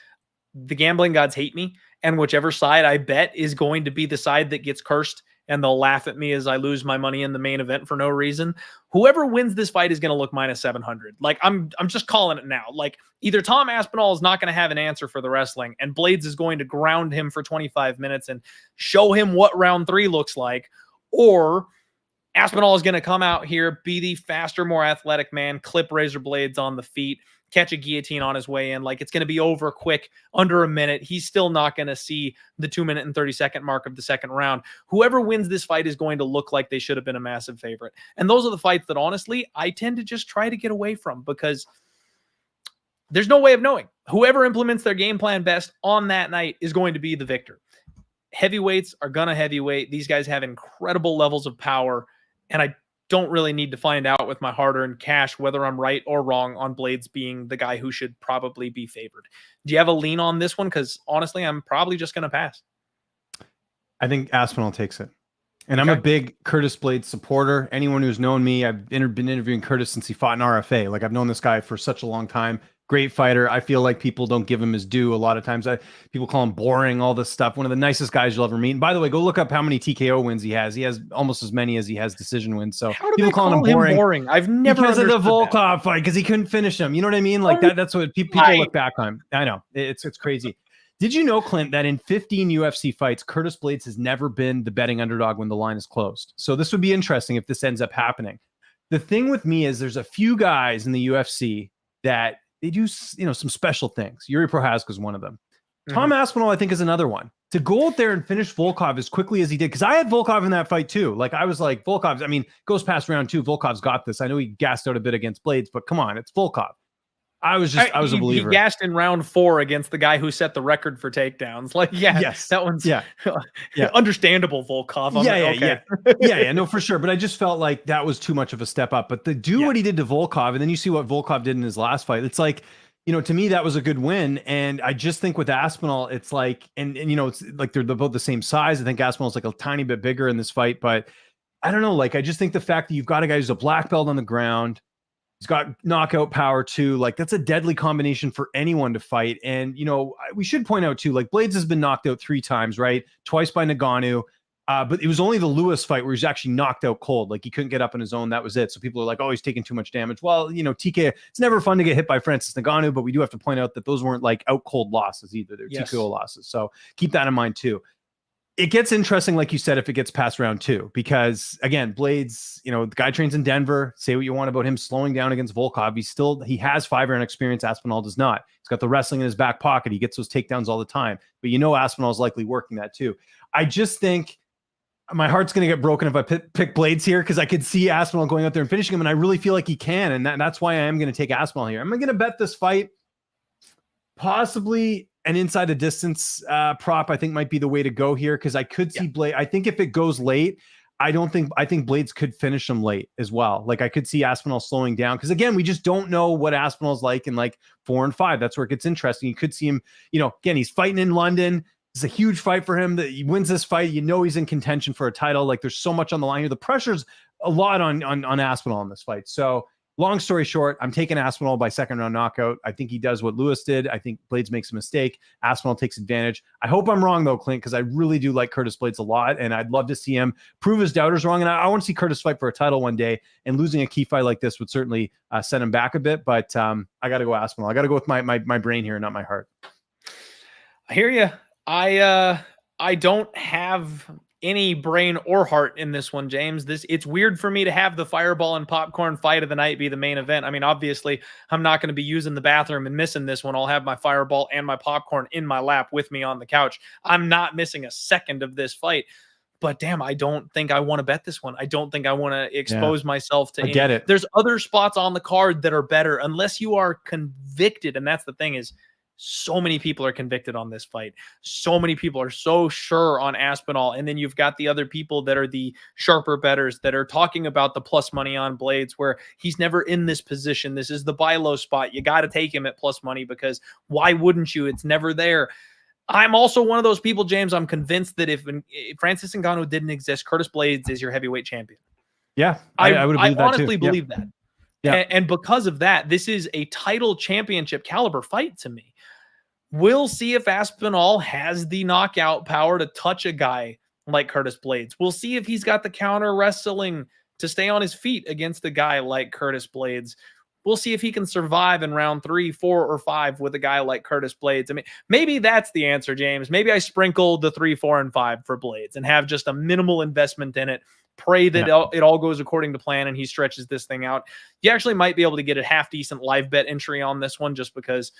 the gambling gods hate me, and whichever side I bet is going to be the side that gets cursed, and they'll laugh at me as I lose my money in the main event for no reason. Whoever wins this fight is going to look minus 700. Like, I'm just calling it now. Like, either Tom Aspinall is not going to have an answer for the wrestling, and Blaydes is going to ground him for 25 minutes and show him what round 3 looks like, or Aspinall is going to come out here, be the faster, more athletic man, clip Razor Blaydes on the feet, catch a guillotine on his way in. Like, it's going to be over quick, under a minute. He's still not going to see the 2-minute and 30-second mark of the second round. Whoever wins this fight is going to look like they should have been a massive favorite. And those are the fights that, honestly, I tend to just try to get away from, because there's no way of knowing. Whoever implements their game plan best on that night is going to be the victor. Heavyweights are going to heavyweight. These guys have incredible levels of power. And don't really need to find out with my hard-earned cash whether I'm right or wrong on Blaydes being the guy who should probably be favored. Do you have a lean on this one? Because honestly, I'm probably just going to pass. I think Aspinall takes it. And I'm a big Curtis Blaydes supporter. Anyone who's known me, I've been interviewing Curtis since he fought in RFA. Like, I've known this guy for such a long time. Great fighter. I feel like people don't give him his due a lot of times. People call him boring, all this stuff. One of the nicest guys you'll ever meet. And by the way, go look up how many TKO wins he has. He has almost as many as he has decision wins. So how do people call him boring? I've never because of the Volkov fight, because he couldn't finish him. You know what I mean? Like that's what people look back on. I know. It's crazy. Did you know, Clint, that in 15 UFC fights, Curtis Blaydes has never been the betting underdog when the line is closed? So this would be interesting if this ends up happening. The thing with me is there's a few guys in the UFC that they do, some special things. Yuri Prochazka is one of them. Tom Aspinall, I think, is another one. To go out there and finish Volkov as quickly as he did, because I had Volkov in that fight too. Like, I was like, Volkov's, goes past round 2. Volkov's got this. I know he gassed out a bit against Blaydes, but come on, it's Volkov. I was a believer. He gassed in round 4 against the guy who set the record for takedowns. Like, that one's understandable, Volkov. No, for sure. But I just felt like that was too much of a step up. But what he did to Volkov, and then you see what Volkov did in his last fight. It's like, to me, that was a good win. And I just think with Aspinall, it's like, and it's like they're both the same size. I think Aspinall's like a tiny bit bigger in this fight, but I don't know. Like, I just think the fact that you've got a guy who's a black belt on the ground, he's got knockout power too. Like, that's a deadly combination for anyone to fight. And, we should point out too, like, Blaydes has been knocked out 3 times, right? Twice by Ngannou. But it was only the Lewis fight where he's actually knocked out cold. Like, he couldn't get up on his own. That was it. So people are like, oh, he's taking too much damage. Well, TK, it's never fun to get hit by Francis Ngannou, but we do have to point out that those weren't like out cold losses either. They're TKO losses. So keep that in mind too. It gets interesting, like you said, if it gets past round 2, because again, Blaydes, the guy trains in Denver. Say what you want about him slowing down against Volkov. He has 5-round experience. Aspinall does not. He's got the wrestling in his back pocket. He gets those takedowns all the time, but Aspinall is likely working that too. I just think my heart's going to get broken if I pick Blaydes here, because I could see Aspinall going out there and finishing him, and I really feel like he can, and that's why I am going to take Aspinall here. I'm going to bet this fight possibly an inside the distance prop. I think might be the way to go here, because I could see Blaydes. I think if it goes late, I think Blaydes could finish him late as well. Like, I could see Aspinall slowing down, because again, we just don't know what Aspinall's like in like 4 and 5. That's where it gets interesting. You could see him, again, he's fighting in London. It's a huge fight for him. That he wins this fight, he's in contention for a title. Like, there's so much on the line here. The pressure's a lot on Aspinall in this fight. So long story short, I'm taking Aspinall by 2nd round knockout. I think he does what Lewis did. I think Blaydes makes a mistake. Aspinall takes advantage. I hope I'm wrong though, Clint, because I really do like Curtis Blaydes a lot, and I'd love to see him prove his doubters wrong. And I want to see Curtis fight for a title one day, and losing a key fight like this would certainly set him back a bit. But I got to go Aspinall. I got to go with my brain here, not my heart. I hear you. I don't have any brain or heart in this one, James. It's weird for me to have the fireball and popcorn fight of the night be the main event. Obviously, I'm not going to be using the bathroom and missing this one. I'll have my fireball and my popcorn in my lap with me on the couch. I'm not missing a second of this fight. But damn, I don't think I want to bet this one. I don't think I want to expose myself to get it. There's other spots on the card that are better, unless you are convicted. And that's the thing, is so many people are convicted on this fight. So many people are so sure on Aspinall. And then you've got the other people that are the sharper bettors that are talking about the plus money on Blaydes, where he's never in this position. This is the buy low spot. You got to take him at plus money, because why wouldn't you? It's never there. I'm also one of those people, James. I'm convinced that if Francis Ngannou didn't exist, Curtis Blaydes is your heavyweight champion. Yeah, I would believe that too. I honestly believe that. Yeah. And because of that, this is a title championship caliber fight to me. We'll see if Aspinall has the knockout power to touch a guy like Curtis Blaydes. We'll see if he's got the counter wrestling to stay on his feet against a guy like Curtis Blaydes. We'll see if he can survive in round 3, 4, or 5 with a guy like Curtis Blaydes. Maybe that's the answer, James. Maybe I sprinkle the 3, 4, and 5 for Blaydes and have just a minimal investment in it. Pray that it all goes according to plan and he stretches this thing out. You actually might be able to get a half-decent live bet entry on this one, just because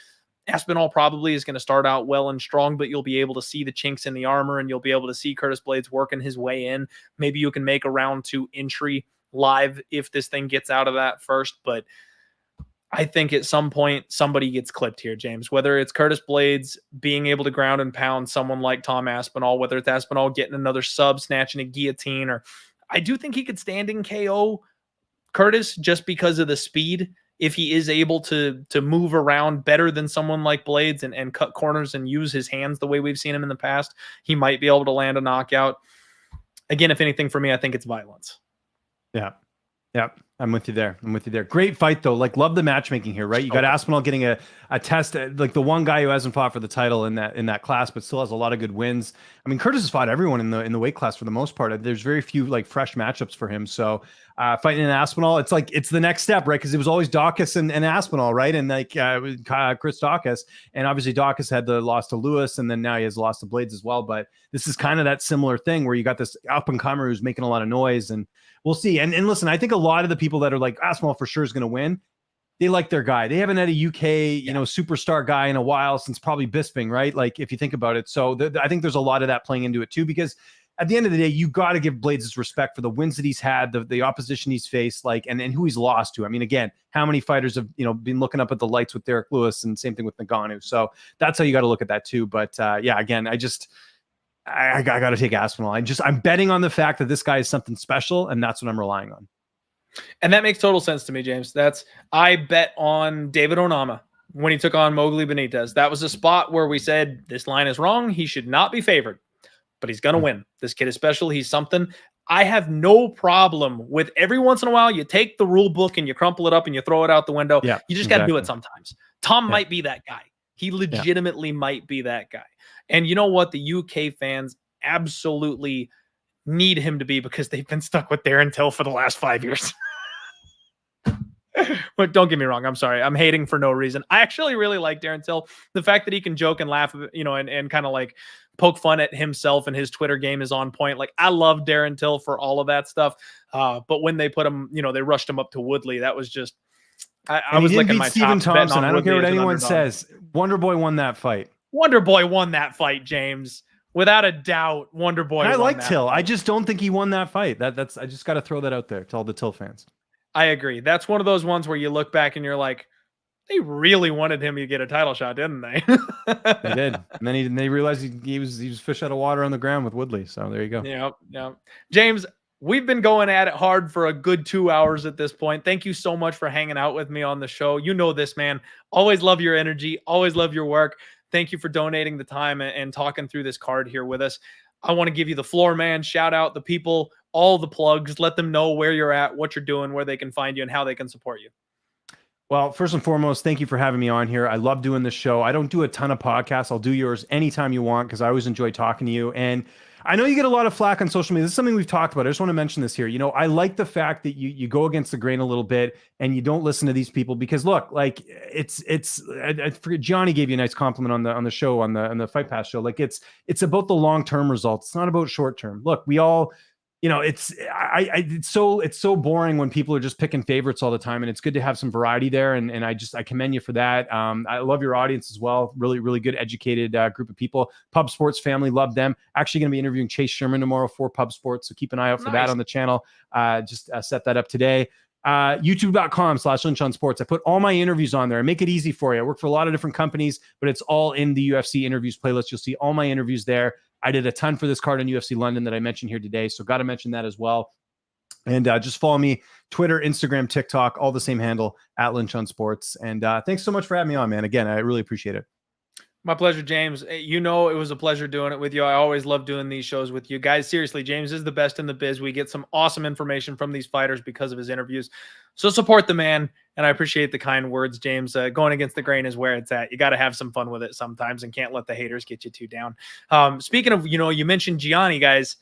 Aspinall probably is going to start out well and strong, but you'll be able to see the chinks in the armor, and you'll be able to see Curtis Blaydes working his way in. Maybe you can make a round 2 entry live if this thing gets out of that first, but I think at some point somebody gets clipped here, James, whether it's Curtis Blaydes being able to ground and pound someone like Tom Aspinall, whether it's Aspinall getting another sub, snatching a guillotine, or I do think he could standing KO Curtis just because of the speed. If he is able to move around better than someone like Blaydes and cut corners and use his hands the way we've seen him in the past, he might be able to land a knockout. Again, if anything for me, I think it's violence. Yeah. Yeah. I'm with you there. Great fight though. Like, love the matchmaking here, right? You got Aspinall getting a test, like the one guy who hasn't fought for the title in that class, but still has a lot of good wins. I mean, Curtis has fought everyone in the weight class for the most part. There's very few like fresh matchups for him. So fighting in Aspinall, it's like, it's the next step, right? Because it was always Diakiese and Aspinall, right? And like Chris Diakiese, and obviously Diakiese had the loss to Lewis, and then now he has lost to Blaydes as well. But this is kind of that similar thing where you got this up and comer who's making a lot of noise, and we'll see. And listen, I think a lot of the people that are like Aspinall for sure is going to win, they like their guy. They haven't had a UK, superstar guy in a while since probably Bisping, right? Like if you think about it. So I think there's a lot of that playing into it too, because at the end of the day, you got to give Blaydes his respect for the wins that he's had, the opposition he's faced, like, and who he's lost to. I mean, again, how many fighters have, been looking up at the lights with Derek Lewis, and same thing with Ngannou. So that's how you got to look at that too. But yeah, again, I got to take Aspinall. I'm betting on the fact that this guy is something special, and that's what I'm relying on. And that makes total sense to me, James. I bet on David Onama when he took on Mowgli Benitez. That was a spot where we said, this line is wrong. He should not be favored, but he's going to win. This kid is special. He's something. I have no problem with every once in a while, you take the rule book and you crumple it up and you throw it out the window. Yeah, you just got to do it sometimes. Tom might be that guy. He legitimately might be that guy. And you know what? The UK fans absolutely need him to be, because they've been stuck with Darren Till for the last 5 years. But don't get me wrong. I'm sorry. I'm hating for no reason. I actually really like Darren Till. The fact that he can joke and laugh, and kind of like poke fun at himself, and his Twitter game is on point. Like, I love Darren Till for all of that stuff. But when they put him, they rushed him up to Woodley. That was just, I was licking my Stephen chops. Thompson. I don't care what anyone says. Wonder Boy won that fight. Wonder Boy won that fight, James. Without a doubt, Wonder Boy. I like Till. I just don't think he won that fight. That's I just got to throw that out there to all the Till fans. I agree. That's one of those ones where you look back and you're like, they really wanted him to get a title shot, didn't they? They did. And then they realized he was fish out of water on the ground with Woodley. So there you go. Yeah. James, we've been going at it hard for a good 2 hours at this point. Thank you so much for hanging out with me on the show. You know this, man. Always love your energy. Always love your work. Thank you for donating the time and talking through this card here with us. I want to give you the floor, man. Shout out the people, all the plugs. Let them know where you're at, what you're doing, where they can find you, and how they can support you. Well, first and foremost, thank you for having me on here. I love doing this show. I don't do a ton of podcasts. I'll do yours anytime you want, because I always enjoy talking to you. And I know you get a lot of flack on social media. This is something we've talked about. I just want to mention this here. I like the fact that you go against the grain a little bit and you don't listen to these people, because look, like I forget, Gianni gave you a nice compliment on the show, on the Fight Pass show. Like it's about the long-term results. It's not about short-term. Look, we all, it's so boring when people are just picking favorites all the time, and it's good to have some variety there. And I commend you for that. I love your audience as well. Really, really good, educated group of people. Pub Sports family, love them. Actually going to be interviewing Chase Sherman tomorrow for Pub Sports, so keep an eye out for that on the channel. Just set that up today. YouTube.com/LynchOnSports. I put all my interviews on there. I make it easy for you. I work for a lot of different companies, but it's all in the UFC interviews playlist. You'll see all my interviews there. I did a ton for this card on UFC London that I mentioned here today, so got to mention that as well. And just follow me, Twitter, Instagram, TikTok, all the same handle, @LynchOnSports. And thanks so much for having me on, man. Again, I really appreciate it. My pleasure, James. It was a pleasure doing it with you. I always love doing these shows with you guys. Seriously, James is the best in the biz. We get some awesome information from these fighters because of his interviews. So support the man, and I appreciate the kind words, James. Going against the grain is where it's at. You got to have some fun with it sometimes, and can't let the haters get you too down. Speaking of, you mentioned Gianni, guys.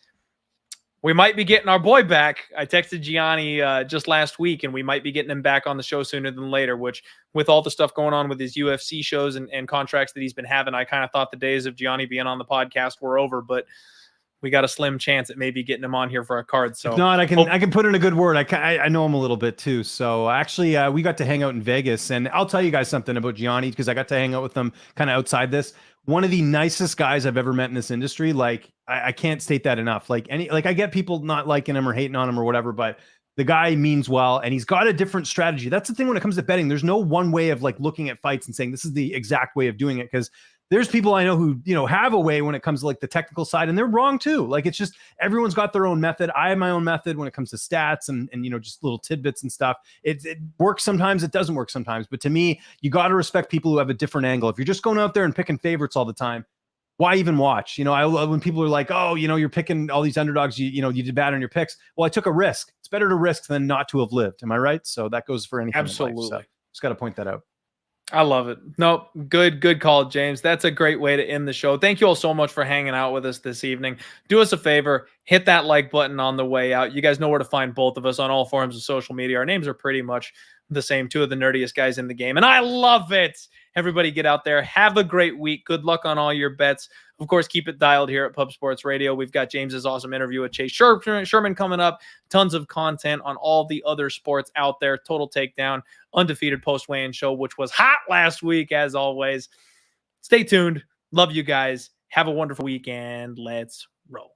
We might be getting our boy back. I texted Gianni just last week, and we might be getting him back on the show sooner than later, which with all the stuff going on with his UFC shows and contracts that he's been having, I kind of thought the days of Gianni being on the podcast were over, but we got a slim chance at maybe getting him on here for a card. So if not, I can put in a good word. I know him a little bit too. So actually we got to hang out in Vegas, and I'll tell you guys something about Gianni, because I got to hang out with him kind of outside this. One of the nicest guys I've ever met in this industry. Like I can't state that enough. Like I get people not liking him or hating on him or whatever, but the guy means well, and he's got a different strategy. That's the thing when it comes to betting. There's no one way of like looking at fights and saying this is the exact way of doing it, because There's people I know who, have a way when it comes to like the technical side, and they're wrong too. Like, it's just, everyone's got their own method. I have my own method when it comes to stats and just little tidbits and stuff. It works sometimes, it doesn't work sometimes. But to me, you got to respect people who have a different angle. If you're just going out there and picking favorites all the time, why even watch? When people are like, oh, you're picking all these underdogs, you did bad on your picks. Well, I took a risk. It's better to risk than not to have lived. Am I right? So that goes for anything. Absolutely. In life, so just got to point that out. I love it. Nope. Good call, James. That's a great way to end the show. Thank you all so much for hanging out with us this evening. Do us a favor, hit that like button on the way out. You guys know where to find both of us on all forms of social media. Our names are pretty much the same, two of the nerdiest guys in the game, and I love it. Everybody get out there. Have a great week. Good luck on all your bets. Of course, keep it dialed here at Pub Sports Radio. We've got James's awesome interview with Chase Sherman coming up. Tons of content on all the other sports out there. Total Takedown, undefeated post-weigh-in show, which was hot last week, as always. Stay tuned. Love you guys. Have a wonderful weekend. Let's roll.